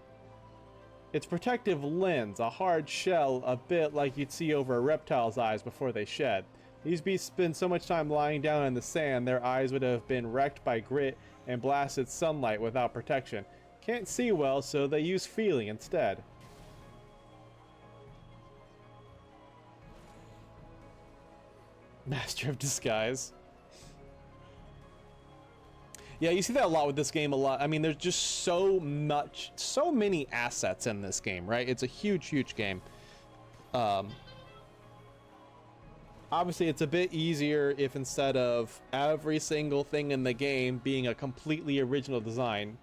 Speaker 1: It's protective lens, a hard shell, a bit like you'd see over a reptile's eyes before they shed. These beasts spend so much time lying down in the sand, their eyes would have been wrecked by grit and blasted sunlight without protection. Can't see well, so they use feeling instead. Master of Disguise. Yeah, you see that a lot with this game a lot. I mean, there's just so many assets in this game, right? It's a huge, huge game. Obviously, it's a bit easier if instead of every single thing in the game being a completely original design,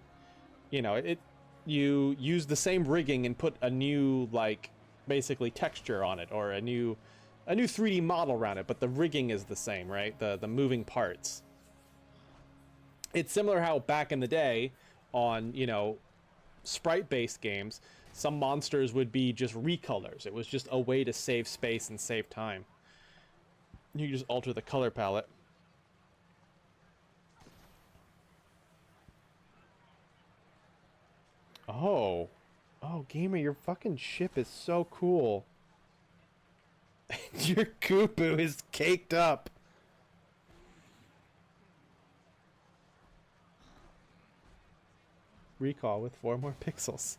Speaker 1: you know, you use the same rigging and put a new, like, basically texture on it, or a new 3D model around it, but the rigging is the same, right? The moving parts. It's similar how back in the day on, you know, sprite-based games, some monsters would be just recolors. It was just a way to save space and save time. You just alter the color palette. Oh. Oh, gamer, your fucking ship is so cool. Your Koopu is caked up. Recall with 4 more pixels.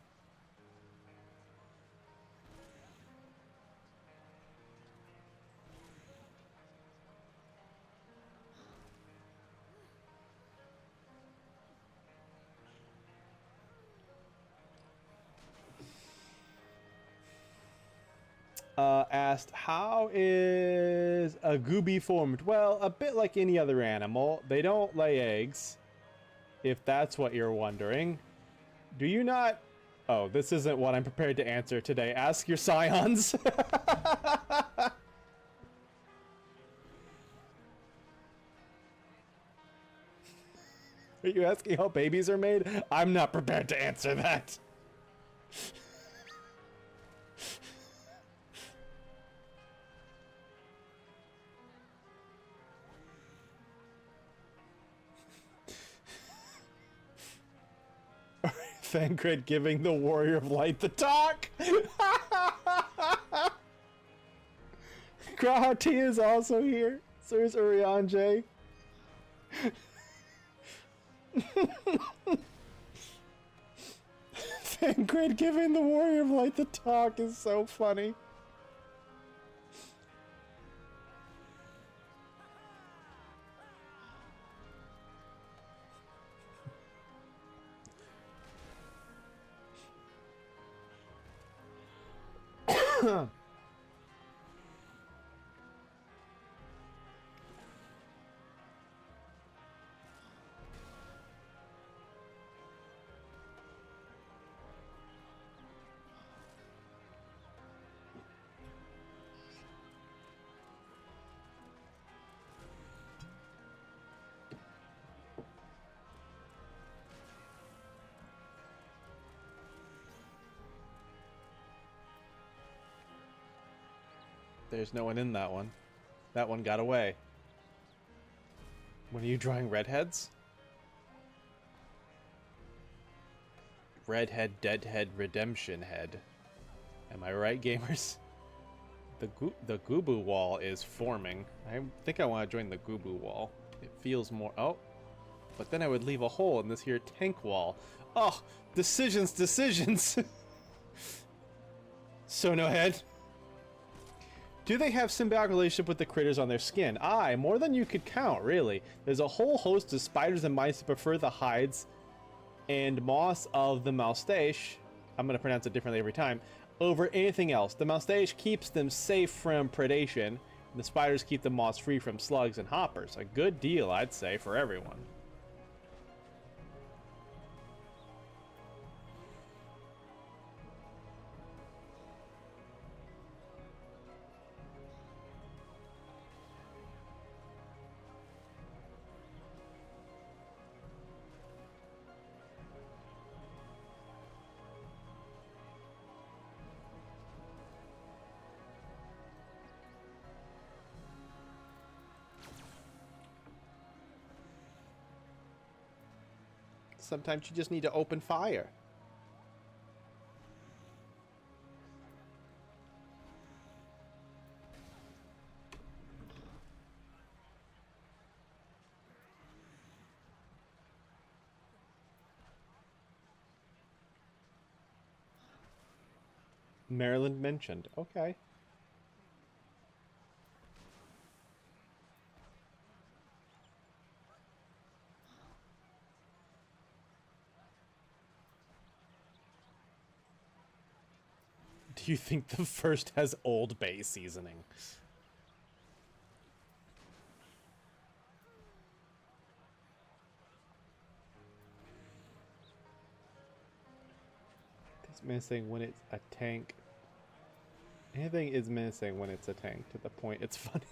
Speaker 1: Asked, how is a gooby formed? Well, a bit like any other animal. They don't lay eggs, if that's what you're wondering. Do you not... Oh, this isn't what I'm prepared to answer today. Ask your scions. Are you asking how babies are made? I'm not prepared to answer that. Fangrid giving the Warrior of Light the talk. Grahati is also here. So is Urianje. Fangrid giving the Warrior of Light the talk is so funny. There's no one in that one. That one got away. When are you drawing redheads? Redhead, deadhead, redemption head. Am I right, gamers? The Gubu wall is forming. I think I want to join the Gubu wall. It feels more... Oh. But then I would leave a hole in this here tank wall. Oh, decisions. So no head. Do they have symbiotic relationship with the critters on their skin? Aye, more than you could count, really. There's a whole host of spiders and mice that prefer the hides and moss of the moustache. I'm going to pronounce it differently every time. Over anything else. The moustache keeps them safe from predation, and the spiders keep the moss free from slugs and hoppers. A good deal, I'd say, for everyone. Sometimes you just need to open fire. Maryland mentioned. Okay. Do you think the first has Old Bay seasoning? It's missing when it's a tank. Anything is missing when it's a tank, to the point it's funny.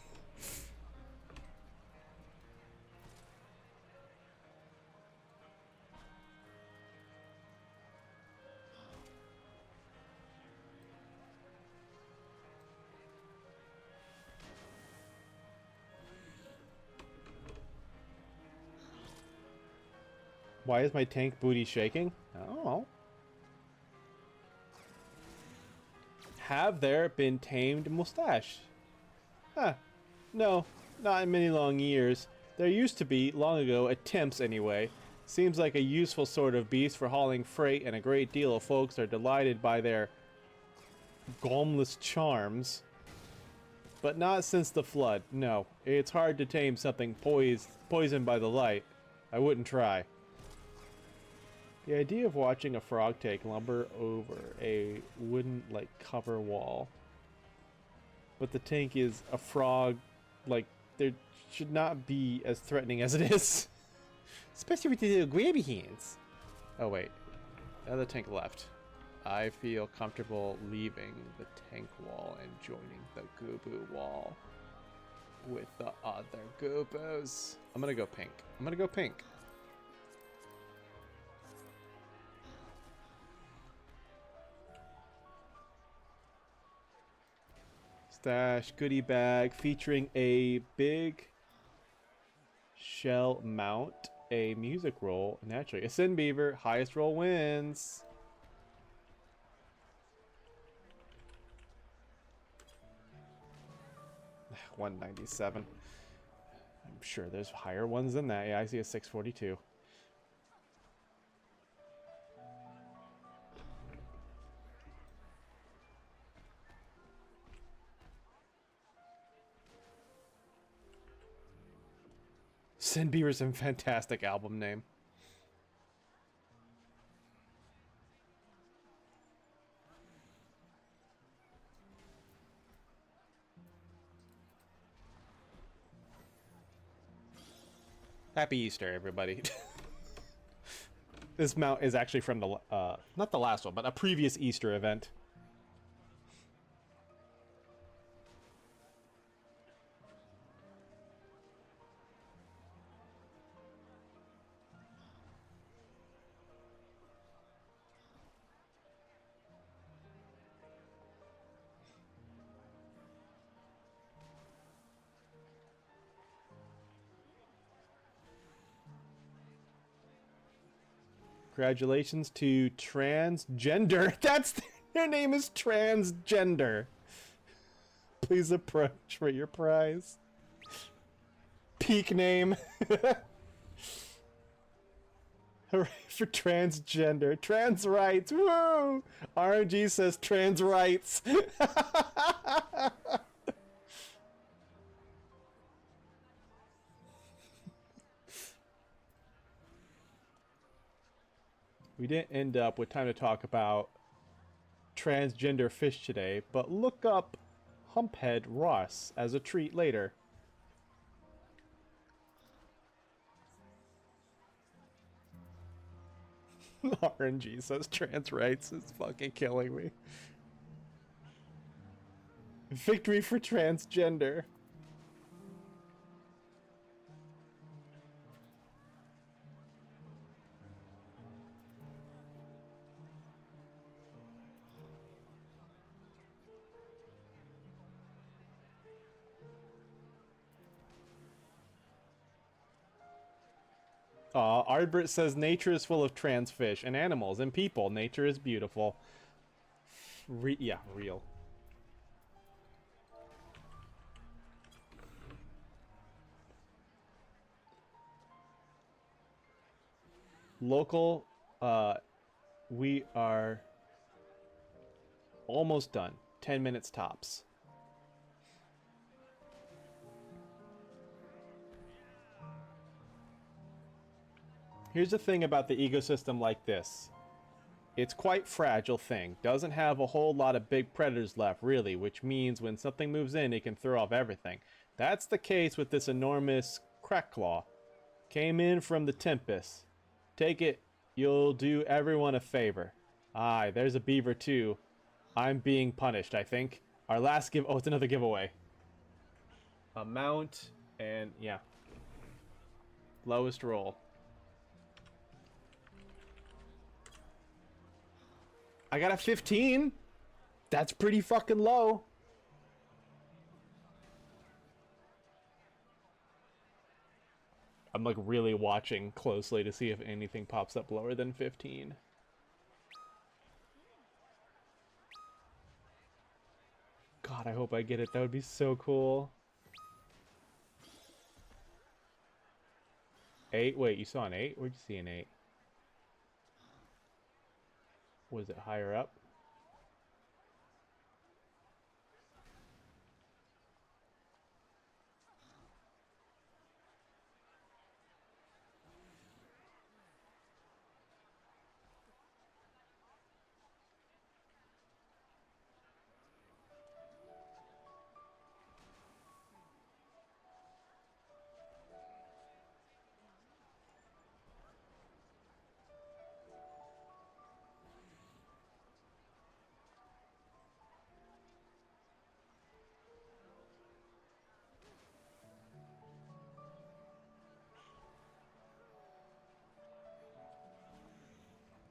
Speaker 1: Why is my tank booty shaking? Oh. Have there been tamed mustache? Huh. No, not in many long years. There used to be, long ago, attempts anyway. Seems like a useful sort of beast for hauling freight, and a great deal of folks are delighted by their gomless charms. But not since the flood, no. It's hard to tame something poisoned by the light. I wouldn't try. The idea of watching a frog take lumber over a wooden, like, cover wall. But the tank is a frog, like, there should not be as threatening as it is. Especially with the little grabby hands. Oh, wait. The other tank left. I feel comfortable leaving the tank wall and joining the Gubu wall with the other Gubus. I'm gonna go pink. I'm gonna go pink. Stash goodie bag featuring a big shell mount, a music roll, naturally a sin beaver. Highest roll wins. $197. I'm sure there's higher ones than that. Yeah, I see a 642. Sin Beaver's a fantastic album name. Happy Easter, everybody. This mount is actually from the, not the last one, but a previous Easter event. Congratulations to Transgender. Their name is Transgender. Please approach for your prize. Peak name. Hooray for transgender. Trans rights. Woo! RNG says trans rights. We didn't end up with time to talk about transgender fish today, but look up Humphead Ross as a treat later. RNG says trans rights is fucking killing me. Victory for transgender. Ardbert says nature is full of trans fish and animals and people. Nature is beautiful. Yeah, real. Local, we are almost done. 10 minutes tops. Here's the thing about the ecosystem like this. It's quite fragile thing. Doesn't have a whole lot of big predators left, really, which means when something moves in, it can throw off everything. That's the case with this enormous crackclaw. Came in from the Tempest. Take it, you'll do everyone a favor. Aye, there's a beaver too. I'm being punished, I think. Our last oh, it's another giveaway. A mount, and yeah. Lowest roll. I got a 15. That's pretty fucking low. I'm like really watching closely to see if anything pops up lower than 15. God, I hope I get it. That would be so cool. 8? Wait, you saw an 8? Where'd you see an 8? Was it higher up?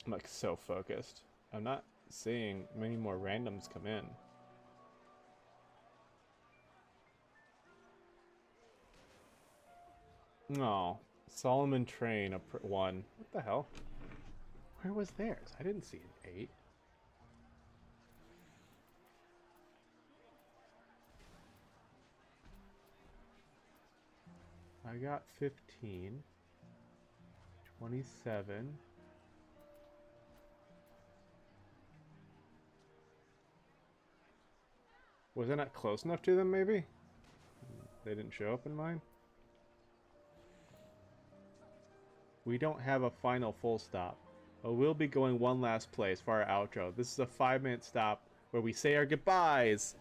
Speaker 1: I'm like so focused. I'm not seeing many more randoms come in. No, Solomon Train one. What the hell? Where was theirs? I didn't see an 8. I got 15. 27. Was I not close enough to them, maybe? They didn't show up in mine? We don't have a final full stop. But we'll be going one last place for our outro. This is a 5-minute stop where we say our goodbyes.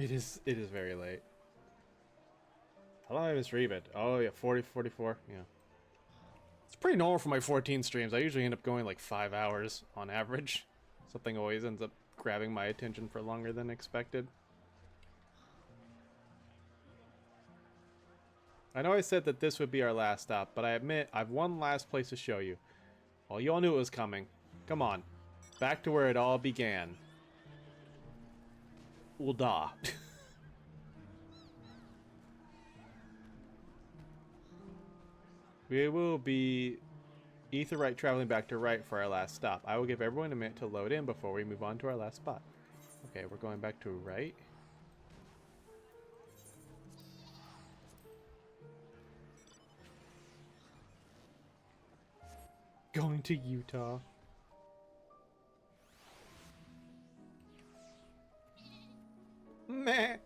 Speaker 1: It is very late. How long have I been streaming? Oh yeah, 40, 44, yeah. It's pretty normal for my 14 streams. I usually end up going like 5 hours on average. Something always ends up grabbing my attention for longer than expected. I know I said that this would be our last stop, but I admit I've one last place to show you. Well, you all knew it was coming. Come on. Back to where it all began. Ulda. We will be Etherite traveling back to right for our last stop. I will give everyone a minute to load in before we move on to our last spot. Okay, we're going back to right. Going to Utah. Meh.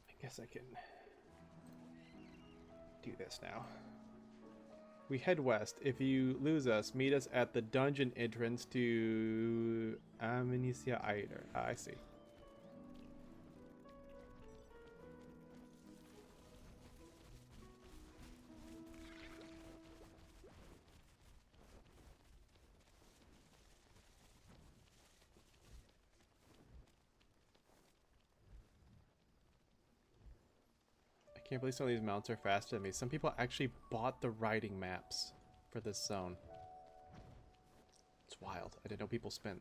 Speaker 1: I guess I can do this now. We head west. If you lose us, meet us at the dungeon entrance to Amnesia Eider. Ah, I see. I can't believe some of these mounts are faster than me. Some people actually bought the riding maps for this zone. It's wild. I didn't know people spent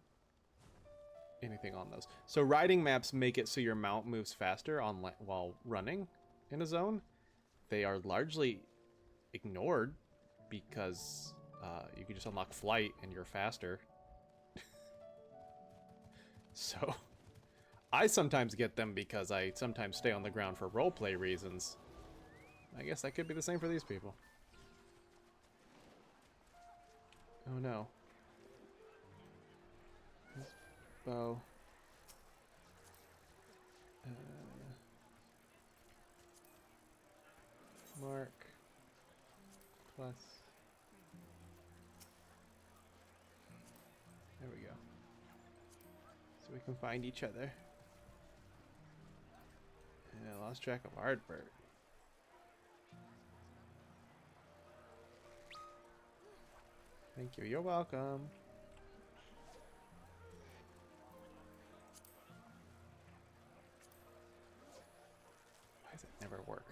Speaker 1: anything on those. So riding maps make it so your mount moves faster on while running in a zone. They are largely ignored because you can just unlock flight and you're faster. So I sometimes get them because I sometimes stay on the ground for roleplay reasons. I guess that could be the same for these people. Oh no. This bow. Mark. Plus. There we go. So we can find each other. And I lost track of Ardbert. Thank you. You're welcome. Why does it never work?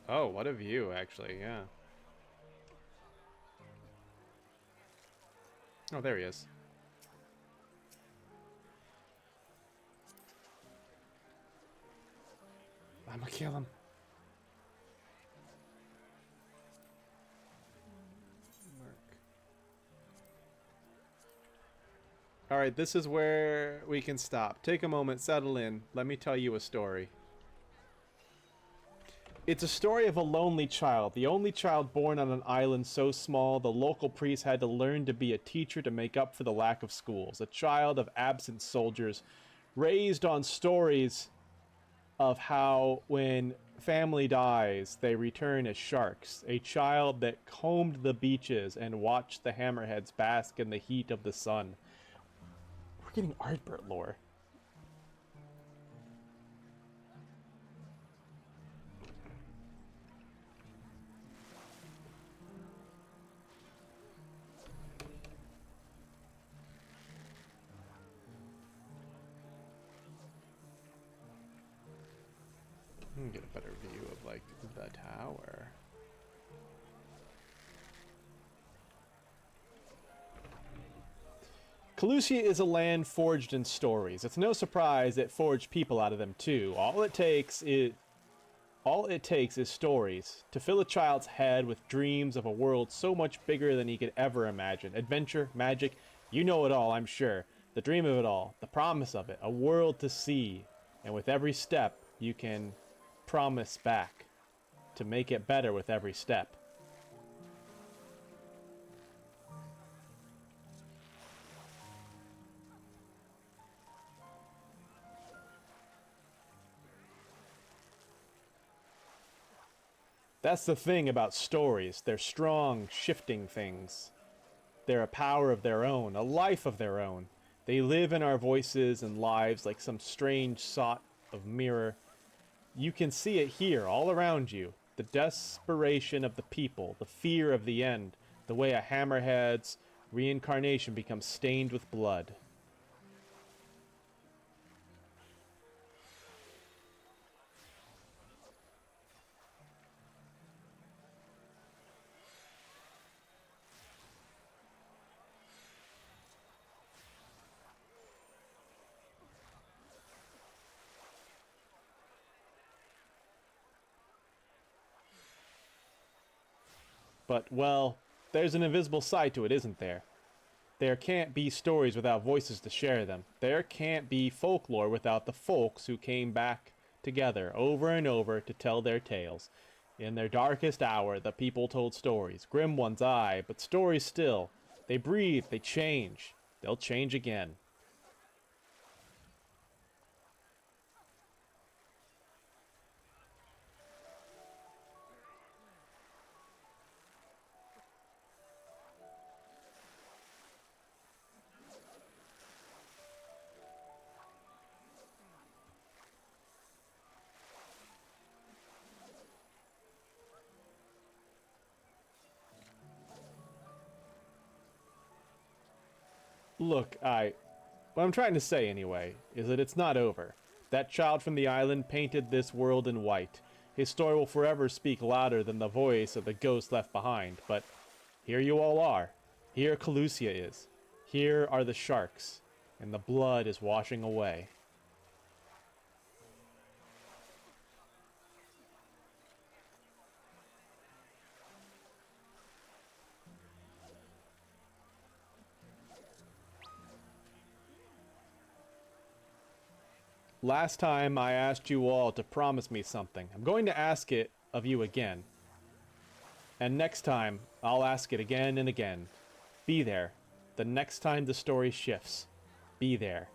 Speaker 1: Oh, what a view, actually. Yeah. Oh, there he is. I'm gonna kill him. Alright, this is where we can stop. Take a moment, settle in. Let me tell you a story. It's a story of a lonely child, the only child born on an island so small the local priest had to learn to be a teacher to make up for the lack of schools. A child of absent soldiers, raised on stories of how when family dies, they return as sharks. A child that combed the beaches and watched the hammerheads bask in the heat of the sun. We're getting Ardbert lore. Get a better view of like the tower. Calusia is a land forged in stories. It's no surprise it forged people out of them too. All it takes is stories to fill a child's head with dreams of a world so much bigger than he could ever imagine. Adventure, magic, you know it all, I'm sure. The dream of it all, the promise of it, a world to see. And with every step, you can promise back to make it better with every step. That's the thing about stories. They're strong, shifting things. They're a power of their own, a life of their own. They live in our voices and lives like some strange sort of mirror. You can see it here, all around you. The desperation of the people, the fear of the end, the way a hammerhead's reincarnation becomes stained with blood. But, well, there's an invisible side to it, isn't there? There can't be stories without voices to share them. There can't be folklore without the folks who came back together over and over to tell their tales. In their darkest hour, the people told stories. Grim ones, aye, but stories still. They breathe, they change. They'll change again. Look, what I'm trying to say, anyway, is that it's not over. That child from the island painted this world in white. His story will forever speak louder than the voice of the ghost left behind, but here you all are. Here Calusia is. Here are the sharks, and the blood is washing away. Last time I asked you all to promise me something. I'm going to ask it of you again. And next time, I'll ask it again and again. Be there. The next time the story shifts. Be there.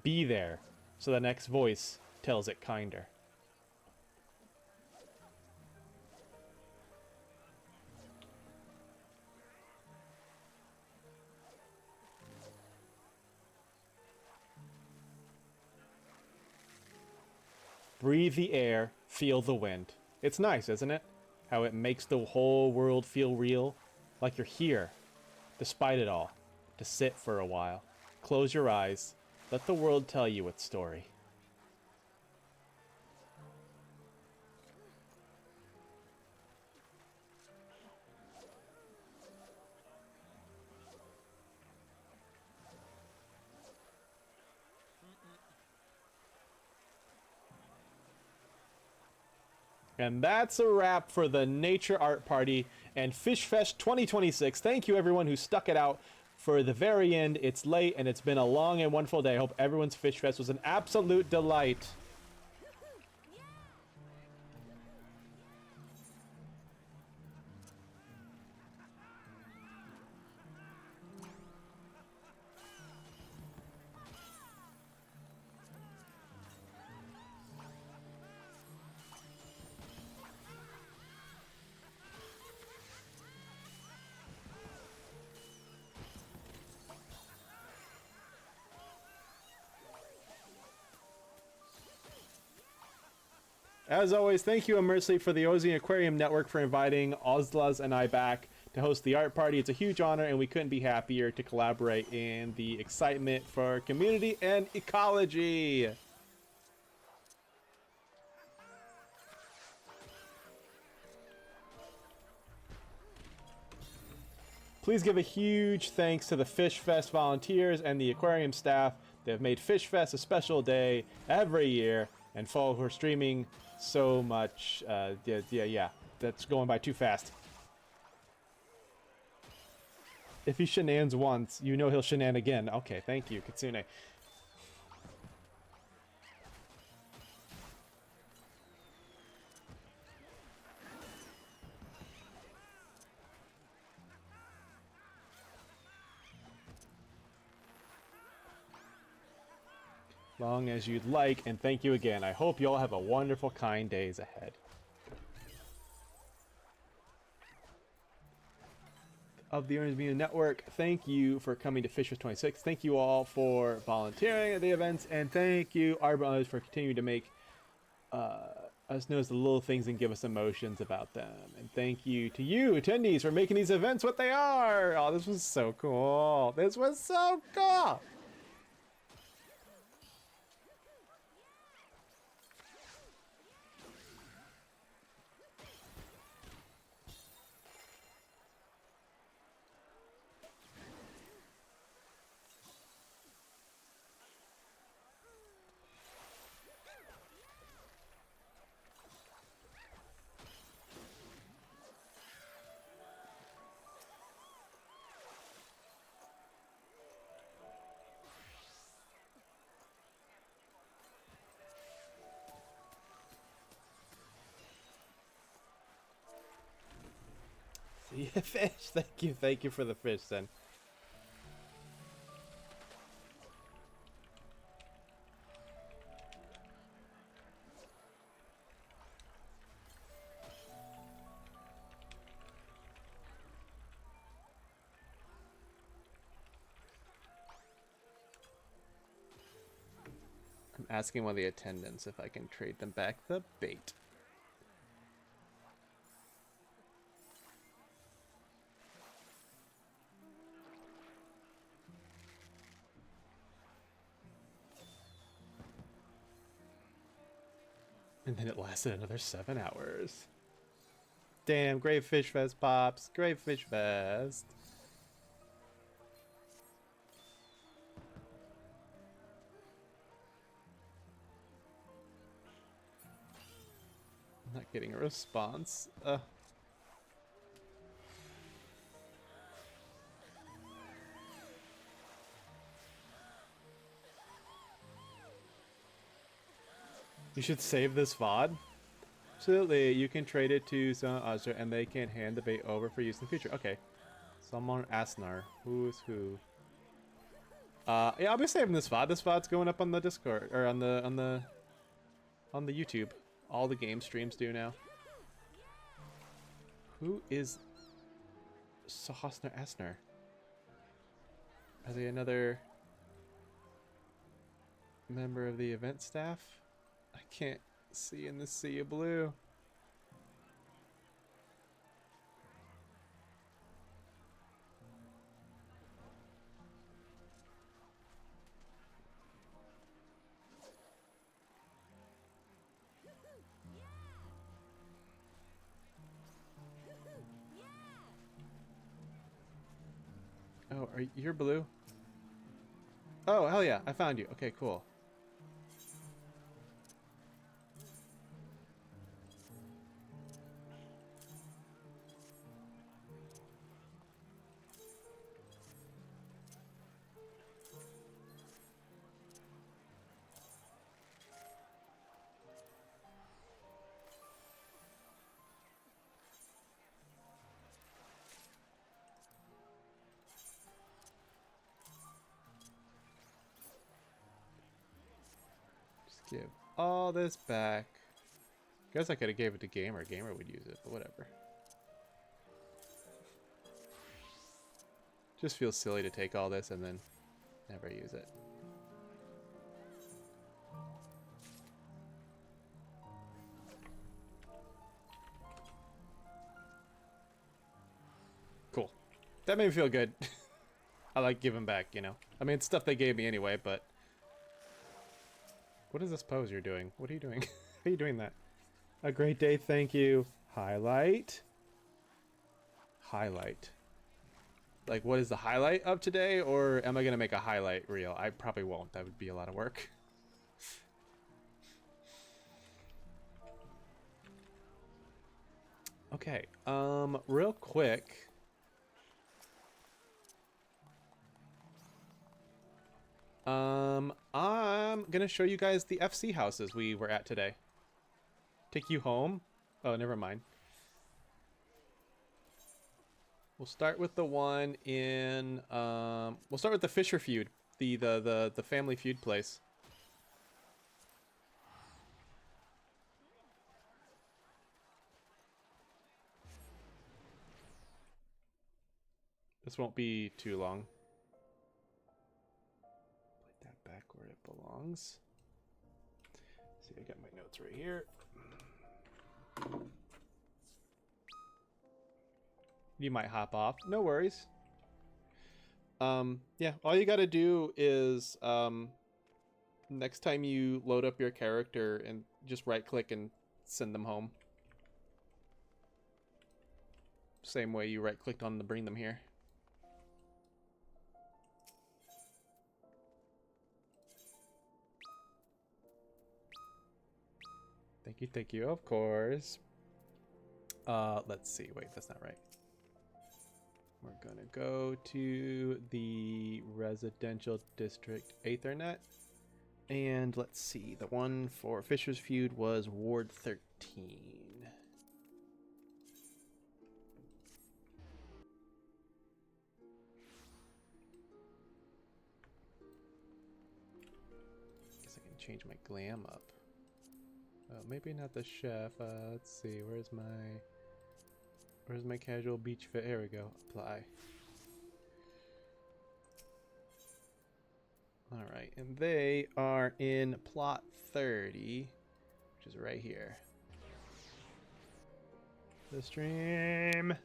Speaker 1: Be there. So the next voice tells it kinder. Breathe the air, feel the wind. It's nice, isn't it? How it makes the whole world feel real. Like you're here, despite it all. To sit for a while. Close your eyes. Let the world tell you its story. And that's a wrap for the Nature Art Party and Fish Fest 2026. Thank you everyone who stuck it out for the very end. It's late and it's been a long and wonderful day. I hope everyone's Fish Fest was an absolute delight. As always, thank you immensely for the Ozy Aquarium Network for inviting Ozlas and I back to host the art party. It's a huge honor and we couldn't be happier to collaborate in the excitement for community and ecology. Please give a huge thanks to the Fish Fest volunteers and the aquarium staff. They have made Fish Fest a special day every year, and follow who are streaming so much. Yeah, that's going by too fast. If he shenanigans once, you know he'll shenan again. Okay, thank you, Kitsune. Long as you'd like, and thank you again. I hope you all have a wonderful, kind days ahead. Of the Orange Media Network, thank you for coming to Fish Fest 26. Thank you all for volunteering at the events, and thank you, Arbor and others, for continuing to make us notice the little things and give us emotions about them. And thank you to you, attendees, for making these events what they are. Oh, this was so cool. This was so cool. See ya, fish. Thank you for the fish, then. I'm asking one of the attendants if I can trade them back the bait. And then it lasted another 7 hours. Damn, great Fish Fest, Pops. Great Fish Fest. I'm not getting a response. You should save this VOD. Absolutely, you can trade it to someone else and they can hand the bait over for use in the future. Okay. Someone Asnar. Who's who? Yeah, I'll be saving this VOD. This VOD's going up on the Discord or on the YouTube. All the game streams do now. Who is Sahasnar Asnar? Are they another member of the event staff? I can't see in the sea of blue. Oh, you're blue? Oh, hell yeah, I found you. Okay, cool. Give all this back. Guess I could have gave it to Gamer. Gamer would use it, but whatever. Just feels silly to take all this and then never use it. Cool. That made me feel good. I like giving back, you know. I mean, it's stuff they gave me anyway, but... What is this pose you're doing? What are you doing? How are you doing that? A great day, thank you. Highlight. Highlight. like, what is the highlight of today, or am I gonna make a highlight reel? I probably won't. That would be a lot of work. Okay, real quick. I'm gonna show you guys the FC houses we were at today. Take you home? Oh, never mind. We'll start with the one in, we'll start with the Fisher feud, the Family Feud place. This won't be too long. Put that back where it belongs. See, I got my notes right here. You might hop off. No worries. Yeah, all you gotta do is, next time you load up your character and just right click and send them home. Same way you right clicked on to bring them here. Thank you, of course. Let's see, wait, that's not right. We're gonna go to the residential district Ethernet. And let's see, the one for Fisher's Feud was Ward 13. Guess I can change my glam up. Maybe not the chef. Let's see, where's my casual beach fit? Here we go. Apply. Alright, and they are in plot 30, which is right here. The stream.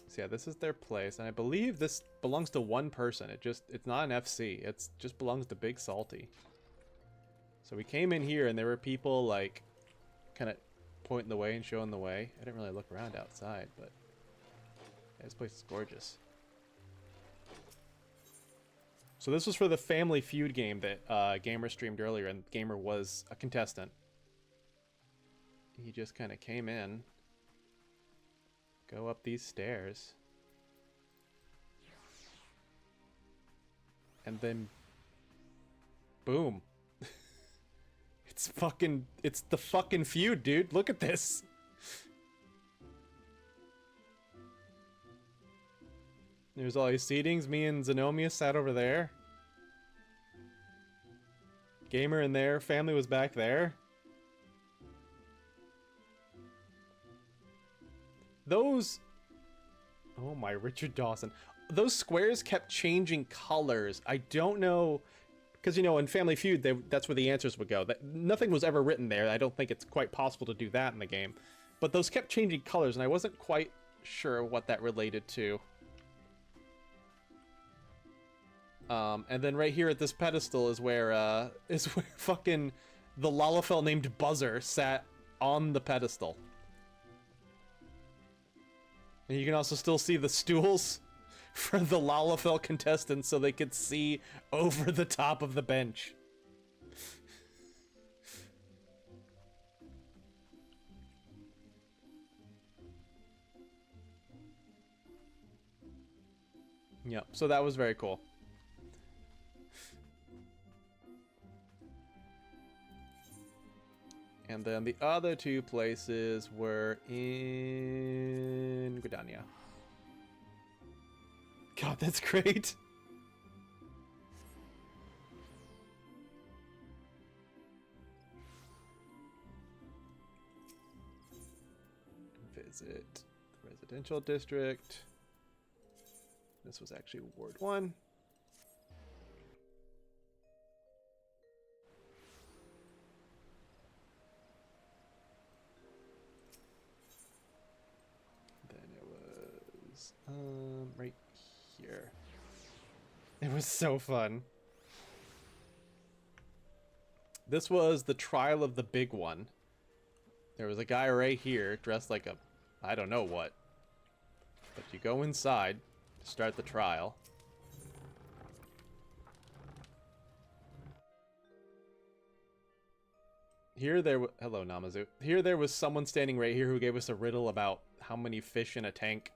Speaker 1: So yeah, this is their place, and I believe this belongs to one person. It's not an FC. It just belongs to Big Salty. So we came in here and there were people like kind of pointing the way and showing the way. I didn't really look around outside, but yeah, this place is gorgeous. So this was for the Family Feud game that Gamer streamed earlier, and Gamer was a contestant. He just kind of came in, go up these stairs, and then boom. It's the fucking feud, dude. Look at this. There's all these seatings. Me and Xenomia sat over there. Gamer in there. Family was back there. Those... Oh my, Richard Dawson. Those squares kept changing colors. I don't know... Because, you know, in Family Feud, that's where the answers would go. Nothing was ever written there. I don't think it's quite possible to do that in the game. But those kept changing colors, and I wasn't quite sure what that related to. And then right here at this pedestal is where fucking the Lalafell named Buzzer sat on the pedestal. And you can also still see the stools for the Lalafell contestants so they could see over the top of the bench. Yep, so that was very cool. And then the other two places were in Gridania. God, that's great. Visit the residential district. This was actually Ward 1. Right here. It was so fun. This was the trial of the big one. There was a guy right here dressed like a I don't know what. But you go inside to start the trial. Hello, Namazu. Here there was someone standing right here who gave us a riddle about how many fish in a tank.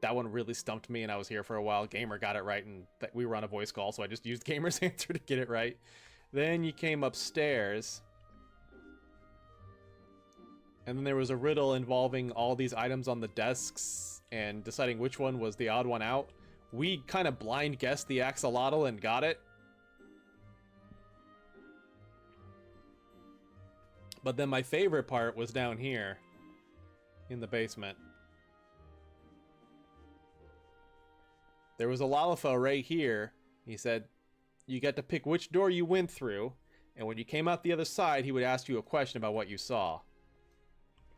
Speaker 1: That one really stumped me, and I was here for a while. Gamer got it right, and we were on a voice call, so I just used Gamer's answer to get it right. Then you came upstairs. And then there was a riddle involving all these items on the desks and deciding which one was the odd one out. We kind of blind guessed the axolotl and got it. But then my favorite part was down here in the basement. There was a Lalafell right here. He said, you get to pick which door you went through, and when you came out the other side, he would ask you a question about what you saw.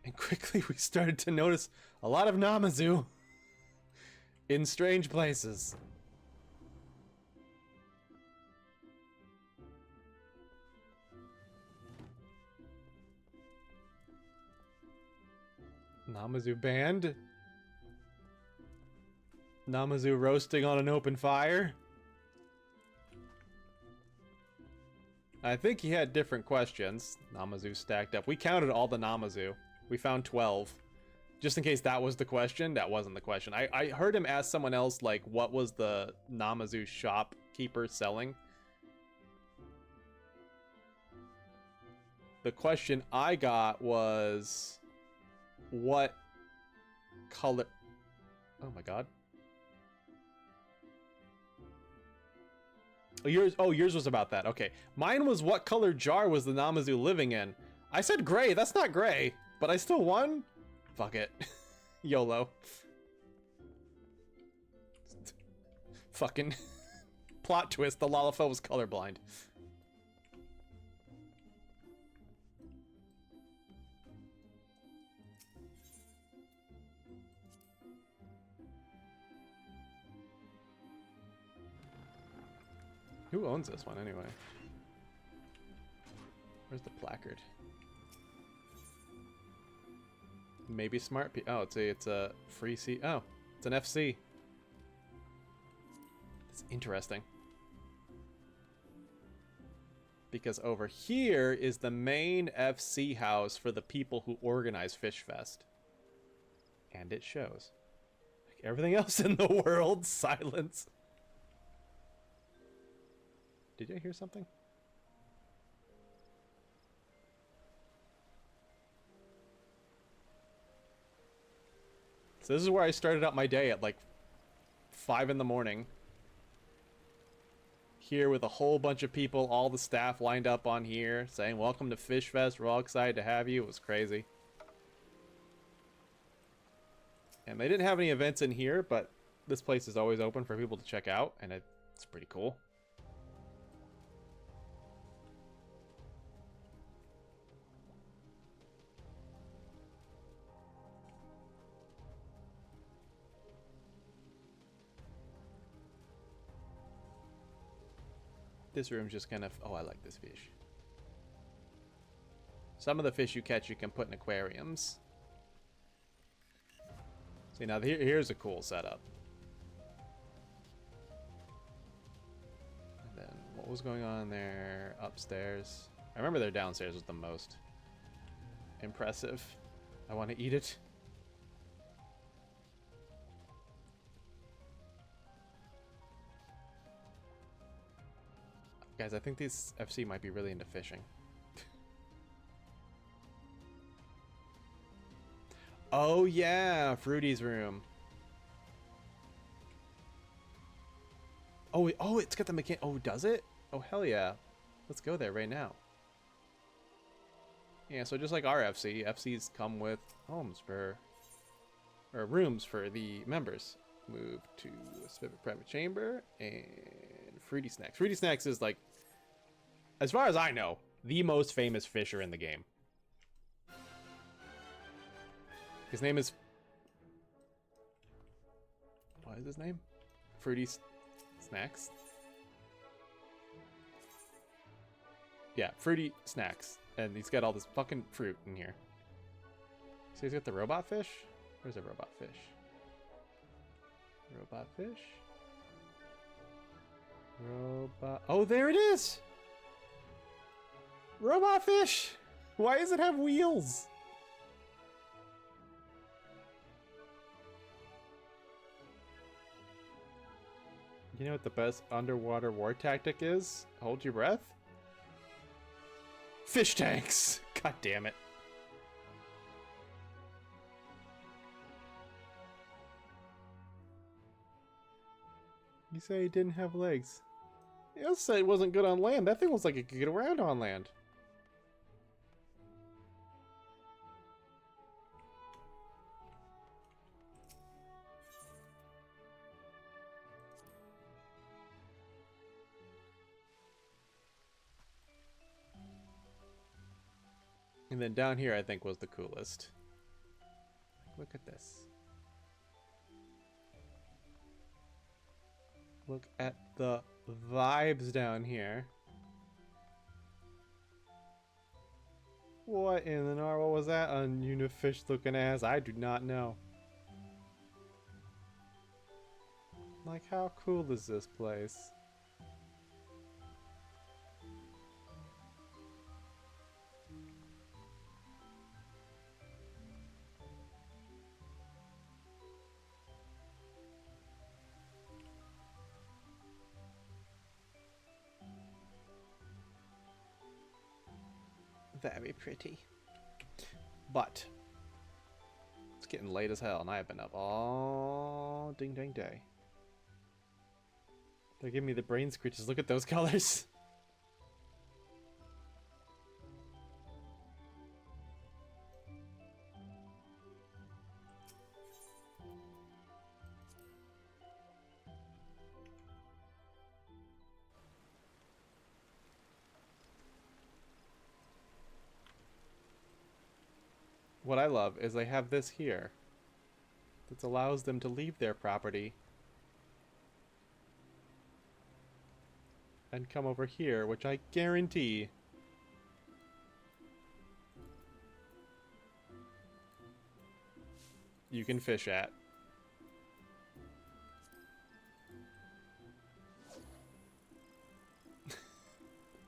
Speaker 1: And quickly we started to notice a lot of Namazu in strange places. Namazu band? Namazu roasting on an open fire? I think he had different questions. Namazu stacked up. We counted all the Namazu. We found 12. Just in case that was the question, that wasn't the question. I heard him ask someone else, like, what was the Namazu shopkeeper selling? The question I got was, what color... Oh my god. Oh, yours was about that. Okay. Mine was, what color jar was the Namazu living in? I said gray. That's not gray. But I still won? Fuck it. YOLO. Fucking plot twist. The Lalafell was colorblind. Who owns this one anyway? Where's the placard? Maybe smart P. Oh, it's a free C. Oh, it's an FC. That's interesting. Because over here is the main FC house for the people who organize Fish Fest. And it shows. Like everything else in the world, silence. Did I hear something? So this is where I started out my day at like 5 in the morning. Here with a whole bunch of people, all the staff lined up on here saying, welcome to Fish Fest, we're all excited to have you. It was crazy. And they didn't have any events in here, but this place is always open for people to check out, and it's pretty cool. This room's just kind of... Oh, I like this fish. Some of the fish you catch you can put in aquariums. See, now here's a cool setup. And then, what was going on there upstairs? I remember their downstairs was the most impressive. I want to eat it. Guys, I think these FC might be really into fishing. Oh yeah, Fruity's room. Oh, it's got the mechanic. Oh, does it? Oh, hell yeah. Let's go there right now. Yeah, so just like our FC, FCs come with homes for... or rooms for the members. Move to a specific private chamber and Fruity Snacks. Fruity Snacks is like, as far as I know, the most famous fisher in the game. His name is... What is his name? Fruity Snacks? Yeah, Fruity Snacks. And he's got all this fucking fruit in here. So he's got the robot fish? Where's the robot fish? Robot fish? Robot... Oh, there it is! Robot fish! Why does it have wheels? You know what the best underwater war tactic is? Hold your breath? Fish tanks! God damn it. You say he didn't have legs. You also said it wasn't good on land. That thing was like it could get around on land. And then down here I think was the coolest. Look at this. Look at the vibes down here. What in the nar? What was that ununifish looking ass? I do not know. Like, how cool is this place? Very pretty. But it's getting late as hell and I have been up all ding dang day. They're giving me the brain screeches. Look at those colors. What I love is they have this here that allows them to leave their property and come over here, which I guarantee you can fish at.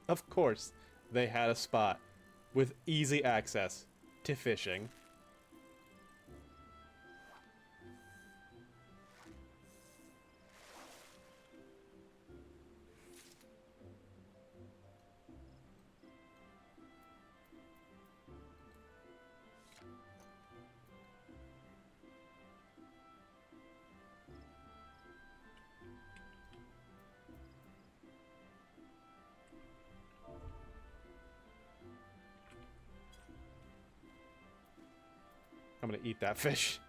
Speaker 1: Of course, they had a spot with easy access to fishing. I'm gonna eat that fish.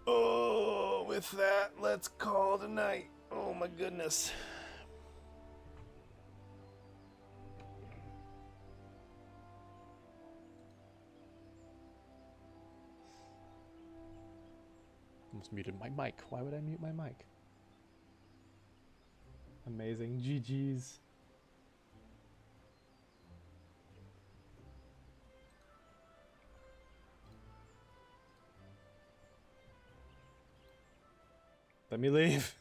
Speaker 1: Oh, with that, let's call it a night. Oh my goodness. Almost muted my mic. Why would I mute my mic? Amazing. GG's. Let me leave.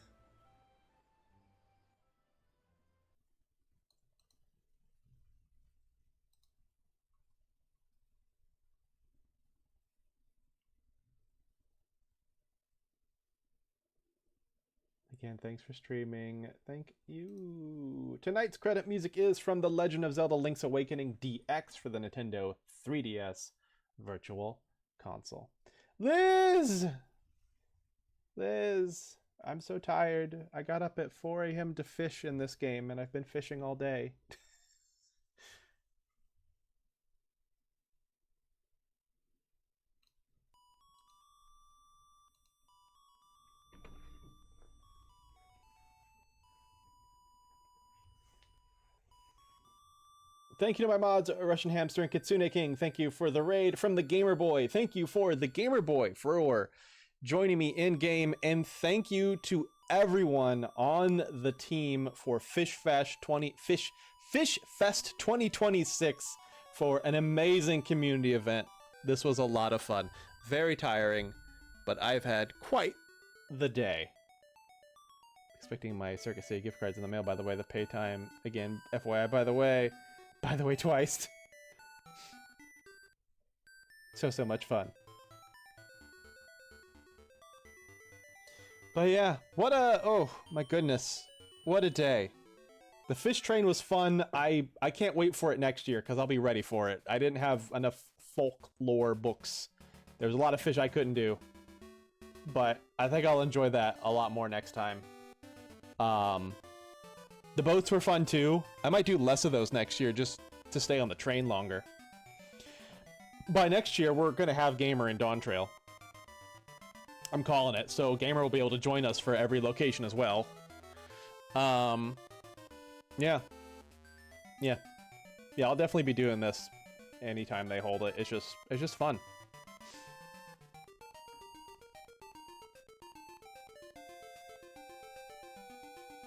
Speaker 1: Again, thanks for streaming. Thank you. Tonight's credit music is from The Legend of Zelda Link's Awakening DX for the Nintendo 3DS Virtual Console. Liz! Liz! I'm so tired. I got up at 4 a.m. to fish in this game, and I've been fishing all day. Thank you to my mods, Russian Hamster and Kitsune King. Thank you for the raid from the Gamer Boy. Thank you for the Gamer Boy for joining me in game, and thank you to everyone on the team for Fish Fest 2026 for an amazing community event. This was a lot of fun. Very tiring, but I've had quite the day. Expecting my Circus City gift cards in the mail, by the way. The pay time, again, FYI, by the way, twice. So much fun. But yeah, what a, oh my goodness, what a day. The fish train was fun. I can't wait for it next year because I'll be ready for it. I didn't have enough folklore books. There's a lot of fish I couldn't do, but I think I'll enjoy that a lot more next time. The boats were fun too. I might do less of those next year just to stay on the train longer. By next year, we're gonna have Gamer in Dawntrail. I'm calling it, so Gamer will be able to join us for every location as well. Yeah, I'll definitely be doing this anytime they hold it. It's just fun.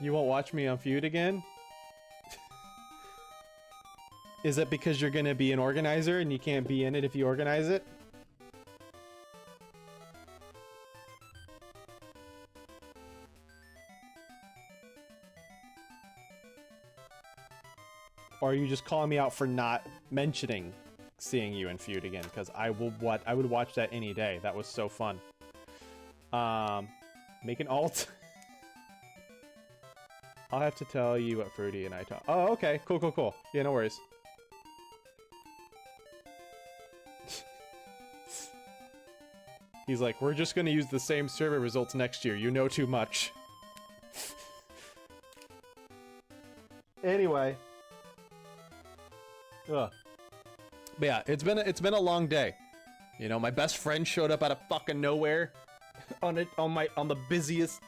Speaker 1: You won't watch me on Feud again? Is it because you're gonna be an organizer and you can't be in it if you organize it? Or are you just calling me out for not mentioning seeing you in Feud again? Because I would watch that any day. That was so fun. Make an alt. I'll have to tell you what Fruity and I talk. Oh, okay. Cool. Yeah, no worries. He's like, we're just gonna use the same survey results next year. You know too much. Anyway. Ugh. But yeah, it's been a long day. You know, my best friend showed up out of fucking nowhere on the busiest,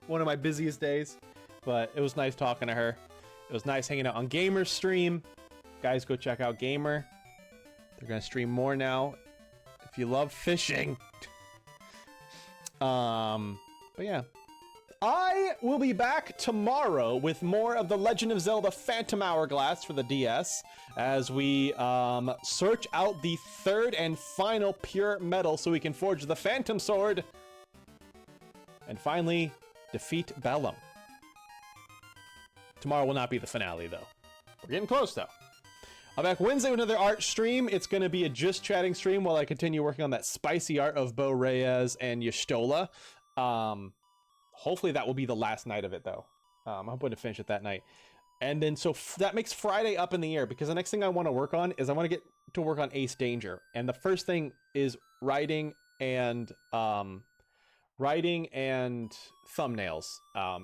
Speaker 1: one of my busiest days. But it was nice talking to her. It was nice hanging out on Gamer's stream. Guys, go check out Gamer. They're gonna stream more now. If you love fishing. But yeah. I will be back tomorrow with more of The Legend of Zelda Phantom Hourglass for the DS as we search out the third and final pure metal so we can forge the Phantom Sword and finally defeat Bellum. Tomorrow will not be the finale though. We're getting close though. I'm back Wednesday with another art stream. It's going to be a just chatting stream while I continue working on that spicy art of Bo Reyes and Y'shtola. Hopefully that will be the last night of it though. I'm hoping to finish it that night. And then so that makes Friday up in the air because the next thing I want to work on is I want to get to work on Ace Danger. And the first thing is writing and thumbnails.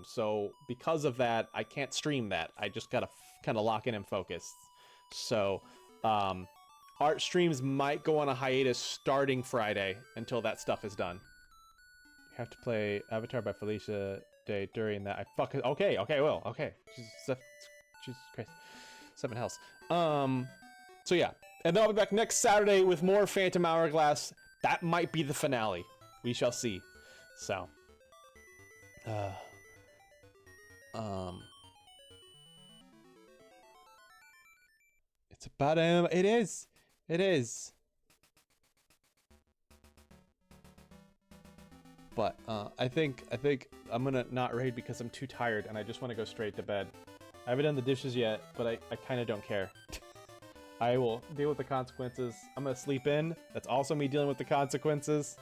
Speaker 1: So because of that, I can't stream that. I just got to kind of lock in and focus. So art streams might go on a hiatus starting Friday until that stuff is done. You have to play Avatar by Felicia Day during that. Okay, well, okay. Jesus Christ. 7 hells. So yeah. And then I'll be back next Saturday with more Phantom Hourglass. That might be the finale. We shall see. So. It's about it is. But I think I'm gonna not raid because I'm too tired and I just want to go straight to bed. I haven't done the dishes yet, but I kind of don't care. I will deal with the consequences. I'm gonna sleep in. That's also me dealing with the consequences.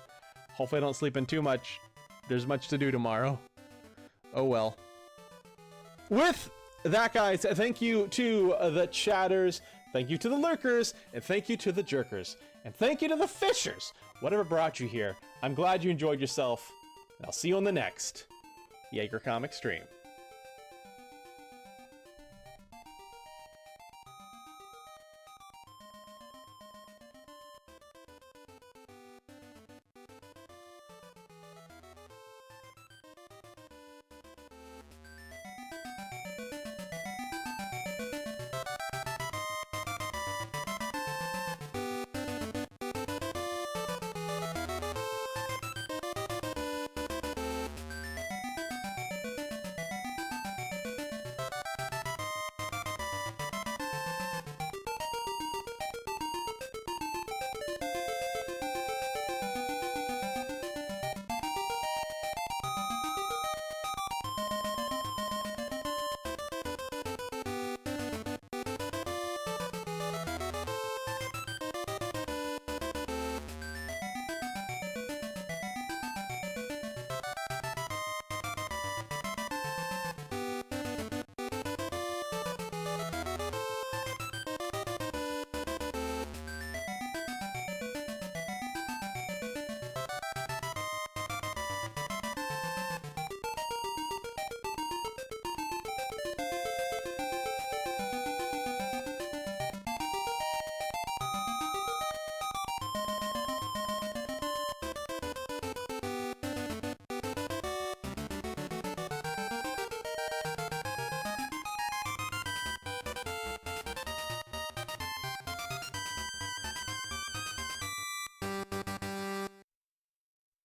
Speaker 1: Hopefully I don't sleep in too much. There's much to do tomorrow. Oh well. With that, guys, thank you to the chatters, thank you to the lurkers, and thank you to the jerkers, and thank you to the fishers. Whatever brought you here, I'm glad you enjoyed yourself, and I'll see you on the next Jaeger Comic stream.